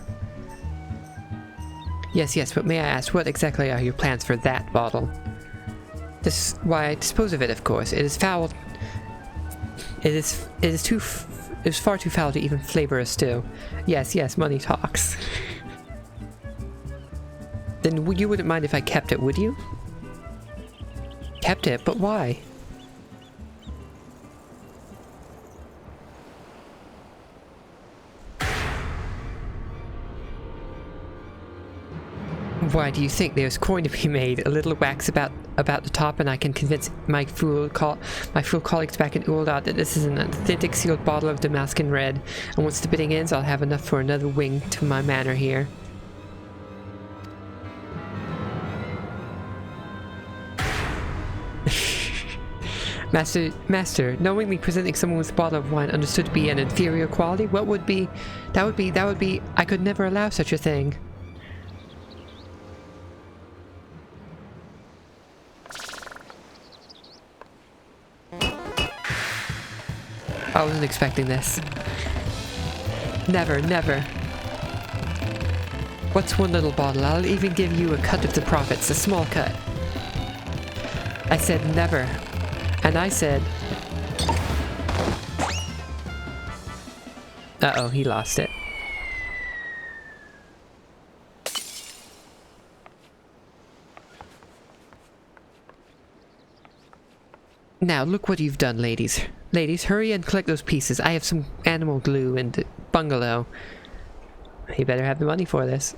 Yes, but may I ask, what exactly are your plans for that bottle? Why, dispose of it, of course. It is foul. It is far too foul to even flavor a stew. Yes, money talks. Then you wouldn't mind if I kept it, would you? Kept it? But why? Why do you think there's coin to be made? A little wax about the top, and I can convince my fool colleagues back in Uldad that this is an authentic sealed bottle of Damascus Red. And once the bidding ends, I'll have enough for another wing to my manor here. Master, knowingly presenting someone with a bottle of wine understood to be an inferior quality, that would be, I could never allow such a thing. I wasn't expecting this. Never. What's one little bottle? I'll even give you a cut of the profits, a small cut. I said never. And I said... Uh-oh, he lost it. Now, look what you've done, ladies. Ladies, hurry and collect those pieces. I have some animal glue in the bungalow. You better have the money for this.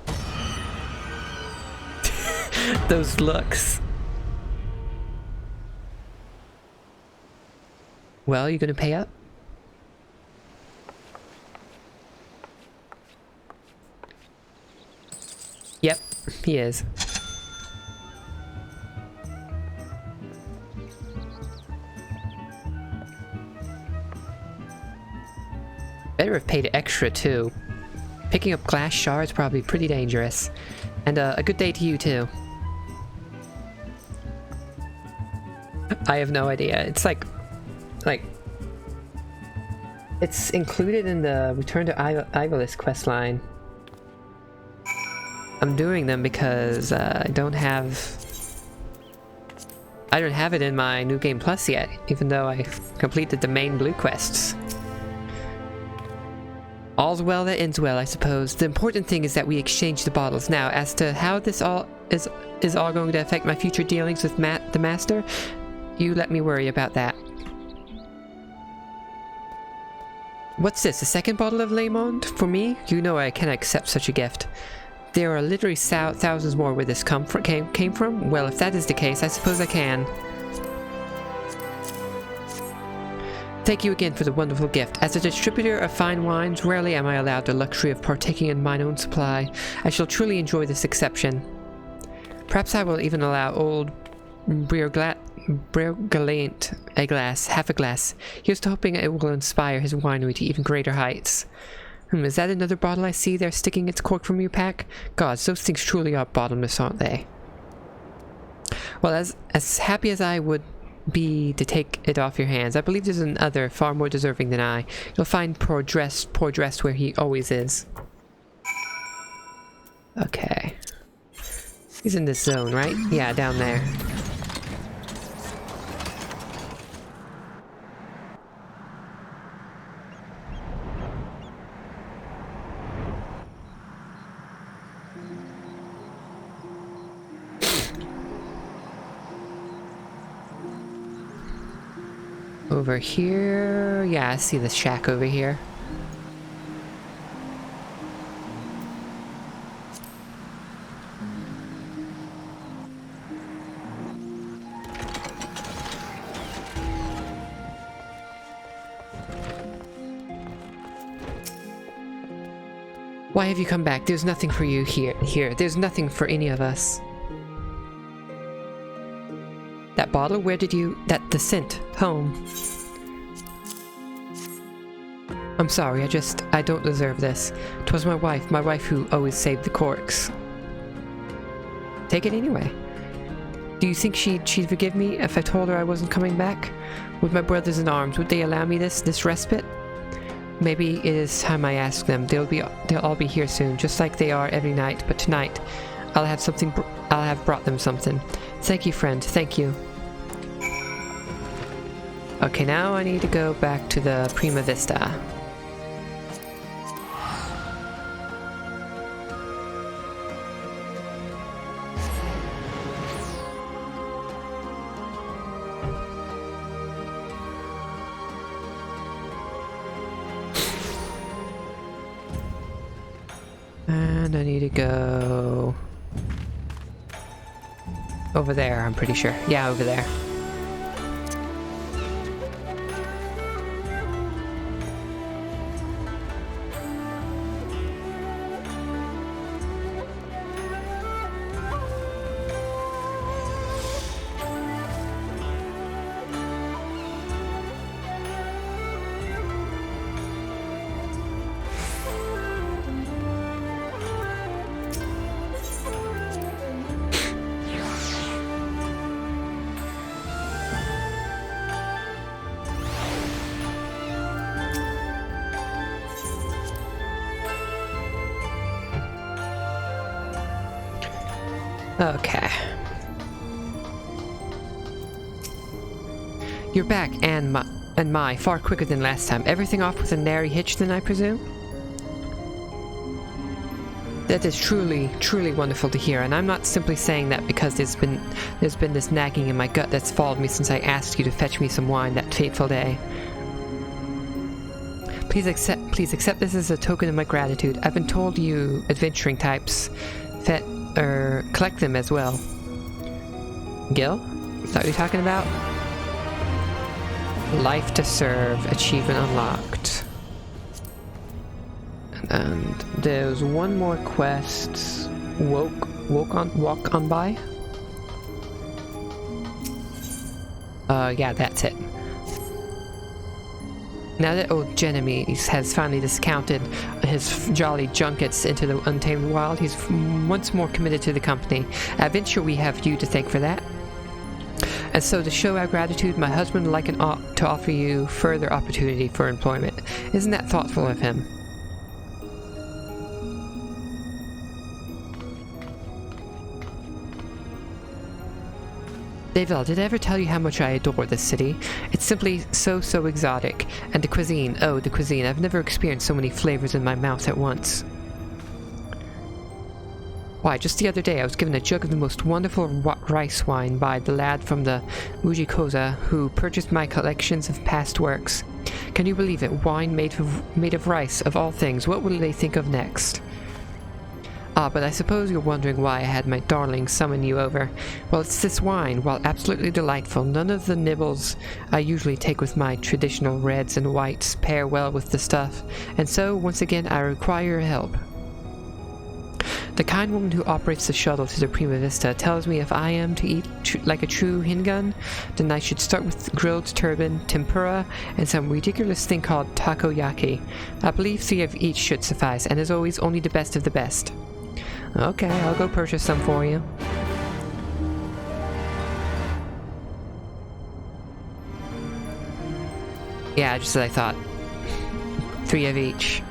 Those looks. Well, you gonna pay up? Yep, he is. Better have paid extra too. Picking up glass shards probably pretty dangerous. And a good day to you too. I have no idea. It's like it's included in the Return to Ivalice questline. I'm doing them because I don't have it in my New Game Plus yet, even though I completed the main blue quests. All's well that ends well, I suppose. The important thing is that we exchange the bottles. Now, as to how this all is all going to affect my future dealings with the Master, you let me worry about that. What's this, a second bottle of Le Monde? For me? You know I cannot accept such a gift. There are literally thousands more where this came from? Well, if that is the case, I suppose I can. Thank you again for the wonderful gift. As a distributor of fine wines, rarely am I allowed the luxury of partaking in mine own supply. I shall truly enjoy this exception. Perhaps I will even allow old Breoglaint half a glass. Here's to hoping it will inspire his winery to even greater heights. Is that another bottle I see there sticking its cork from your pack? Gods, those things truly are bottomless, aren't they? Well, as happy as I would be to take it off your hands, I believe there's another far more deserving than I. You'll find poor dressed where he always is. Okay. He's in this zone, right? Yeah, down there. Over here... yeah, I see the shack over here. Why have you come back? There's nothing for you here. There's nothing for any of us. That bottle? Where did you... the scent. Home. I'm sorry, I don't deserve this. 'Twas my wife who always saved the corks. Take it anyway. Do you think she'd forgive me if I told her I wasn't coming back? With my brothers in arms, would they allow me this respite? Maybe it is time I ask them. They'll all be here soon, just like they are every night, but tonight I'll have brought them something. Thank you, friend. Thank you. Okay, now I need to go back to the Prima Vista. And I need to go over there, I'm pretty sure. Yeah, over there. Okay. You're back, and my, far quicker than last time. Everything off with a nary hitch then, I presume? That is truly, truly wonderful to hear, and I'm not simply saying that because there's been this nagging in my gut that's followed me since I asked you to fetch me some wine that fateful day. Please accept this as a token of my gratitude. I've been told you adventuring types collect them as well. Gil? Is that what you're talking about? Life to serve. Achievement unlocked. And there's one more quest. Walk on by? Yeah, that's it. Now that old Genovese has finally discounted his jolly junkets into the untamed wild, he's once more committed to the company. At Venture, we have you to thank for that. And so to show our gratitude, my husband would like to offer you further opportunity for employment. Isn't that thoughtful of him? David, did I ever tell you how much I adore this city? It's simply so exotic. And the cuisine, oh, the cuisine. I've never experienced so many flavors in my mouth at once. Why, just the other day I was given a jug of the most wonderful rice wine by the lad from the Mujikoza who purchased my collections of past works. Can you believe it? Wine made of rice, of all things. What will they think of next? Ah, but I suppose you're wondering why I had my darling summon you over. Well, it's this wine. While absolutely delightful, none of the nibbles I usually take with my traditional reds and whites pair well with the stuff, and so, once again, I require your help. The kind woman who operates the shuttle to the Prima Vista tells me if I am to eat like a true Hingun, then I should start with grilled turban, tempura, and some ridiculous thing called takoyaki. I believe 3 of each should suffice, and as always, only the best of the best. Okay, I'll go purchase some for you. Yeah, just as I thought. 3 of each.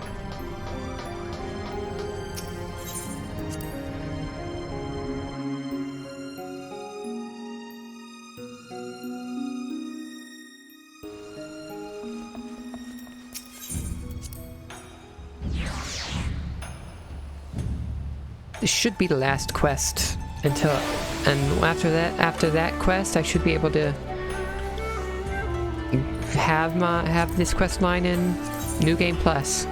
This should be the last quest and after that quest I should be able to have this quest line in New Game Plus.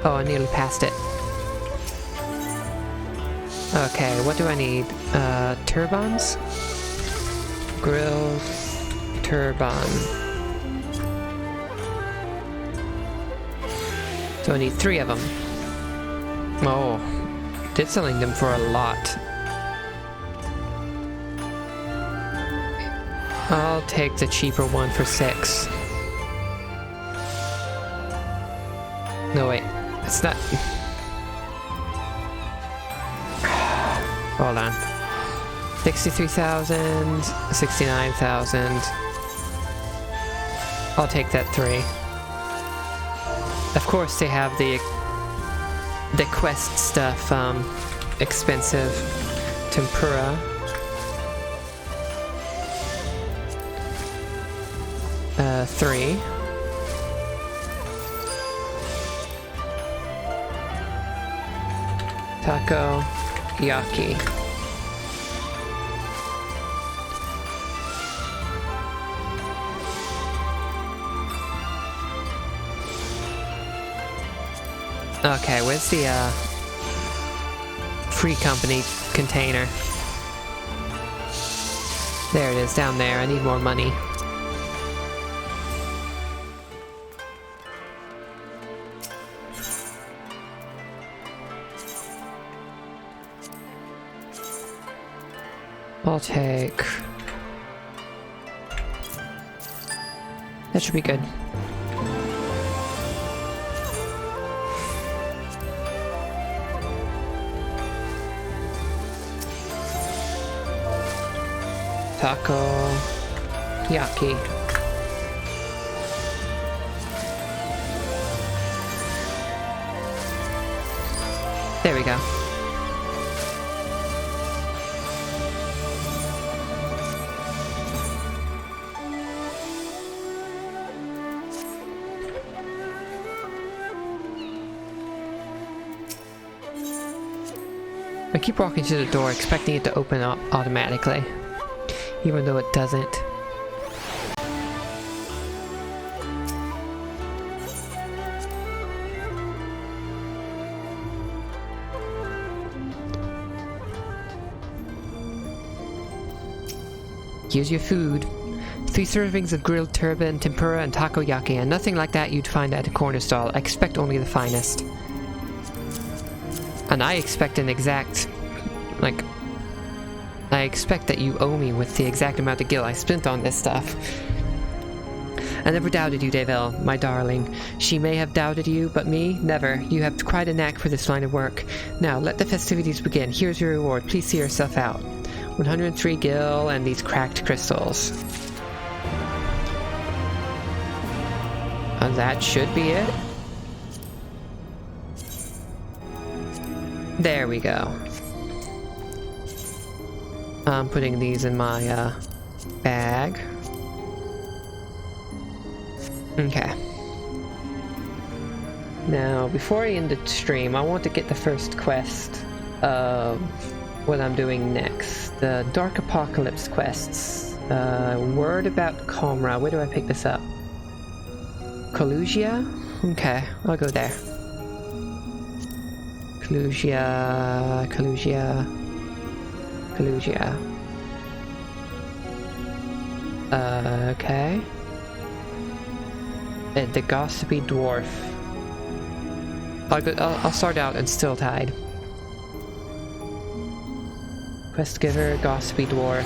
Oh, I nearly passed it. Okay, what do I need? Turbans? Grill turban. So I need 3 of them. Oh, did selling them for a lot. I'll take the cheaper one for 6. No, wait. It's not... Hold on. 63,000, 69,000. I'll take that 3. Of course, they have the quest stuff, expensive. Tempura. Uh, 3. Takoyaki. Okay, where's the free company container? There it is, down there. I need more money. I'll take... That should be good. Takoyaki. There we go. I keep walking to the door expecting it to open up automatically, even though it doesn't. Here's your food. 3 servings of grilled turban, tempura, and takoyaki, and nothing like that you'd find at a corner stall. I expect only the finest. And I expect an exact... like... I expect that you owe me with the exact amount of gil I spent on this stuff. I never doubted you, Deville, my darling. She may have doubted you, but me, never. You have quite a knack for this line of work. Now, let the festivities begin. Here's your reward. Please see yourself out. 103 gil and these cracked crystals. And that should be it. There we go. I'm putting these in my bag. Okay. Now, before I end the stream, I want to get the first quest of what I'm doing next. The Dark Apocalypse quests. Word about Comra. Where do I pick this up? Collusia? Okay, I'll go there. Collusia. Okay. The Gossipy Dwarf. I'll start out in Still Tide. Quest giver, Gossipy Dwarf.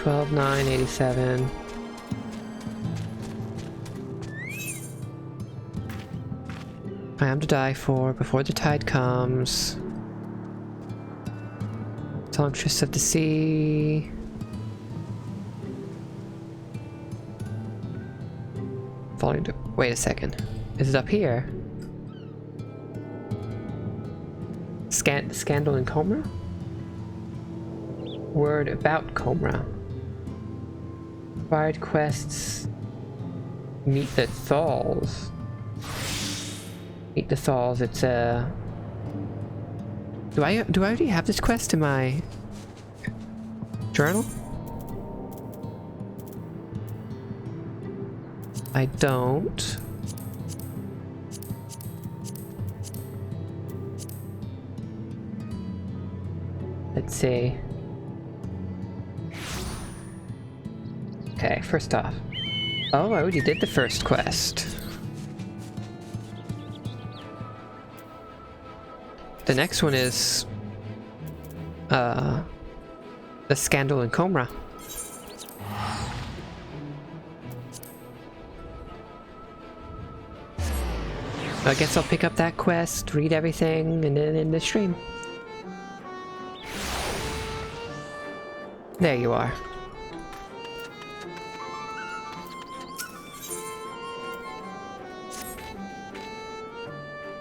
12,987. I am to die for before the tide comes. Songstress of the Sea. Falling to. Wait a second. Is it up here? Scandal in Comra? Word about Comra. Fired quests. Meet the Thalls. Meet the Thalls. It's a. Do I already have this quest in my journal? I don't. Let's see. Okay, first off. Oh, I already did the first quest. The next one is the Scandal in Comra. I guess I'll pick up that quest, read everything, and then end the stream. There you are.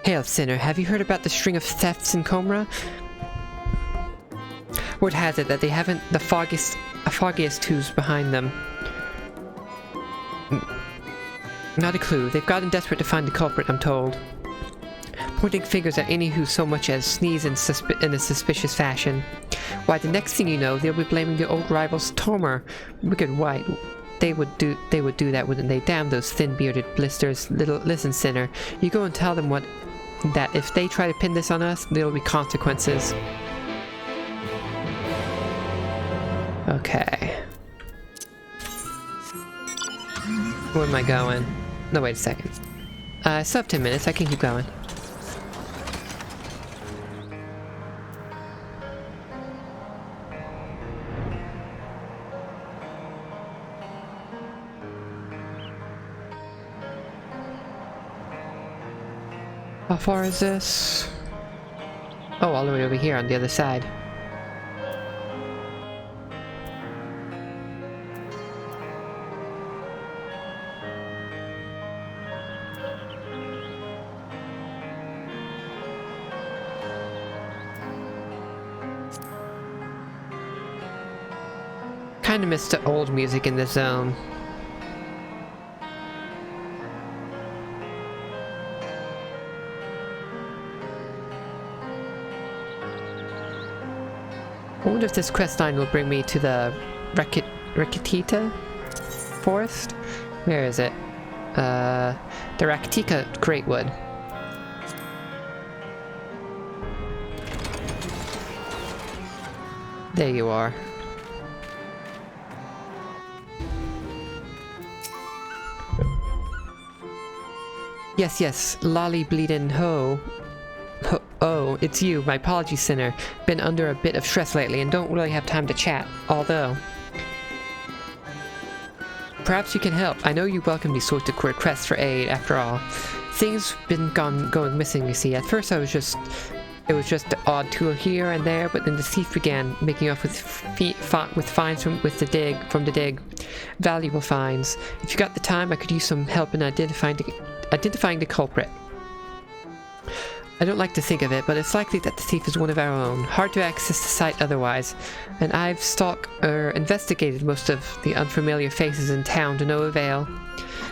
Hail, Sinner, have you heard about the string of thefts in Comra? Word has it that they haven't the foggiest who's behind them. Not a clue. They've gotten desperate to find the culprit, I'm told. Pointing fingers at any who so much as sneeze in a suspicious fashion. Why, the next thing you know, they'll be blaming the old rivals Tomer. Wicked White. They would do that, wouldn't they? Damn those thin-bearded blisters. Listen, Sinner. You go and tell them that if they try to pin this on us, there'll be consequences. Okay. Where am I going? No, wait a second. I still have 10 minutes. I can keep going. How far is this? Oh, all the way over here on the other side. Kinda missed the old music in this zone. I wonder if this questline will bring me to the Rakitita forest? Where is it? The Rakitika Greatwood. There you are. Yes, Lolly Bleedin' Ho. Oh, Oh, it's you. My apologies, Sinner. Been under a bit of stress lately and don't really have time to chat. Although... perhaps you can help. I know you welcome these sorts of requests for aid, after all. Things been going missing, you see. At first it was just the odd tool here and there, but then the thief began making off with finds from the dig. Valuable finds. If you got the time, I could use some help in identifying the culprit. I don't like to think of it, but it's likely that the thief is one of our own. Hard to access the site otherwise, and I've investigated most of the unfamiliar faces in town to no avail.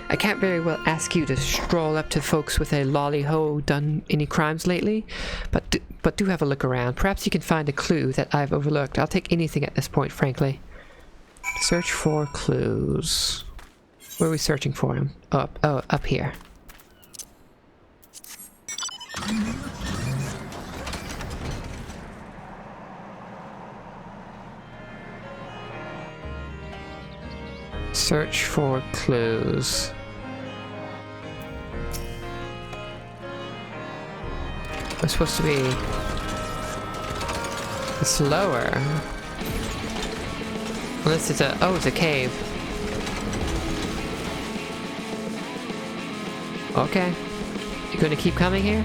I can't very well ask you to stroll up to folks with a lolly-ho done any crimes lately, but do have a look around. Perhaps you can find a clue that I've overlooked. I'll take anything at this point, frankly. Search for clues. Where are we searching for him? Up here. Search for clues. It's supposed to be slower. Unless it's it's a cave. Okay. You gonna keep coming here?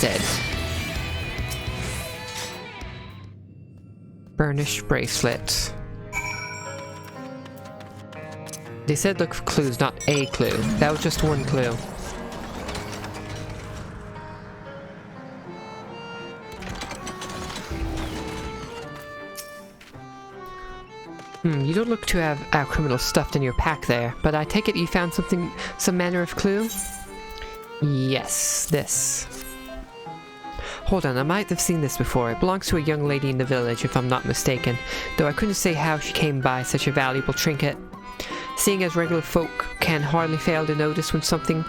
Dead. Burnished bracelet. They said look for clues, not a clue. That was just one clue. You don't look to have our criminal stuffed in your pack there, but I take it you found some manner of clue? Yes, this. Hold on, I might have seen this before. It belongs to a young lady in the village, if I'm not mistaken, though I couldn't say how she came by such a valuable trinket. Seeing as regular folk can hardly fail to notice when something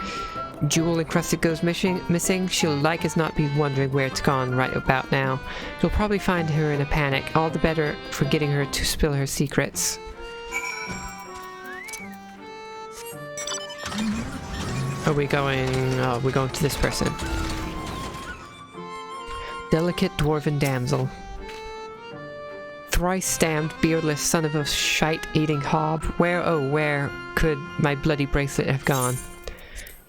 jewel-encrusted goes missing, she'll like as not be wondering where it's gone right about now. You'll probably find her in a panic, all the better for getting her to spill her secrets. We're going to this person. Delicate dwarven damsel. Thrice-stamped, beardless son of a shite-eating hob. Where could my bloody bracelet have gone?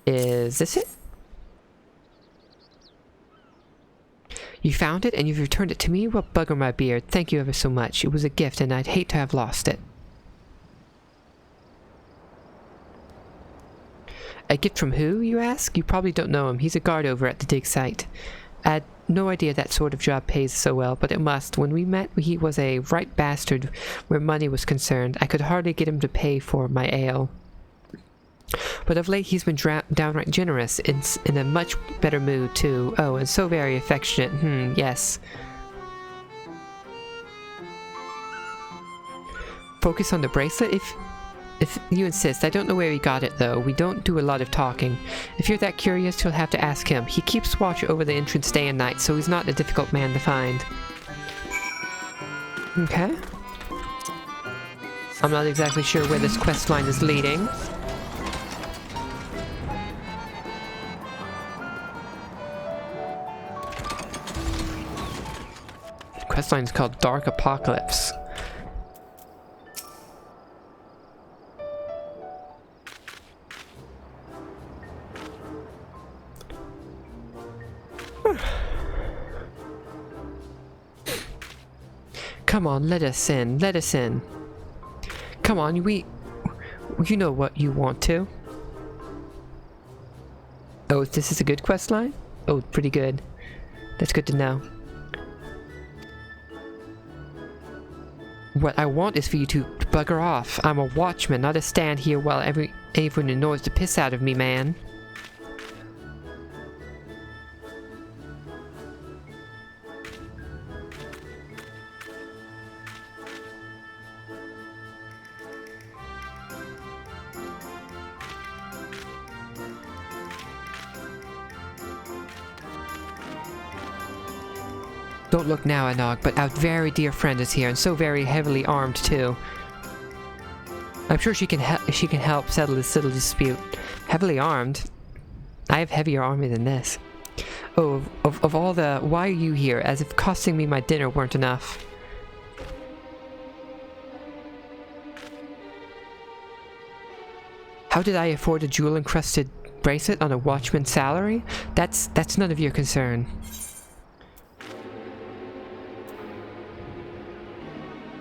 Is this it? You found it and you've returned it to me? Well, bugger my beard. Thank you ever so much. It was a gift and I'd hate to have lost it. A gift from who, you ask? You probably don't know him. He's a guard over at the dig site. I had no idea that sort of job pays so well, but it must. When we met, he was a right bastard where money was concerned. I could hardly get him to pay for my ale. But of late he's been downright generous, in a much better mood too. Oh, and so very affectionate. Yes. Focus on the bracelet? If you insist. I don't know where he got it, though. We don't do a lot of talking. If you're that curious, you'll have to ask him. He keeps watch over the entrance day and night, so he's not a difficult man to find. Okay. I'm not exactly sure where this quest line is leading. The quest line is called Dark Apocalypse. Come on, let us in. Let us in. Come on, you know what you want to. Oh, this is a good quest line? Oh, pretty good. That's good to know. What I want is for you to bugger off. I'm a watchman, not to stand here while everyone annoys the piss out of me, man. Don't look now, Anog, but our very dear friend is here, and so very heavily armed too. I'm sure she can help settle this little dispute. Heavily armed? I have heavier army than this. Oh, of all the... Why are you here? As if costing me my dinner weren't enough. How did I afford a jewel-encrusted bracelet on a watchman's salary? That's none of your concern.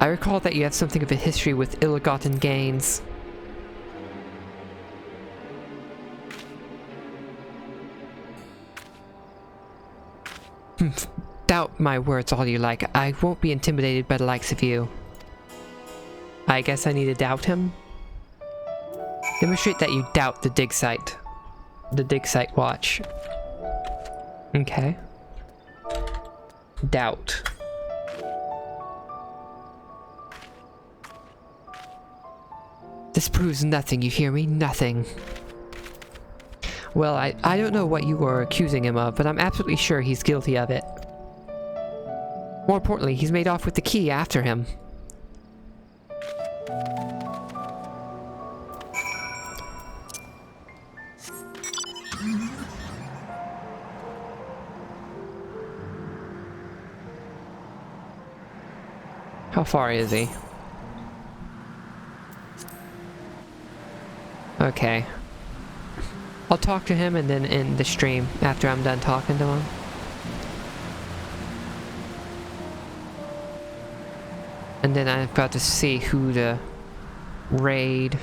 I recall that you have something of a history with ill-gotten gains. Doubt my words all you like. I won't be intimidated by the likes of you. I guess I need to doubt him? Demonstrate that you doubt the dig site. The dig site watch. Okay. Doubt. This proves nothing, you hear me? Nothing. Well, I don't know what you were accusing him of, but I'm absolutely sure he's guilty of it. More importantly, he's made off with the key after him. How far is he? Okay. I'll talk to him and then end the stream after I'm done talking to him. And then I've got to see who to raid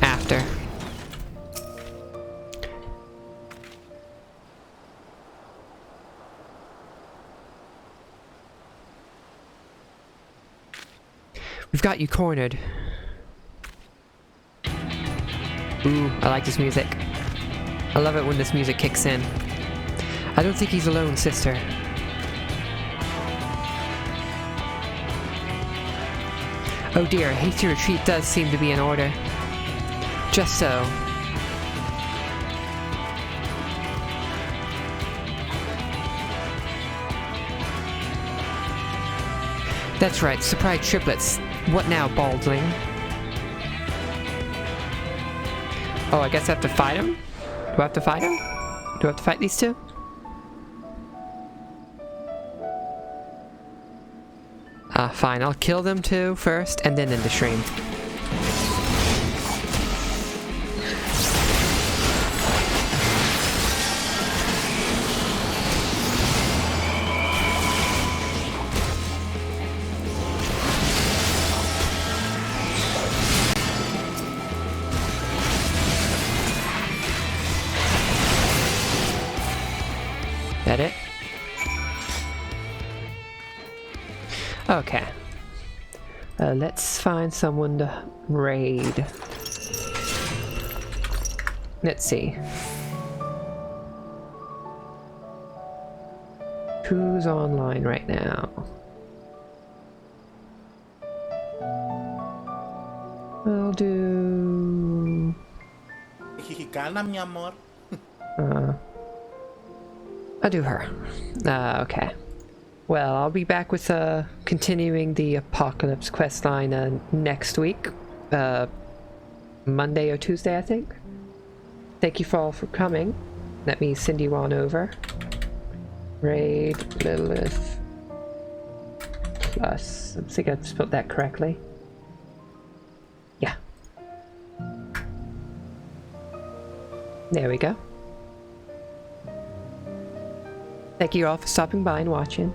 after. We've got you cornered. Ooh, I like this music. I love it when this music kicks in. I don't think he's alone, sister. Oh dear, hasty retreat does seem to be in order. Just so. That's right, surprise triplets. What now, baldling? Oh, I guess I have to fight him? Do I have to fight him? Do I have to fight these two? Fine. I'll kill them two first, and then end the stream. That it? Okay. Let's find someone to raid. Let's see. Who's online right now? I'll do... I'll do her. Okay. Well, I'll be back with continuing the Apocalypse questline next week. Monday or Tuesday, I think. Thank you all for coming. Let me send you on over. Raid Lilith plus... I think I spelled that correctly. Yeah. There we go. Thank you all for stopping by and watching.